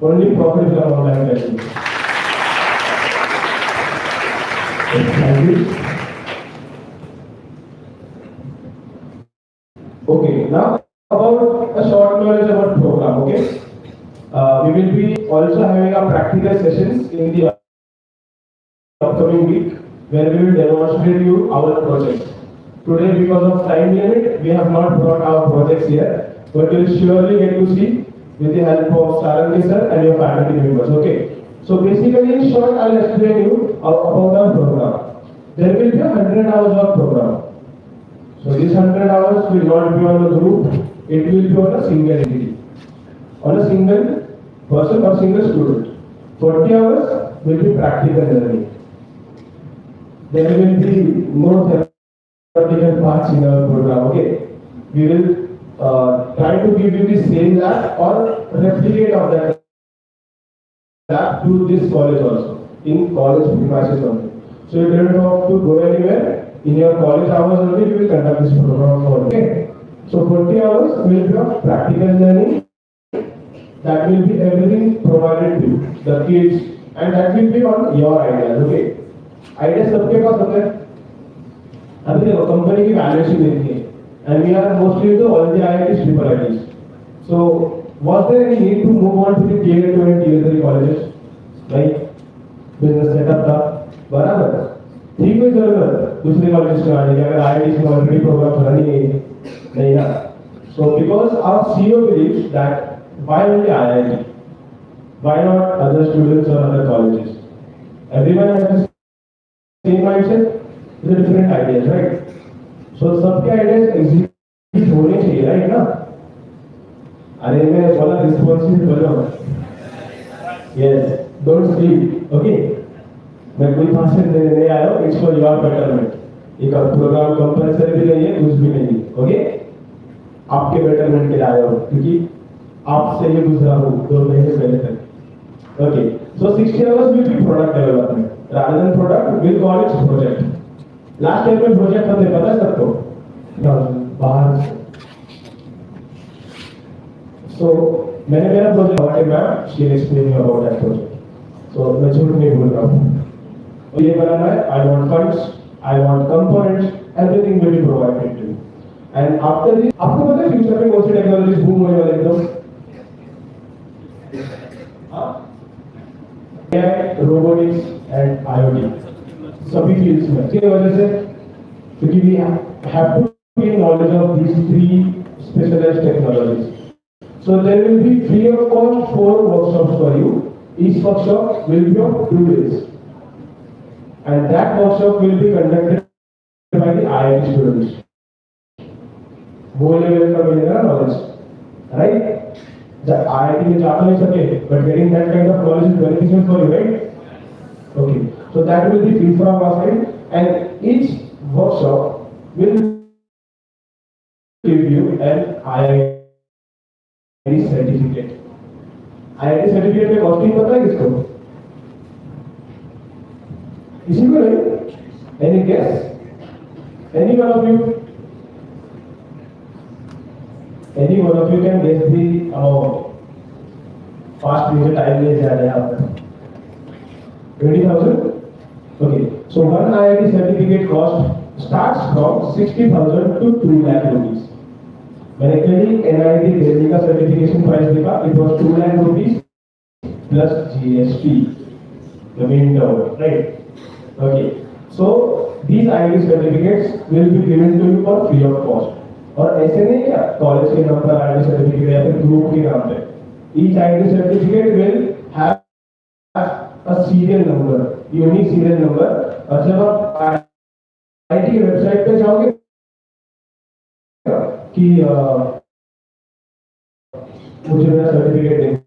Only profitable amount I am telling you. Thank you. Okay, now about a short knowledge about program, okay? We will be also having our practical sessions in the upcoming week where we will demonstrate you our projects. Today, because of time limit, we have not brought our projects here, but you will surely get to see with the help of Sarangi sir and your faculty members, okay? So basically, in short, I will explain you about our program. There will be 100 hours of program. So these 100 hours will not be on a group, it will be on a single entity, on a single person or single student. 40 hours will be practical learning. There will be no theoretical parts in our program, okay? We will try to give you the same lab or replicate of that lab to this college also, in college premises only. So you don't have to go anywhere. In your college hours only, we will conduct this program for you. Okay. So 40 hours will be of practical learning. That will be everything provided to the kids, and that will be on your ideas. Okay. Ideas सबके पास होते हैं. अभी देखो company की valuation देती है, and we are mostly into all the IITs, triple IITs. So was there any need to move on to the tier 2 and tier 3 colleges? Like business setup था, बराबर. ठीक है जरूरत दूसरे कॉलेज में आने की अगर IIT में ऑलरेडी प्रोग्राम रनिंग नहीं ना. So because our CEO believes that why only IIT? Why not other students or other colleges? Everyone has the same mindset with different ideas, right? So सबके ideas execute होने चाहिए, right ना? अरे मैं बोला responsible बोलो. Yes, don't sleep, okay? मैं कोई भाषण देने नहीं आया हूँ, इट्स फॉर योर बेटरमेंट. ये प्रोग्राम कंपल्सरी भी नहीं है, कुछ भी नहीं है, ओके? आपके बेटरमेंट के लिए आया हूँ, क्योंकि आपसे ये गुजरा हूँ 2 महीने पहले तक. Okay, so 60 hours will be product development. Rather than product, we'll call it project. Last year में प्रोजेक्ट होते पता है सबको? बाहर से. So मैंने मेरा प्रोजेक्ट हमारे ma'am she explain about that project. So मैं झूठ नहीं बोल रहा हूँ. ये बनाना है, I want funds, I want components, everything will be provided to you. And after this, आपको पता है फ्यूचर में कौन सी टेक्नोलॉजीज बूम होने वाले एकदम? हाँ? AI, robotics and IoT सभी फील्ड्स में. इसकी वजह से क्योंकि we have to gain knowledge of these 3 specialized technologies. So there will be free of cost 4 workshops for you. Each workshop will be of 2 days. And that workshop will be conducted by the IIT students. वो level का मिलेगा knowledge, right? The IIT में जा नहीं सके, but getting that kind of knowledge is beneficial for you, right? Okay, so that will be free from our side, and each workshop will give you an IIT certificate. IIT certificate में costing पता है किसको? इसी को नहीं? Any guess? Any one of you? Any one of you can guess the amount? Fast मुझे time ले जा रहा है. 20,000? Okay. So one IIT certificate cost starts from 60,000 to 2 lakh rupees. मैंने कहीं NIT दिल्ली का certification price देखा, it was 2 lakh rupees plus GST, the main term, right? Okay, so these IIT certificates will be given to you for free of cost. और ऐसे नहीं क्या college के नाम पर IIT certificate या फिर ग्रुप के नाम पे. Each IIT certificate will have a serial number, unique serial number. और जब आप IIT की वेबसाइट पे जाओगे कि मुझे मेरा सर्टिफिकेट देना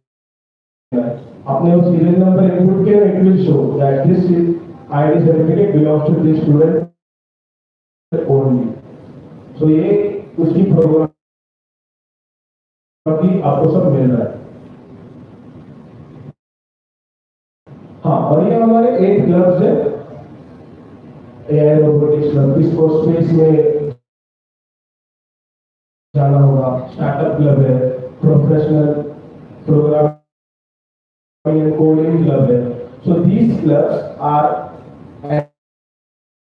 है, आपने वो सीरियल नंबर इनपुट किया, it will show that this is IIT certificate belongs to the student only. So ये उसकी प्रोग्राम की आपको सब मिल रहा है. हाँ, और ये हमारे 8 क्लब्स है. AI रोबोटिक्स क्लब, इसको स्पेस में जाना होगा. स्टार्टअप क्लब है, professional programming and coding club है. So these clubs are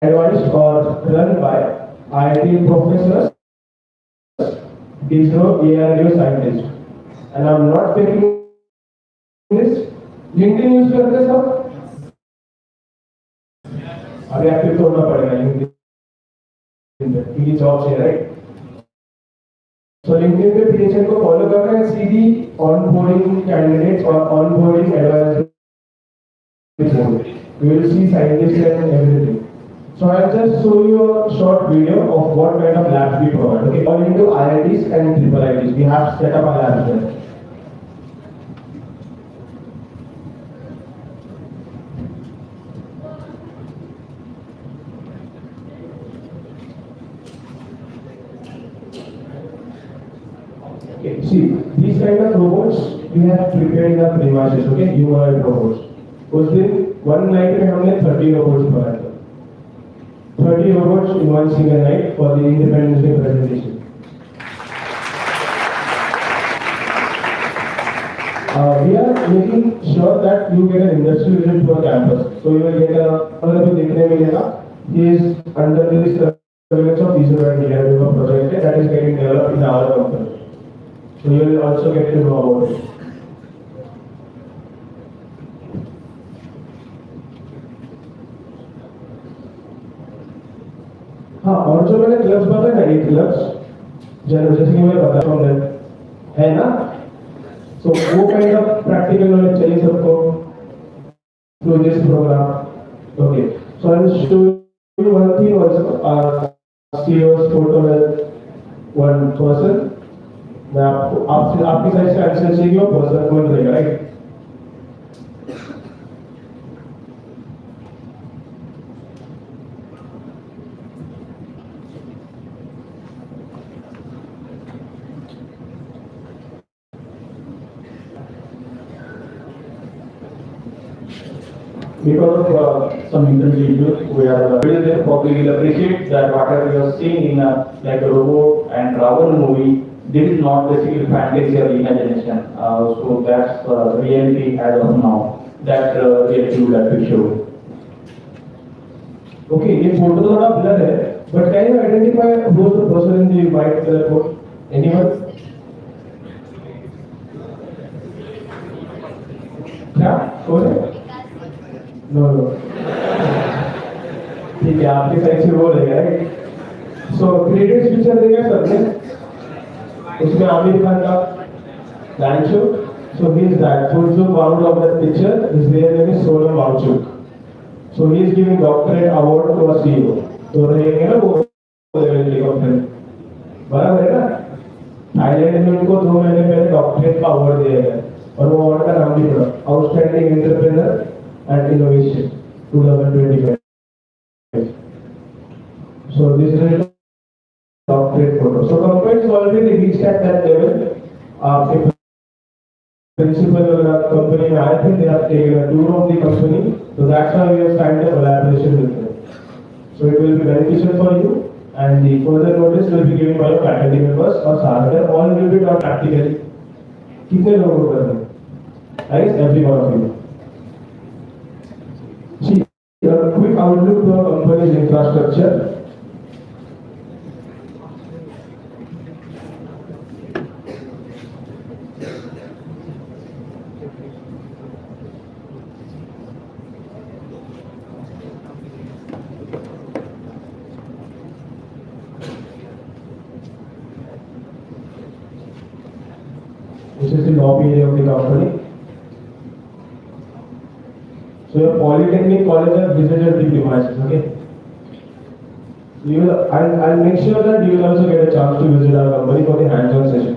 advised or run by IIT professors, ISRO, ARDO scientists. And I'm not taking this. LinkedIn use करते सब? अभी active तो होना पड़ेगा LinkedIn पे, क्योंकि जॉब है, right? So LinkedIn पे PHN को फॉलो कर रहे हैं, सीधी onboarding candidates और onboarding advisors. You will see scientists and everything. So I'll just show you a short video of what kind of labs we provide. Okay, all into IITs and triple IITs. We have set up our labs there. Okay, see, these kind of robots we have prepared in the premises. Okay, humanoid robots. उस दिन one night में हमने 30 robots बनाए थे. 30 robots in one single night for the Independence Day presentation. We are making sure that you get an industrial visit to our campus. So you will get a, अगर भी देखने मिलेगा, he is under the surveillance of ISRO and ARDO project that is getting developed in our company. So you will also get to know about it. हाँ, और जो मैंने clubs बताए ना, 8 क्लब्स, जैसे कि मैं बता रहा हूँ है ना, so वो kind of practical knowledge चाहिए सबको through this program. Okay, so I will show you one thing also. Our CEO's photo with one person. मैं आपको आपकी साइड से आंसर चाहिए, वो पर्सन कौन रहेगा, right? Because of some interview issues, we are there. Probably will appreciate that whatever you are seeing in like a robot and Ravan movie, this is not basically fantasy or imagination. So that's reality as of now. That reality would like to show. Okay, ये photo तो थोड़ा blur है, but can you identify who is the person in the white color coat? Anyone? क्या? कौन है? No. ठीक है, आपके साइड से वो रहेगा, right? So created picture देगा सबने, उसमें आमिर खान का dance show. So he is that. So the founder of that picture, his real name is Sonam Wangchuk. So he is giving doctorate award to a CEO. तो रहेंगे ना वो level के company, बराबर है ना? थाईलैंड में उनको 2 महीने पहले डॉक्टरेट का अवार्ड दिया गया, और वो अवार्ड का नाम भी पड़ा, outstanding entrepreneur and innovation 2025. So this is a doctorate photo. So companies already reached at that level. Principal company में आए थे, they have taken a tour of the company. So that's why we have signed a collaboration with them. So it will be beneficial for you, and the further notice will be given by your faculty members or Sarada. All will be done practically. कितने लोगों को करना है? Guys, every one of you. See, a quick outlook to our company's infrastructure. This is the lobby area of the company. So your polytechnic college has visited the premises, okay? You will, I'll make sure that you will also get a chance to visit our company for the hands-on session.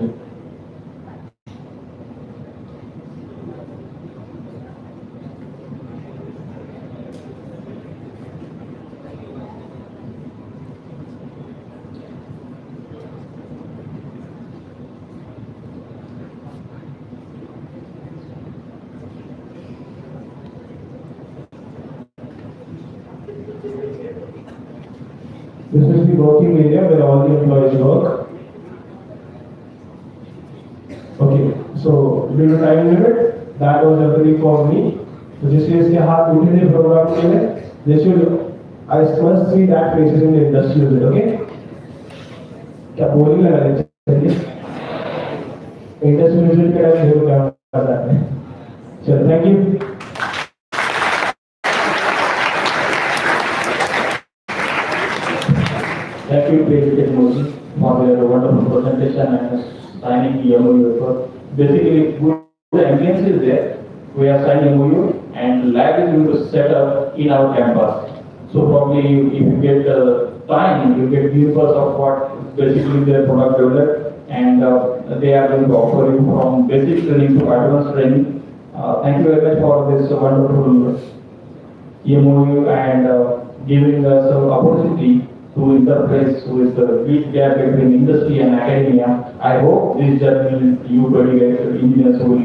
This is the working area where all the employees work. Okay, so due to time limit, that was everything for me. So जिस चीज़ के हाथ उठे थे programme के लिए, they should, I must see that faces in the industry unit, okay? क्या boring लगा रहे चलिए? इंडस्ट्री विजिट के टाइम जरूर क्या करते हैं? चलो, thank you. Thank you, Creative Technology, for your wonderful presentation and signing the MOU. Basically, the ambience is there. We have signed MOU, and lab is going to set up in our campus. So probably, if you get time, you get views of what basically their product developed, and they are going to offer you from basic training to advanced training. Thank you very much for this wonderful MOU and giving us an opportunity to interface with the big gap between industry and academia. I hope this journey you graduate engineers will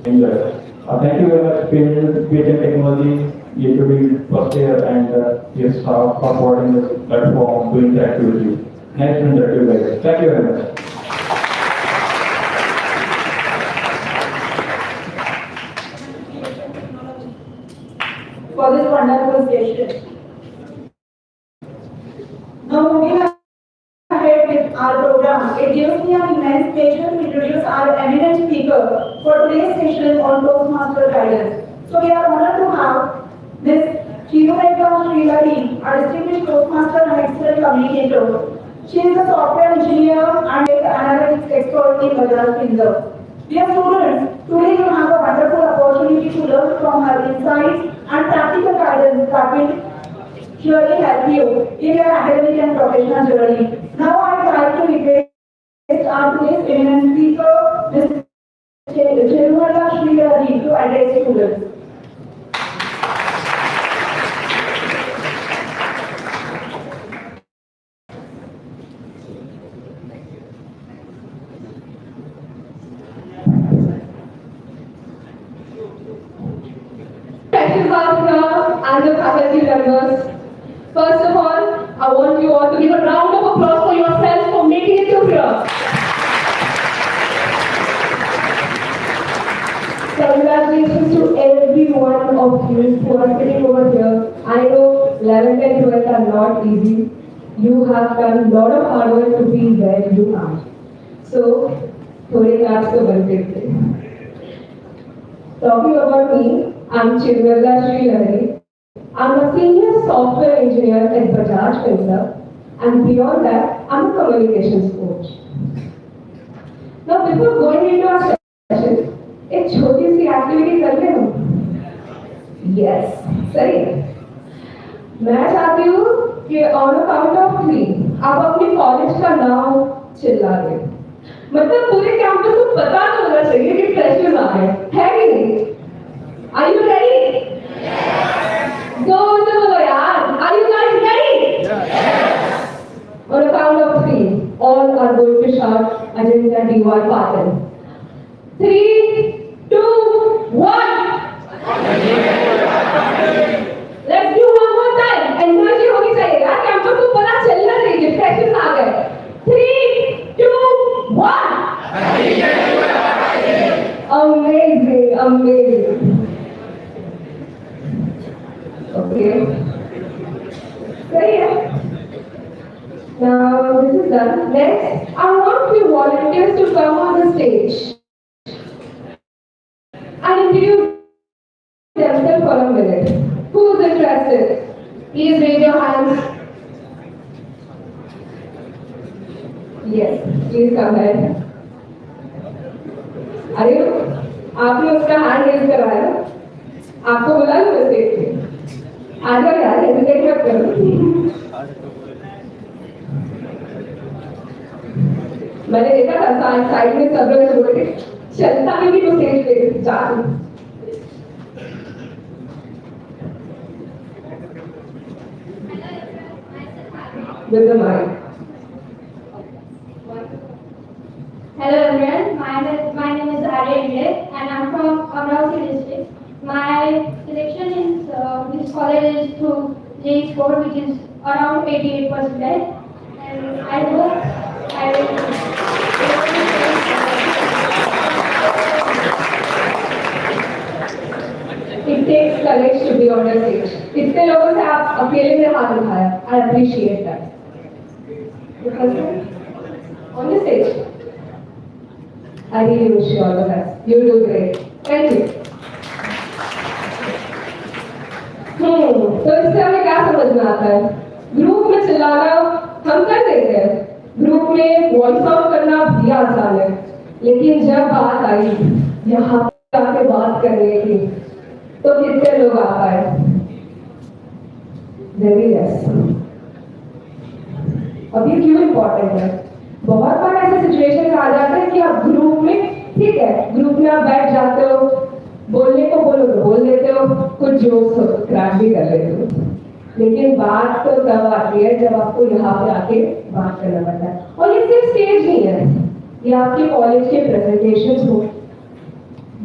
enjoy. Thank you very much, Creative Technology, EATB first year, and your staff for providing this platform to interact with you. Nice to interact with you guys. Thank you very much. For this wonderful session. Now moving ahead with our program, it gives me an immense pleasure to introduce our eminent speaker for today's session on Toastmaster guidance. So we are honored to have Ms. Chirumeka Srilari, our distinguished Toastmaster and excellent communicator. She is a software engineer and analytics expert in Bajaj Finserv. Dear students, today you have a wonderful opportunity to learn from her insights and practical guidance that will surely help you in your academic and professional journey. Now I would like to request our today's eminent speaker, Ms. Chirumeka Srilari, to address students. And the faculty members. First of all, I want you all to give a round of applause for yourselves for making it to here. Congratulations to every one of you who are sitting over here. I know 11th and 12th are not easy. You have done a lot of hard work to be where you are. So, थोड़े claps को बनते थे. Talking about me, I'm Chirumeka Srilari. I'm a senior software engineer at Bajaj Finserv, and beyond that, I'm a communications coach. Now, before going into our session, एक छोटी सी activity कर ले हम? Yes, सही है. मैं चाहती हूँ कि on a count of 3 आप अपने कॉलेज का नाम चिल्ला दें. मतलब पूरे कैंपस को पता तो होना चाहिए कि फ्रेशर्स आ रहे हैं, है कि नहीं? Are you ready? जोर से बोलो यार. Are you guys ready? Yes. On a count of 3, all are going to shout Agenda DY Patil. 3, 2, 1. Let's do one more time. Energy होनी चाहिए यार. कैंपस को पता चलना चाहिए कि फ्रेशर्स आ गए. 3, 2, 1. Amazing, amazing. Okay. Great. Now this is done. Next, I want few volunteers to come on the stage and introduce themselves for a minute. Who is interested? Please raise your hands. Yes, please come ahead. अरे आपने उसका hand raise करवाया, आपको बुला लो stage पे. आ जाओ यार, hesitate मत करो. मैंने देखा था साइड में सब लोग बोल के चलता भी नहीं तो स्टेज पे जा. With the mic. Hello everyone, my name is Arya Indes and I'm from Amravati district. My selection in this college is through JEE score, which is around around 88%, and I hope I will. It takes courage to be on the stage. इतने लोगों से आप अकेले में हाथ उठाया. I appreciate that. Your husband on the stage. I really wish you all the best. You do great. Thank you. तो इससे हमें क्या समझ में आता है? ग्रुप में चिल्लाना हम कर देते हैं. ग्रुप में वॉइस आउट करना भी आसान है. लेकिन जब बात आई यहाँ पे आके बात करने की, तो कितने लोग आ पाए? Very less. अब ये क्यों इम्पोर्टेंट है? बहुत बार ऐसे सिचुएशन आ जाते हैं कि आप ग्रुप में, ठीक है, ग्रुप में आप बैठ जाते हो, बोलने को बोलो तो बोल देते हो, कुछ जोक्स क्रैक भी कर लेते हो, लेकिन बात तो तब आती है जब आपको यहाँ पे आके बात करना पड़ता है. और ये सिर्फ स्टेज नहीं है, ये आपके कॉलेज के प्रेजेंटेशंस हो,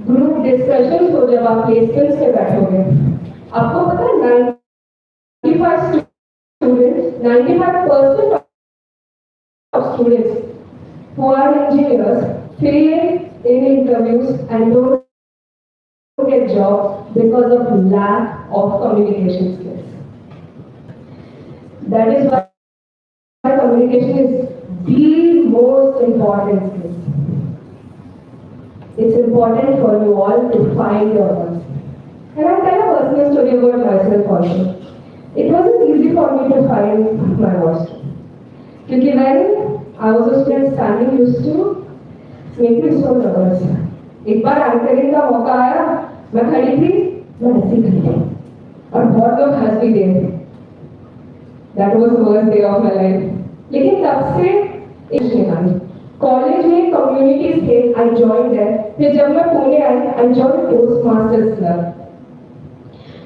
ग्रुप डिस्कशंस हो, जब आप प्लेसमेंट्स पे बैठोगे. आपको पता है 95% of students who are engineers fail in interviews and don't get jobs because of lack of communication skills. That is why communication is the most important skill. It's important for you all to find your voice. And I'll tell a personal story about myself also. It wasn't easy for me to find my voice. Because when I was a student, standing used to make me so nervous. एक बार anchoring का मौका आया, मैं खड़ी थी, मैं ऐसी खड़ी थी, और बहुत लोग हंस भी गए थे. That was the worst day of my life. लेकिन तब से एक निकाली. कॉलेज में कम्युनिटीज थे, I joined there. फिर जब मैं पुणे आई, I joined Toastmasters Club.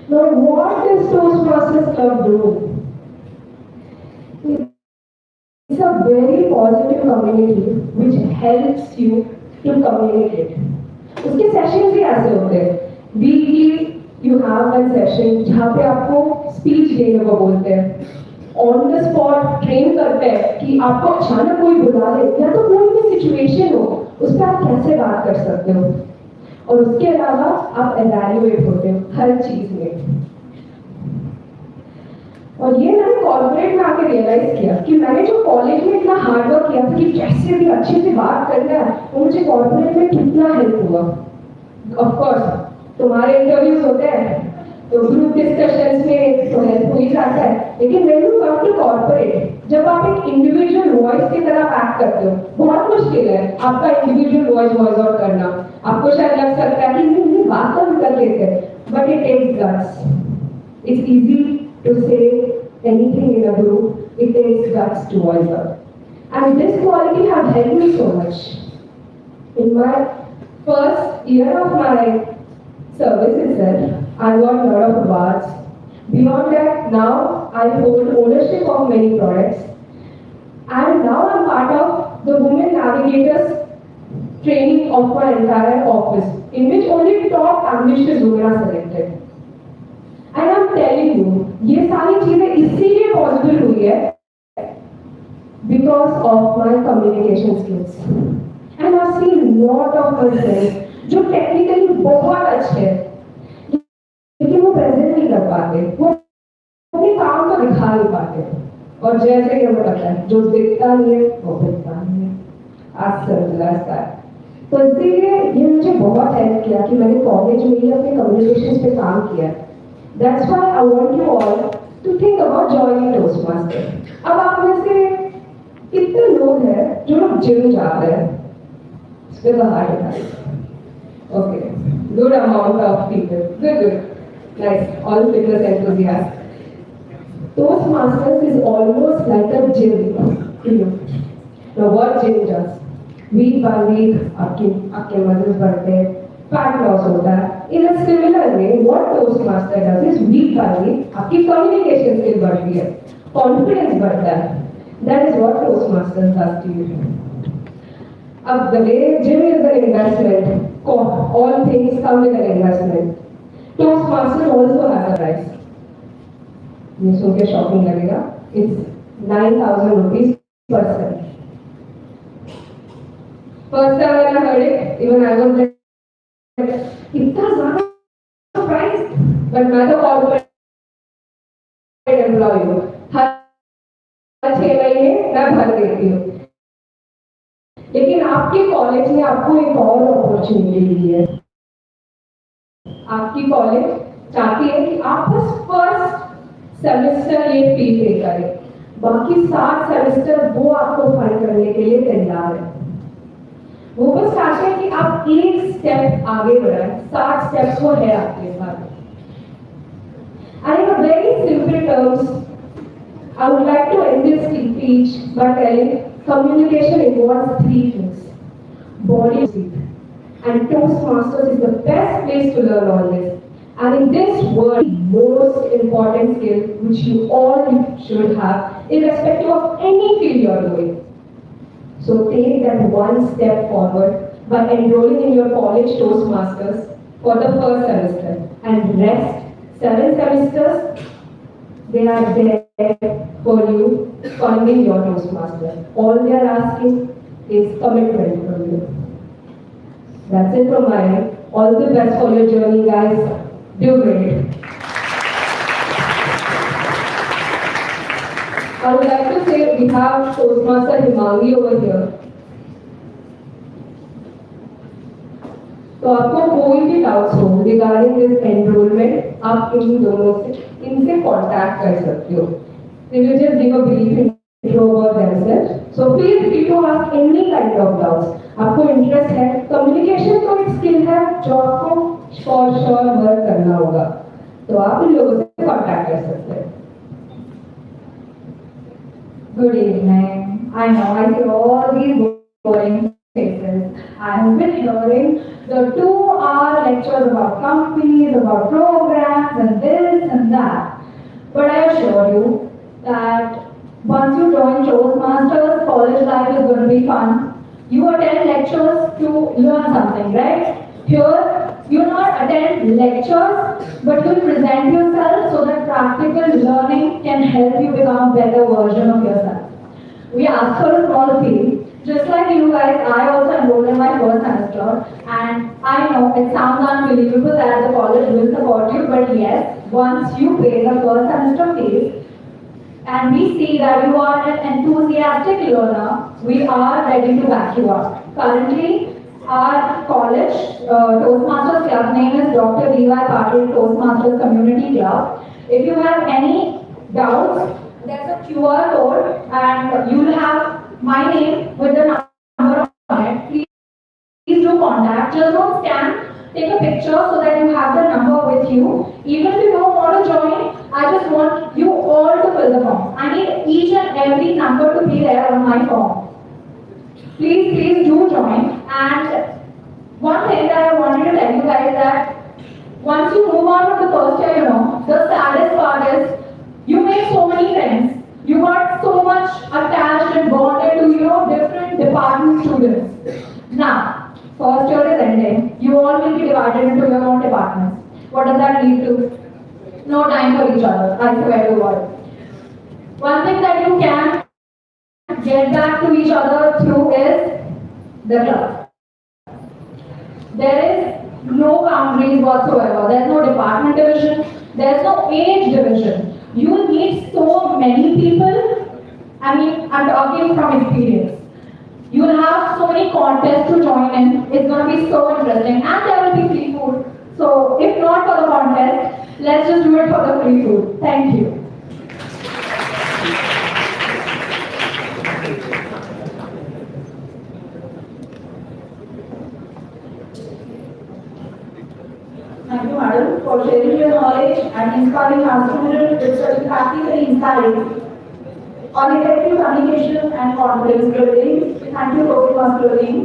Now, what does Toastmasters Club do? It's a very positive community which helps you to communicate. उसके सेशंस भी ऐसे होते हैं. Weekly you have one session जहाँ पे आपको स्पीच देने को बोलते हैं. ऑन द स्पॉट ट्रेन करते हैं कि आपको अचानक कोई बुला ले या तो कोई भी सिचुएशन हो, उस पर आप कैसे बात कर सकते हो. और उसके अलावा आप एवैल्यूएट होते हो हर चीज में. और ये मैंने कॉर्पोरेट में आके रियलाइज किया कि मैंने जो कॉलेज में इतना हार्ड वर्क किया था कि कैसे भी अच्छे से बात करना है, वो मुझे कॉर्पोरेट में कितना हेल्प हुआ. ऑफ कोर्स तुम्हारे इंटरव्यूज होते हैं तो ग्रुप डिस्कशंस में तो हेल्प हो ही जाता है, लेकिन when you come to corporate, जब आप एक इंडिविजुअल वॉइस की तरह एक्ट करते हो, बहुत मुश्किल है आपका इंडिविजुअल वॉइस आउट करना. आपको शायद लग सकता है कि नहीं बात तो हम कर लेते हैं, but it takes guts. It's easy to say anything in a group. It takes guts to voice out, and this quality have helped me so much. In my first year of my service itself, I got a lot of awards. Beyond that, now I hold ownership of many products, and now I'm part of the Women Navigators training of my entire office, in which only top ambitious women are selected. And I'm telling you, ये सारी चीजें इसीलिए possible हुई है because of my communication skills. And I've seen lot of my friends जो technically बहुत अच्छे हैं, लेकिन वो प्रेजेंट नहीं कर पाते, वो अपने काम को दिखा नहीं पाते. और जैसे कि हमें पता है, जो दिखता नहीं है वो दिखता नहीं है. आज समझता है. तो इसीलिए ये मुझे बहुत हेल्प किया कि मैंने कॉलेज में ही अपने कम्युनिकेशन पे काम किया. That's why I want you all to think about joining Toastmaster. अब आप में से कितने लोग हैं जो लोग जिम जाते हैं? With a heart attack. Okay, good amount of people. Good. Nice. All fitness enthusiasts. Toastmasters is almost like a gym to you. Now what gym does? Week by week, आपके मसल्स बढ़ते हैं, fat loss होता है. In a similar way, what Toastmaster does is week by week, आपकी communication skill बढ़ती है, confidence बढ़ता है. That is what Toastmaster does to you. अब the way gym is an investment, all things come with an investment. Toastmaster also has a price. ये सुन के shocking लगेगा, It's 9,000 rupees per sem. First time when I heard it, even I was like, इतना ज़्यादा price, but मैं तो corporate employee हूँ, हर 6 महीने मैं भर देती हूँ। लेकिन आपके कॉलेज ने आपको एक और अपॉर्चुनिटी दी है। आपकी कॉलेज चाहती है कि आप बस फर्स्ट सेमेस्टर ये फी पे करें, बाकी 7 सेमेस्टर वो आपको फंड करने के लिए तैयार है। वो बस चाहते हैं कि आप एक स्टेप आगे बढ़ाएं, 7 स्टेप्स वो है आपके साथ। And in a very simple terms, I would like to end this speech by telling communication involves 3 things: body, and Toastmasters is the best place to learn all this. And in this world, most important skill which you all should have, irrespective of any field you are doing. So take that one step forward by enrolling in your college Toastmasters for the first semester, and rest 7 semesters, they are there for you funding your Toastmasters. All they are asking is commitment from you. That's it from my end. All the best for your journey, guys. Do great. I would like to say we have Toastmaster Himangi over here. तो आपको कोई भी doubts हो regarding this enrolment, आप इन दोनों से इनसे contact कर सकते हो। They will just give a brief intro about themselves. So feel free to ask any kind of doubts. आपको इंटरेस्ट है, कम्युनिकेशन तो एक स्किल है जो आपको फॉर श्योर वर्क करना होगा, तो आप इन लोगों से कांटेक्ट कर सकते हैं। Good evening. I know I see all these boring faces. I have been hearing the 2-hour lectures about companies, about programs, and this and that. But I assure you that once you join Toastmasters, college life is going to be fun. You attend lectures to learn something, right? Here, you not attend lectures, but you present yourself so that practical learning can help you become a better version of yourself. We ask for a small fee. Just like you guys, I also enrolled in my first semester, and I know it sounds unbelievable that the college will support you, but yes, once you pay the first semester fees, and we see that you are an enthusiastic learner, we are ready to back you up. Currently, our college Toastmasters club name is Dr. ADYPSOE Toastmasters Community Club. If you have any doubts, there's a QR code and you will have my name with the number on it. Please do contact. Just don't scan. Take a picture so that you have the number with you. Even if you don't want to join, I just want you all to fill the form. I need each and every number to be there on my form. Please do join. And one thing that I wanted to tell you guys that once you move on from the first year, the saddest part is you make so many friends. You got so much attached and bonded to different department students. Now, first year is ending. You all will be divided into your own departments. What does that lead to? No time for each other. I swear to God. One thing that you can get back to each other through is the club. There is no boundaries whatsoever. There's no department division. There's no age division. You meet so many people. I mean, I'm talking from experience. You'll have so many contests to join in. It's going to be so interesting. And there will be free food. So, if not for the contest, let's just do it for the free food. Thank you. Thank you, madam, for sharing your knowledge and inspiring our students with such practically inspiring on effective communication and confidence building. Thank you, Toastmaster team.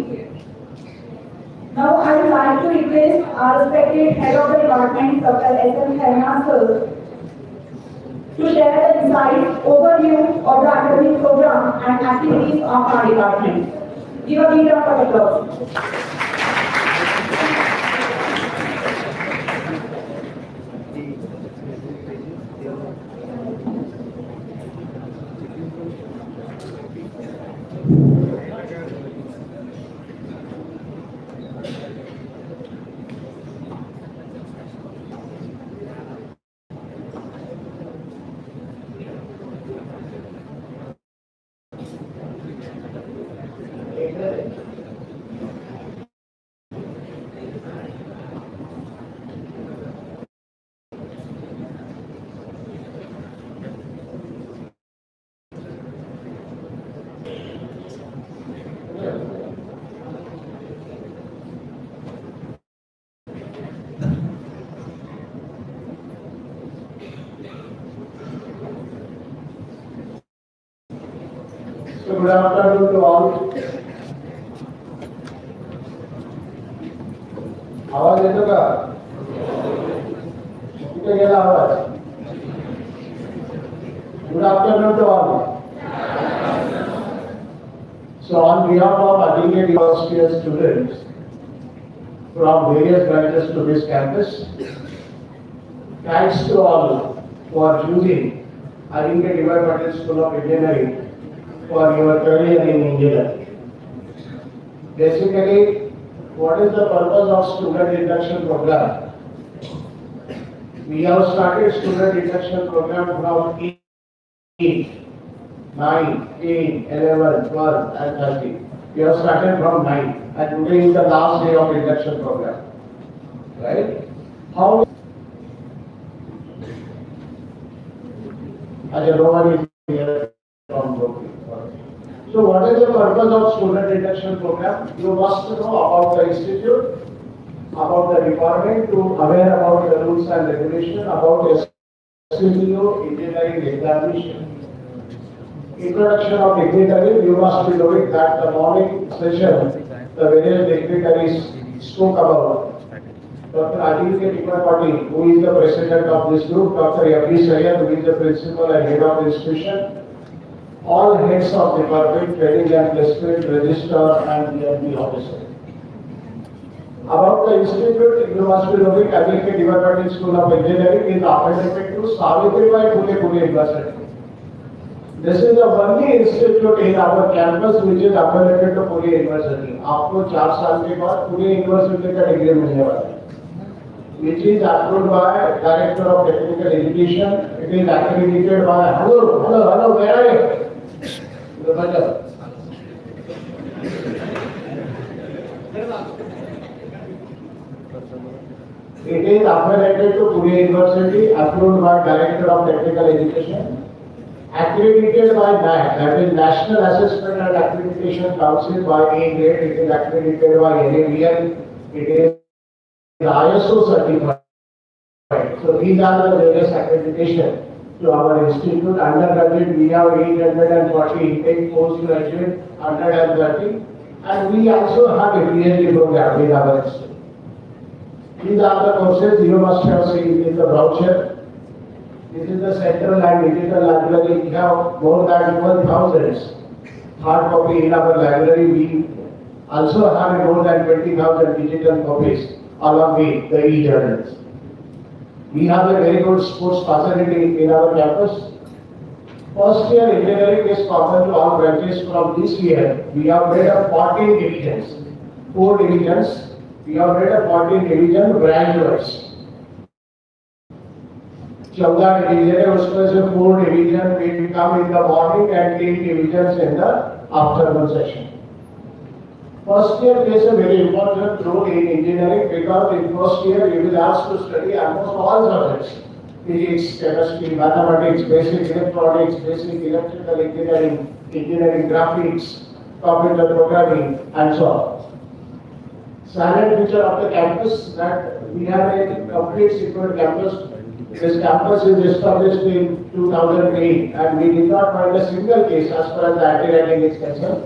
Now, I would like to request our respected head of the department, Dr. S.M. Khairana, to share the insights, overview of the academic program and activities of our department. Give a big round of applause. good afternoon to all. आवाज येतो का? कुठे गेला आवाज? Good afternoon to all. So on behalf of Aditya University students from various branches to this campus, thanks to all for choosing ADYPSOE School of Engineering for your career in engineering. Basically, what is the purpose of student induction program? We have started student induction program from 8, 9, 10, 11, 12 and 13. We have started from 9 and today is the last day of induction program. Right? How? No one is here from Brooklyn. So what is the purpose of student induction program? You must know about the institute, about the department, to aware about the rules and regulations, about SCPO, engineering examination. Introduction of dignitaries, you must be knowing that the morning session, the various dignitaries spoke about. Dr. ADYPSOE, who is the president of this group, Dr. ADYPSOE, who is the principal and head of the institution, all heads of department, training and placement, registrar and DMP officer. About the institute, you must be knowing ADYPSOE School of Engineering is affiliated to Savitribai Phule University. This is the only institute in our campus which is affiliated to Pune University. आपको 4 साल के बाद Pune university का degree मिलने वाला है, which is approved by Director of Technical Education. It is accredited by hello, where are you? It is affiliated to Pune University, approved by Director of Technical Education. Accredited by NAAC, that is National Assessment and Accreditation Council by A grade. It is accredited by NABL. It is ISO certified. So these are the various accreditation to our institute. Undergraduate we have 840 intake, postgraduate 130, and we also have a PhD program with our institute. These are the courses you must have seen in the brochure. This is the central and digital library. We have more than 12,000 hard copy in our library. We also have more than 20,000 digital copies along with the e-journals. We have a very good sports facility in our campus. First year engineering is common to all branches. From this year, we have made up 14 divisions, 4 divisions. We have made up 14 division graduates. 14 division है, उसमें से 4 division will come in the morning and 8 divisions in the afternoon session. First year plays a very important role in engineering because in first year you will ask to study almost all subjects: physics, chemistry, mathematics, basic electronics, basic electrical engineering, engineering graphics, computer programming, and so on. Silent feature of the campus that we have a complete secure campus. This campus is established in 2008 and we did not find a single case as far as the anti-ragging is concerned.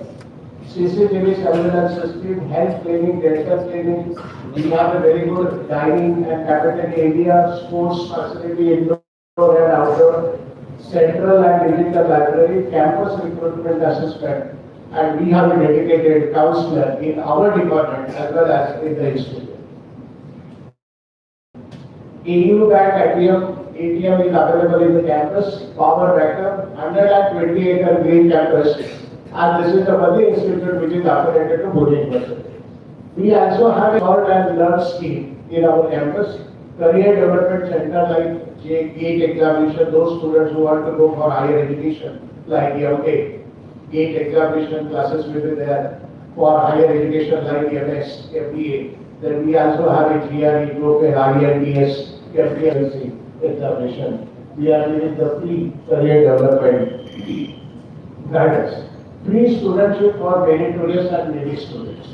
CCTV surveillance system, health clinic, dental clinic. We have a very good dining and cafeteria area, sports facility, indoor and outdoor, central and digital library, campus recruitment assessment, and we have a dedicated counselor in our department as well as in the institute. AU Bank ATM is available in the campus, power backup, 120 acre green campus, and this is the only institute which is affiliated to Pune University. We also have a learn and learn scheme in our campus, career development center like GATE examination, those students who want to go for higher education like GATE examination classes will be there for higher education like MS, MBA. Then we also have a GRE, IELTS, FPLC examination. We are giving the free career development guidance. Free studentship for meritorious and needy students.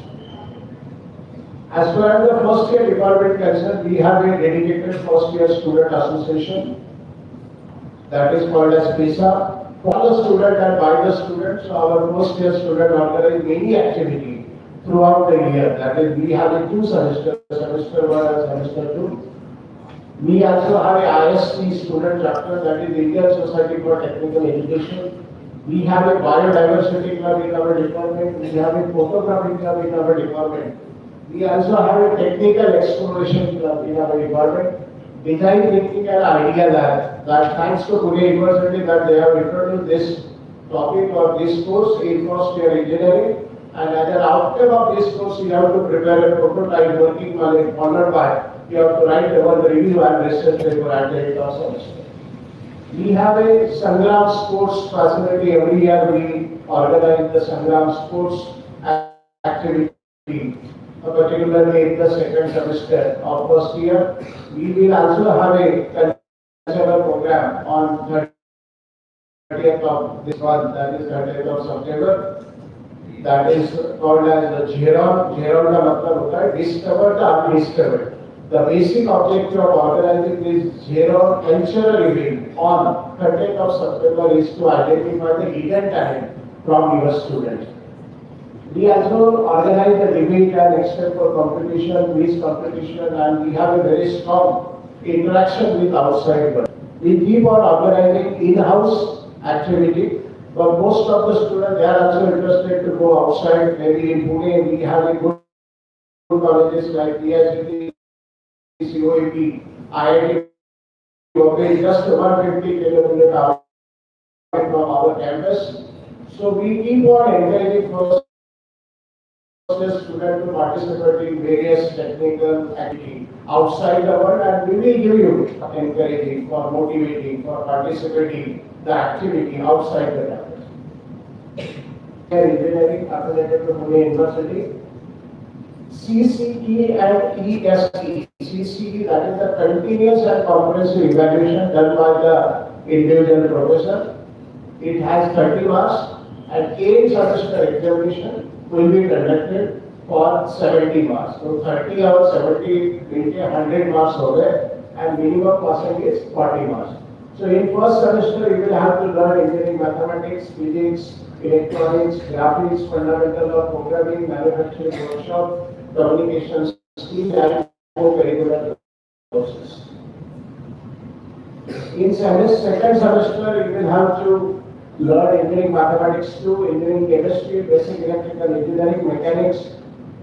As far as the first year department concerned, we have a dedicated first year student association that is called as PISA. for the student and by the students. So our first year student organize many activity throughout the year. That is, we have a 2 semester, semester 1 and semester 2. We also have a IST student chapter, that is Indian Society for Technical Education. We have a biodiversity club in our department. We have a photography club in our department. We also have a technical exploration club in our department. Design thinking and idea lab. That thanks to Pune University that they have introduced this topic or this course in first year engineering. And as an outcome of this course, you have to prepare a prototype working on followed by you have to write about the review and research paper at the end of semester. We have a Sangram sports facility. Every year we organize the Sangram sports activity, particularly in the second semester of first year. We will also have a cultural program on 30th of this month, that is 30th of September. That is called as the Jheron. Jheron का मतलब होता है discover the undiscovered. The basic objective of organizing this Jheron cultural event on 30th of September is to identify the hidden talent from your students. We also organize the debate and extend for competition, quiz competition, and we have a very strong interaction with outside world. We keep on organizing in-house activity. But most of the students, they are also interested to go outside. Maybe in Pune, we have a good colleges like PICT, COAP, IIT, just 150 kilometers away from our campus. So we keep on encouraging first year students to participate in various technical activities outside the world, and we will give you encouraging, for motivating, for participating the activity outside the campus. Engineering affiliated to Pune University. CCE and ESE. CCE, that is the continuous and comprehensive evaluation done by the individual professor. It has 30 marks, and 8 semester examination will be conducted for 70 marks. So 30 or 70 into 100 marks over, and minimum passing is 40 marks. So in first semester, you will have to learn engineering mathematics, physics, electronics, graphics, fundamental of programming, manufacturing workshop, communication skills, and co-curricular courses. In second semester, you will have to learn engineering mathematics 2, engineering chemistry, basic electrical engineering, mechanics,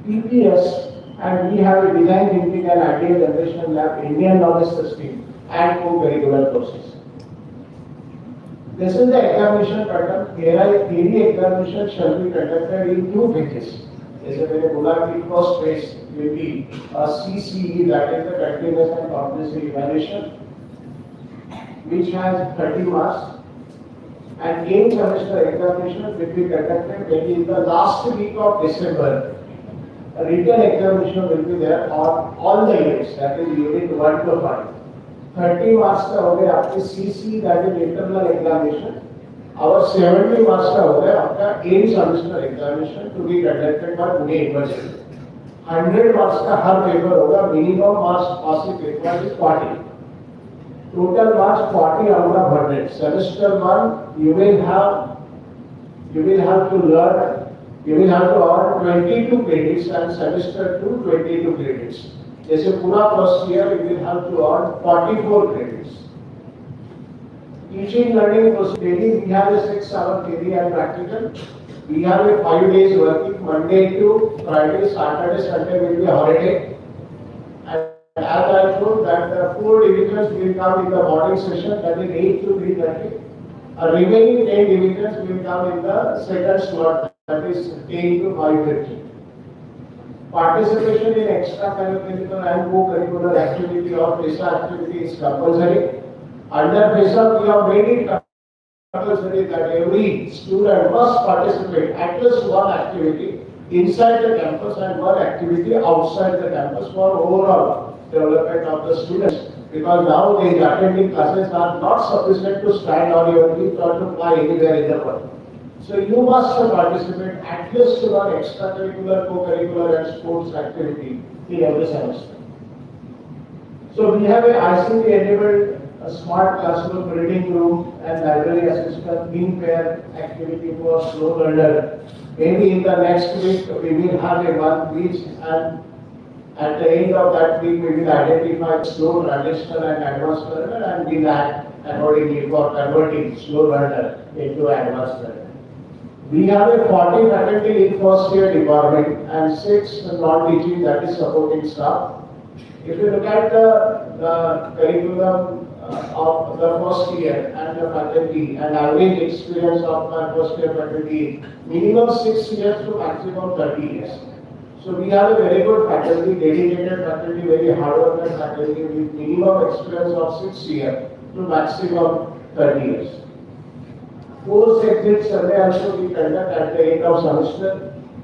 PPS, and we have a design thinking and idea generation lab, Indian knowledge system, and co-curricular courses. This is the examination pattern. Theory examination shall be conducted in 2 phases. जैसे मैंने बोला कि first phase will be a CCE, that is the continuous and comprehensive evaluation, which has 30 marks, and in semester examination will be conducted maybe in the last week of December. A written examination will be there on all the units, that is unit 1 to 5. 30 marks का हो गया आपके CC, that is internal examination. Our 70 marks का हो गया आपका end semester examination to be conducted by Pune University. 100 marks का हर paper होगा. Minimum marks passing paper is 40. Total marks 40 out of 100. Semester 1 you will have to learn. You will have to earn 22 credits, and semester 2 22 credits. जैसे पूरा first year you will have to earn 44 credits. Teaching learning process daily we have a 6-hour theory and practical. We have a 5 days working, Monday to Friday, Saturday, Sunday will be a holiday. And as I told that the 4 divisions will come in the morning session, that is 8 to 3:30. A remaining 10 divisions will come in the second slot, that is 10 to 5:30. Participation in extracurricular and co-curricular activity or FESA activity is compulsory. Under FESA, we have made it compulsory that every student must participate at least one activity inside the campus and one activity outside the campus for overall development of the students. Because nowadays attending classes are not sufficient to stand on your feet or to fly anywhere in the world. So you must participate at least in one extracurricular, co-curricular and sports activity in every semester. So we have a ICT enabled a smart classroom, reading room, and library assistant, being pair activity for slow learner. Maybe in the next week we will have a one each, and at the end of that week we will identify slow, traditional, and advanced learner, and we'll act accordingly for converting slow learner into advanced learner. We have a 40 faculty in first year department and 6 non-teaching, that is supporting staff. If you look at the curriculum of the first year and the faculty and average experience of my first year faculty, minimum 6 years to maximum 30 years. So we have a very good faculty, dedicated faculty, very hardworking faculty with minimum experience of 6 years to maximum 30 years. Post-exit survey also we conduct at the end of semester.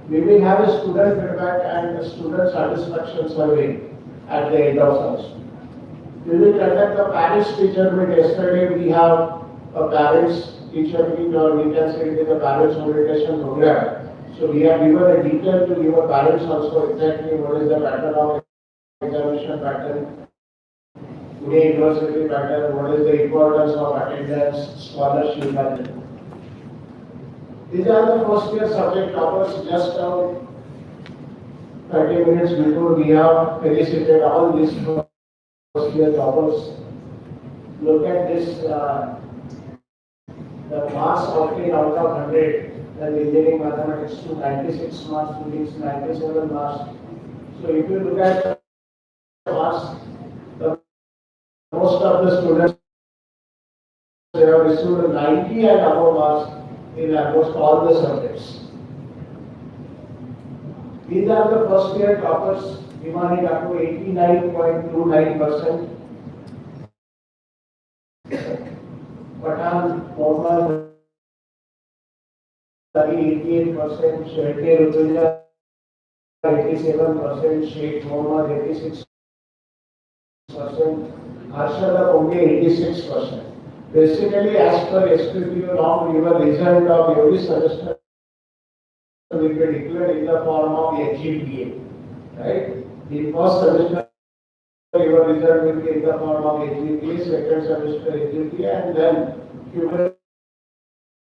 We will have a student feedback and a student satisfaction survey at the end of semester. We will conduct a parents-teacher meet. Yesterday we have a parents-teacher meet, or we can say it is a parents orientation program. So we have given a detail to your parents also exactly what is the pattern of examination pattern, university pattern, what is the importance of attendance, scholarship pattern. These are the first year subject topics. Just 30 minutes before we have felicited all these first year toppers. Look at this, the marks obtained out of 100, and engineering mathematics to 96 marks, physics 97 marks. So if you look at the marks, most of the students they have received 90 and above marks in almost all the subjects. These are the first year toppers, demanding up to 89.29%. Patan, Mohammed, 88%, Shetty Rutuja, 87%, Sheikh Mohammed, 86%, Arshada Ponge, 86%. Basically, as per SPPU norm, your result of every semester will be declared in the form of HGPA. Right? The first semester, your result will be in the form of HGPA, second semester HGPA, and then cumulative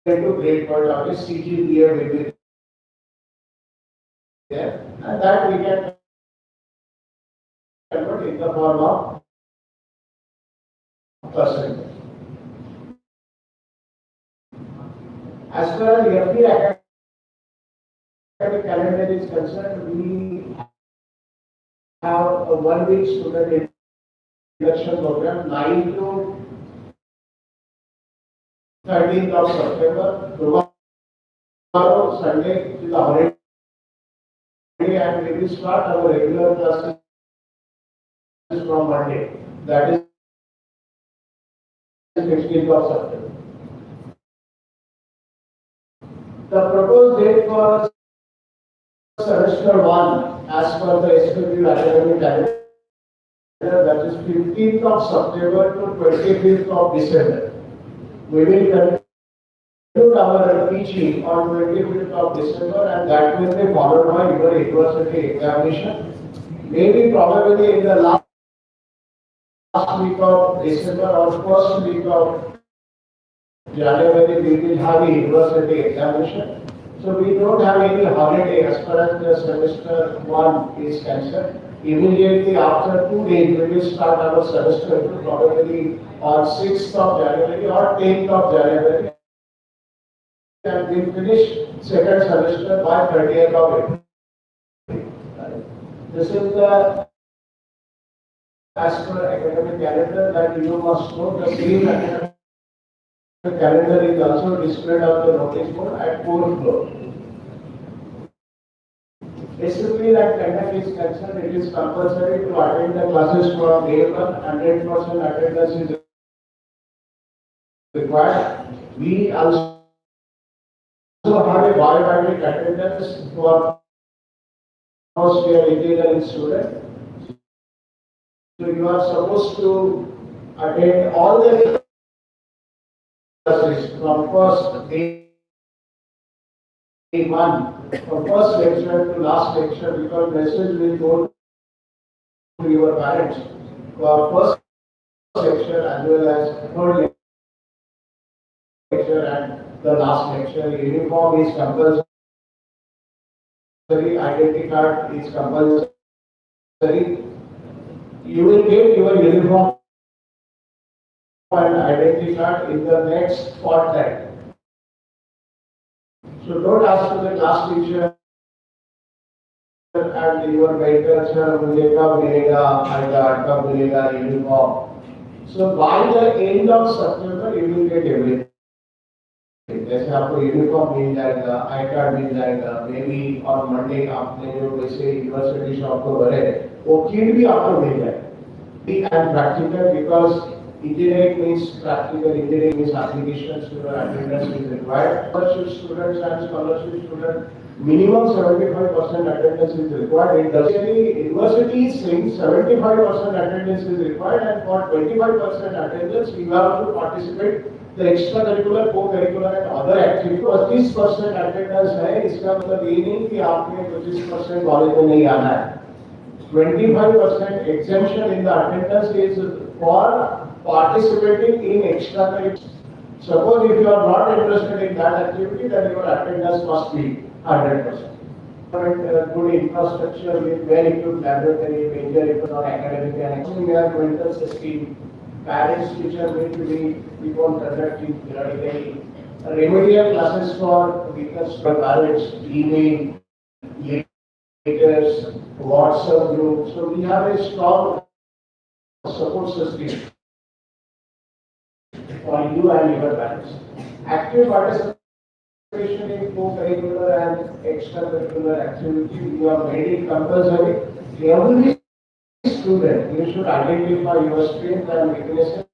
to grade point of it, CGPA will be there, and that we can convert in the form of percentage. As far as every academic calendar is concerned, we have a 1 week student induction program, 9 to 13th of September. Tomorrow, Sunday, is a holiday, and we will start our regular classes from Monday. That is 16th of September. The proposed date for semester 1 as per the SPPU academic calendar, that is 15th of September to 25th of December. We will conclude our teaching on 25th of December, and that will be followed by your university examination. Maybe probably in the last week of December or first week of January, we will have a university examination. So we don't have any holiday as far as the semester 1 is concerned. Immediately after 2 days, we will start our semester 2, probably on 6th of January or 10th of January. And we finish second semester by 30th of April. This is the as per academic calendar that you must know. The same academic calendar is also displayed on the notice board at 4th floor. Basically, that conduct is concerned, it is compulsory to attend the classes from day 1. 100% attendance is required. We also have a biometric attendance for first year engineering student. So you are supposed to attend all the classes from first day 1, from first lecture to last lecture, because message will go to your parents. For first section lecture as well as third lecture and the last lecture. Uniform is compulsory, identity card is compulsory. You will get your uniform and identity card in the next fortnight. So don't ask to the class teacher and your mentor, sir, मुझे कब मिलेगा आएगा, कब मिलेगा uniform. So by the end of September, you will get everything. जैसे आपको uniform मिल जाएगा, I card मिल जाएगा, मे बी और मंडे आपने जो वैसे यूनिवर्सिटी शॉप को भरे वो किट भी आपको मिल जाएगा. And practical because engineering means practical, engineering means application student attendance is required. Scholarship students and scholarship students minimum 75% attendance is required. University is saying 75% attendance is required, and for 25% attendance you have to participate the extracurricular, co-curricular and other activities. 25% attendance है, इसका मतलब ये नहीं कि आपने 25% college में नहीं आना है. 25% exemption in the attendance is for participating in extracurricular. Suppose if you are not interested in that activity, then your attendance must be 100%. Good infrastructure with well-equipped laboratory, major economic, academic and environmental system. Parents, teacher need to be people conducting periodically. Remedial classes for weakness for parents, email, letters, WhatsApp group. So we have a strong support system for you and your parents. Active participation in co-curricular and extracurricular activity, we have made it compulsory. Every student, you should identify your strengths and weaknesses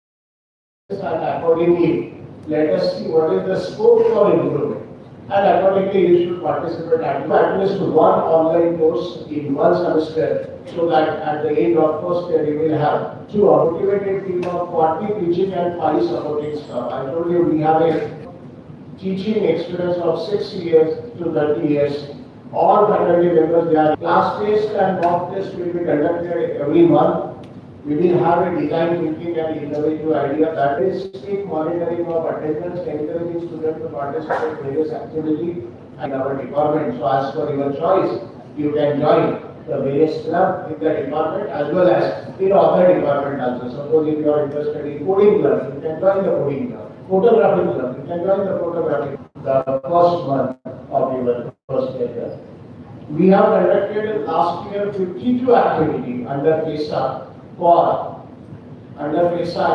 and accordingly let us see what is the scope for improvement. And accordingly you should participate at least one online course in one semester, so that at the end of first year you will have two motivated team of 40 teaching and 5 supporting staff. I told you we have a teaching experience of 6 years to 30 years. All faculty members, their class test and mock test will be conducted every month. We will have a design thinking and innovative idea, that is strict monitoring of attendance, encouraging students to participate in various activities in our department. So as per your choice, you can join the various clubs in the department as well as in other department also. Suppose if you are interested in coding club, you can join the coding club. Photography club, you can join the photography club the first month of your first year. We have conducted last year 52 activities under PESA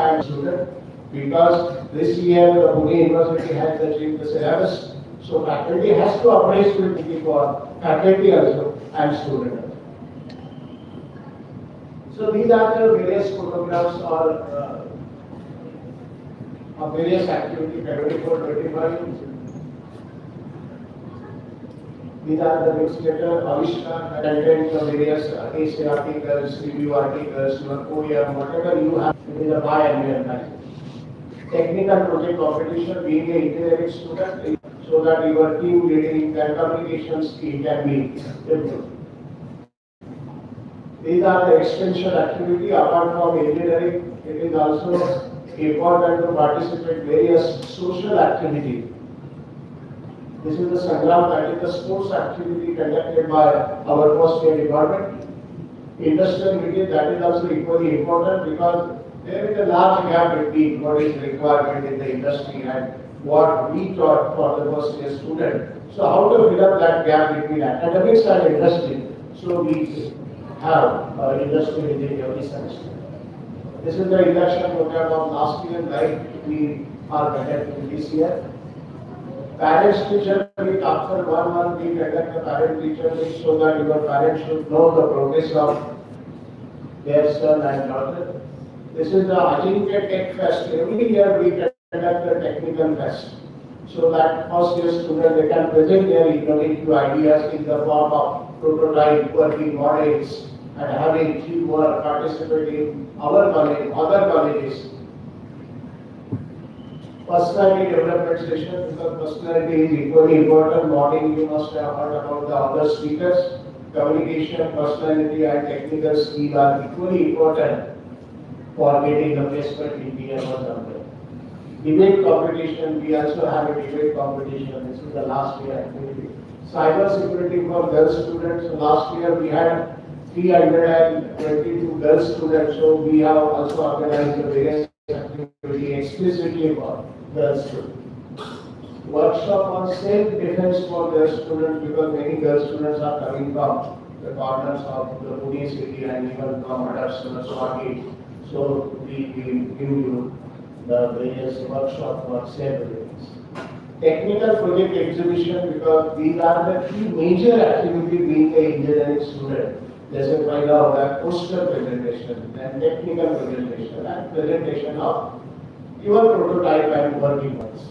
and student, because this year the Pune University has achieved the syllabus, so faculty has to apply student for faculty also and student. So these are the various photographs or of various activities, 24, 25. These are the newsletter, Avishkar, content of various essay articles, review articles, your poem, whatever you have, it is a biannual magazine. Technical project competition, being an engineering student, so that your team leading and communication skill can be improved. These are the extension activity. Apart from engineering, it is also important to participate in various social activities. This is the Sangram, that is the sports activity conducted by our first year department. Industrial media, that is also equally important, because there is a large gap between what is required in the industry and what we taught for the first year student. So how to fill up that gap between academics and industry? So we have industrial media every semester. This is the induction program of last year, like we are conducting this year. Parents teacher meet, after 1 month we conduct a parent teacher meet, so that your parents should know the progress of their son and daughter. This is the Ajinkya Tech Fest. Every year we conduct a technical fest, so that first year students they can present their innovative ideas in the form of prototype, working models, and having teamwork, participating in our college, other colleges. Personality development session, because personality is equally important. Morning you must have heard about the other speakers. Communication, personality and technical skill are equally important for getting the placement in tier 1 number. Debate competition, we also have a debate competition. This is the last year activity. Cyber security for girls students. Last year we had 322 girls students, so we have also organized the various activity explicitly for girls students. Workshop on self-defense for girls students, because many girls students are coming from the corners of the Pune city and even from others, so we give you the various workshops for self-defense. Technical project exhibition, because these are the three major activities being an engineering student. जैसे पहला होगा poster presentation, then technical presentation and presentation of your prototype and working ones.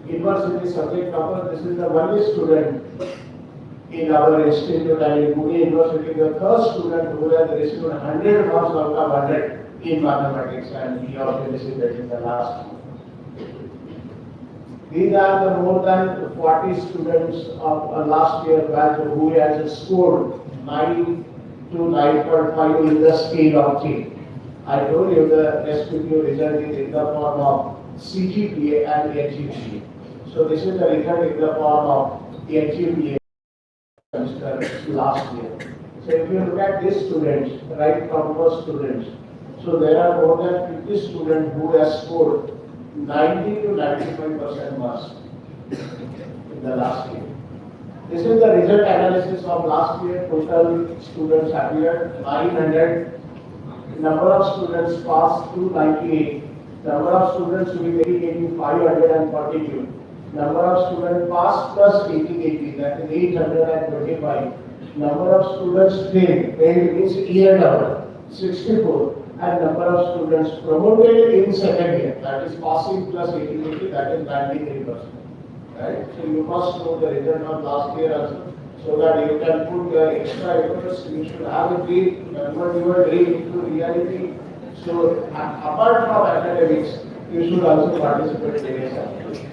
University subject matter, this is the only student in our institute and in Pune University, the first student who has received 100 marks out of 100 in mathematics, and he also received that in the last year. These are the more than 40 students of last year batch who has scored 9 to 9.5 in the scale of 3. I told you the SPQ result is in the form of CGPA and HGPA. So this is the result in the form of HGPA last year. So if you look at these students, right from first students, so there are more than 50 students who have scored 90 to 95% marks in the last year. This is the result analysis of last year. Total students appeared 900. Number of students passed 298. Number of students with 80 542. Number of students passed plus 80, that is 825. Number of students failed means year down, 64. And number of students promoted in second year, that is passing plus 80, that is 93%. Right? So you must know the result of last year also, so that you can put your extra efforts. You should have a dream, convert your dream into reality. So apart from academics, you should also participate in various activities.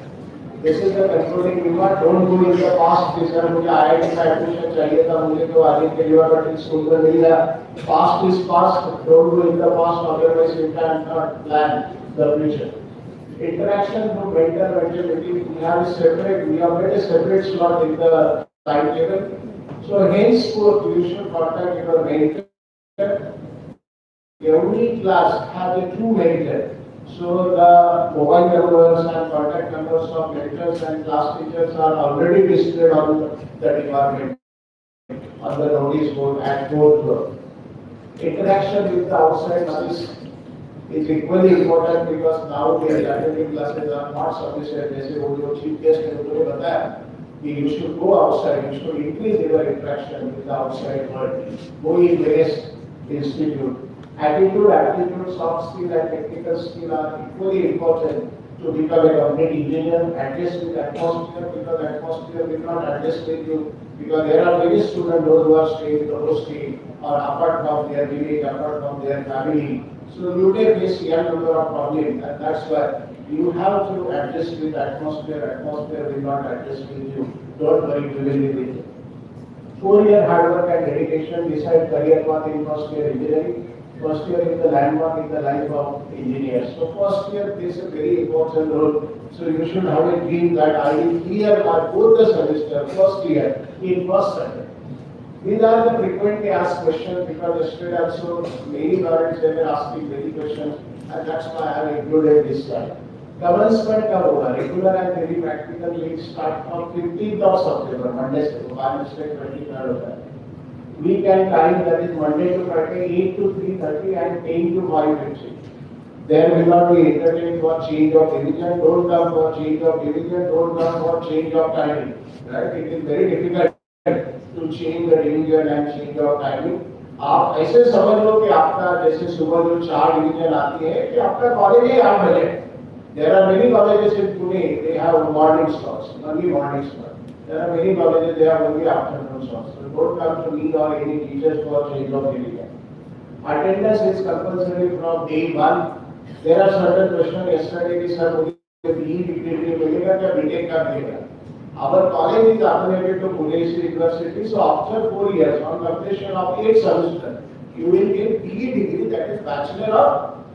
This is the controlling remark. Don't go in the past. This is मुझे IIT का admission चाहिए था, मुझे तो आगे के लिए but school में मिल गया. Past is past. Don't go in the past. Otherwise you cannot plan the future. Interaction with mentor meeting. We have made a separate slot in the timetable. So henceforth you should contact your mentor. Every class has a true mentor. So the mobile numbers and contact numbers of mentors and class teachers are already displayed on the department, on the notice board and board floor. Interaction with the outside is equally important, because now the academic classes are not sufficient. जैसे वो जो chief guest ने उन्होंने बताया कि you should go outside, you should increase your interaction with the outside world. Go in various institute. Attitude, aptitude, soft skill and technical skill are equally important to become a complete engineer. Adjust with atmosphere, because atmosphere will not adjust with you, because there are many students who are staying in the hostel or apart from their village, apart from their family. So you may face a number of problems, and that's why you have to adjust with atmosphere. Atmosphere will not adjust with you. Don't worry, we will be with you. 4-year hard work and dedication decide career path in first year engineering. First year is the landmark in the life of engineers. So first year plays a very important role. So you should have a dream that I will clear both the semester, first year, in first semester. These are the frequently asked questions, because yesterday also many parents were asking many questions, and that's why I have included this slide. Commencement कब होगा? Regular and very practical will start from 15th of September, Monday से, Wednesday 23rd होता है. Weekend time, that is Monday to Friday, 8 to 3:30 and 10 to 5:50. There will not be entertainment for change of division. Don't come for change of division. Don't come for change of timing. Right? It is very difficult to change the division and change of timing. आप ऐसे समझ लो कि आपका जैसे सुबह जो 4 division आती है कि आपका कॉलेज ही 8 बजे. There are many colleges in Pune. They have morning slots, only morning slots. There are many colleges, they have only afternoon slots. So don't come to me or any teachers for change of division. Attendance is compulsory from day 1. There are certain questions yesterday कि sir मुझे BE degree मिलेगा क्या BTech का मिलेगा? Our college is affiliated to Pune University, so after 4 years, on completion of 8 semesters, you will get BE degree, that is Bachelor of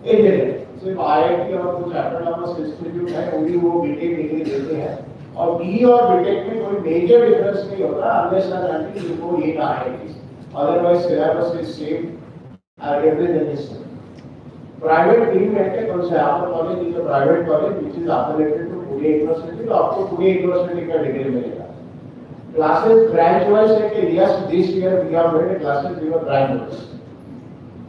Engineering. So if IIT और कुछ autonomous institute है वो भी वो BTech डिग्री देते हैं और BE और BTech में कोई मेजर डिफरेंस नहीं होता unless and until you go in IITs. Otherwise syllabus is same and everything is same. Private team में के कौन से आपका college is a private college which is affiliated to Pune University, तो आपको Pune University का डिग्री मिलेगा. Classes branch wise है कि yes this year we have made classes we were branch wise.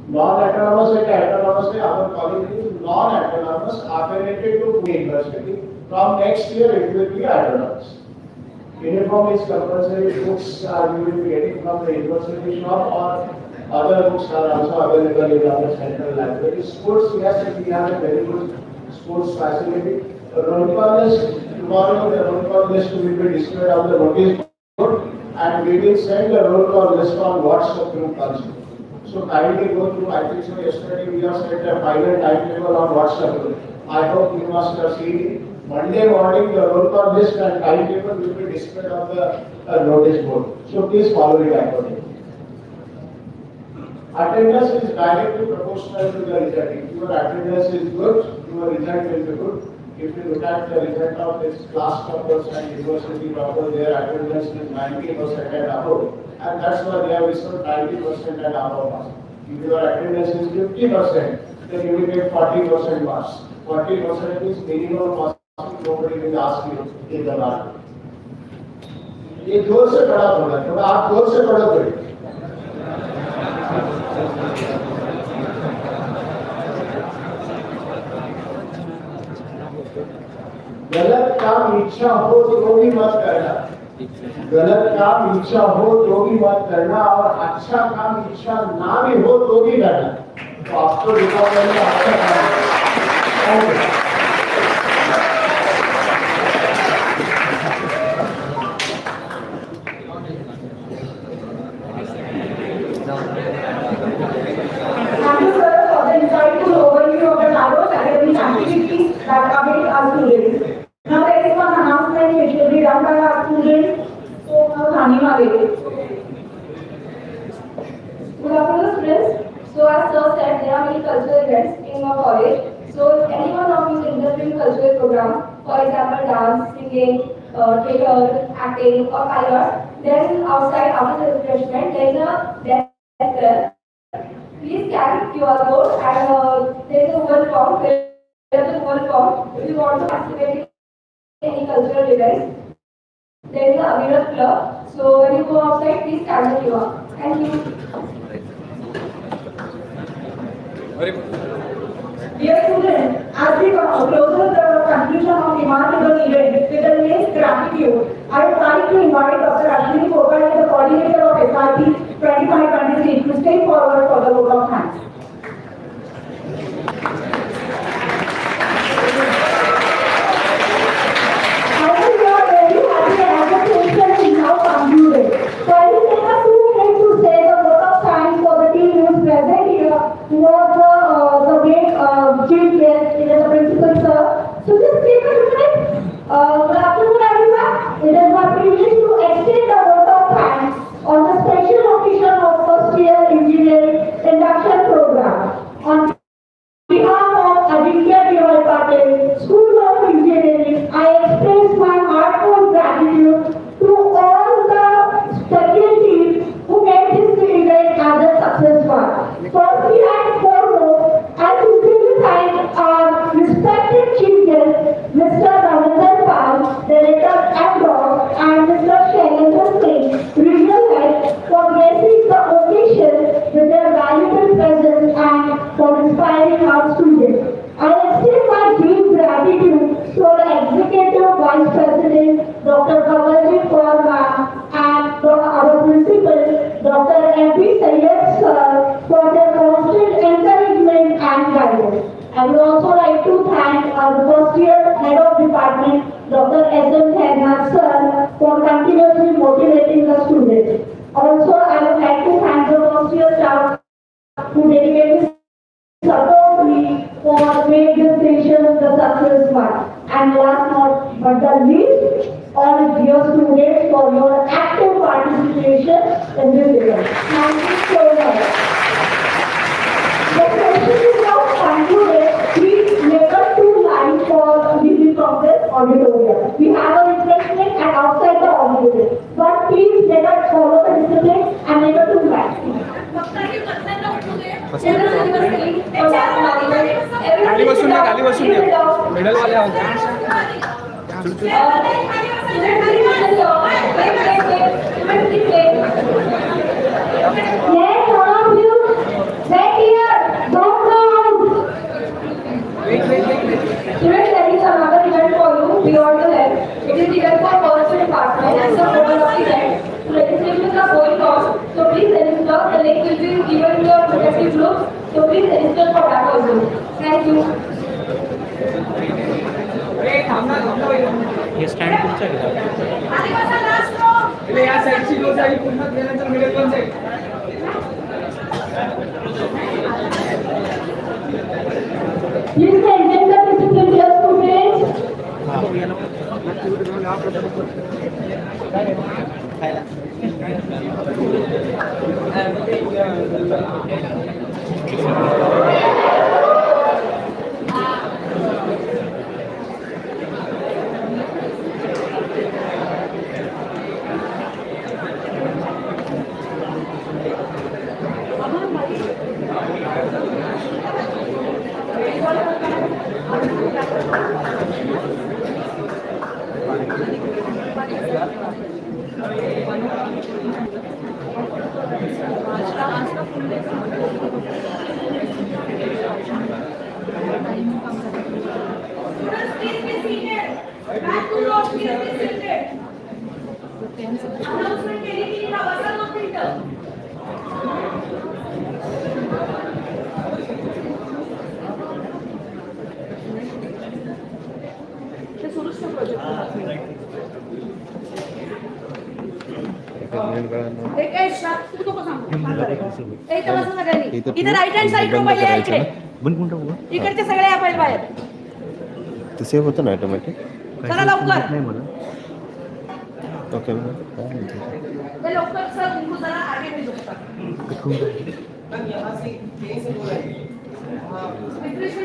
Non-autonomous है कि autonomous है our college is non-autonomous affiliated to Pune University. From next year it will be autonomous. Uniform is compulsory. Books you will be getting from the university shop or other books are also available in our central library. Sports, yes, we have a very good sports facility. Roll call list, tomorrow the roll call list will be displayed on the notice board and we will send the roll call list on WhatsApp group also. So kindly go through, I think so yesterday we have sent a final timetable on WhatsApp group. I hope you must have seen it. Monday morning the roll call list and timetable will be displayed on the notice board. So please follow it accordingly. Attendance is directly proportional to the result. If your attendance is good, your result will be good. If you look at the result of this class toppers and university toppers, their attendance is 90% and above. And that's why they have received 90% and above. If your attendance is 50%, then you will get 40% marks. 40% is minimum marks. Nobody will ask you in the mark. ये जोर से पढ़ा थोड़ा आप जोर से पढ़ो थोड़ी. गलत काम इच्छा हो तो भी मत करना. गलत काम इच्छा हो तो भी मत करना और अच्छा काम इच्छा ना भी हो तो भी करना. तो आपको लिखा हुआ है अच्छा काम. Thank you, sir, for the insightful overview of the diverse academic activities that await our students. Now there is one announcement which will be done by our students. So now Hanima will. Good afternoon, students. So as sir said, there are many cultural events in our college. So if anyone of you is interested in cultural program, for example dance, singing, theatre, acting or fine art, then outside after the refreshment there is a desk there. Please scan QR code and there is a Google form. Fill up the Google form if you want to participate in any cultural events. There is a Avirat Club. So when you go outside, please scan the QR. Thank you. Dear students, as we come closer to the conclusion of remarkable event with the next gratitude, I would like to invite Dr. Ashwini Kopai, the coordinator of SRT 2526, to step forward for the vote of thanks. I think we are very happy and association is now concluded. So I will take a 2 minutes to say the vote of thanks for the team who is present here, who was the great chief guest, it is the principal sir. So just take a 2 minutes. Good afternoon everyone. It is my privilege to extend the vote of thanks on the special occasion of first year engineering induction program. On behalf of ADYPSOE School of Engineering, I express my heartfelt gratitude to all the faculty who made this event as a successful. Firstly and foremost, I sincerely thank our respected chief guest, Mr. Ravinder Pal, Director Abroad, and Mr. Shailendra Singh, Regional Head, for gracing the occasion with their valuable presence and for inspiring our students. I extend my deep gratitude to our Executive Vice President, Dr. Kavalji Kaur, and our Principal, Dr. M.P. Sayyed Sir, for their constant encouragement and guidance. I would also like to thank our first year Head of Department, Dr. S.M. Khairnar Sir, for continuously motivating the students. Also, I would like to thank the first year staff who dedicated support me for making this session the success one. And last but the least, all dear students for your active participation in this event. Thank you so much. खाली बसून घ्या, खाली बसून घ्या. मेडलवाले आहोत. Yes, all of you, get here, don't go out. Students, there is another event for you beyond the left. It is event for first department and the order of event. Registrations are going on, so please register. The link will be given in your respective groups, so please register for that also. Thank you. हे stand तुमचं आहे का? या साईडची low side पूर्ण केल्यानंतर middle one side. Please maintain the discipline, dear students. इथे right hand side पहिले या इकडे. इकडचे सगळे या पहिले बाहेर. ते सेव्ह होतं ना ऑटोमॅटिक. चला लवकर. नाही मला. ओके ते लवकर सर उनको जरा आगे भेजो. मग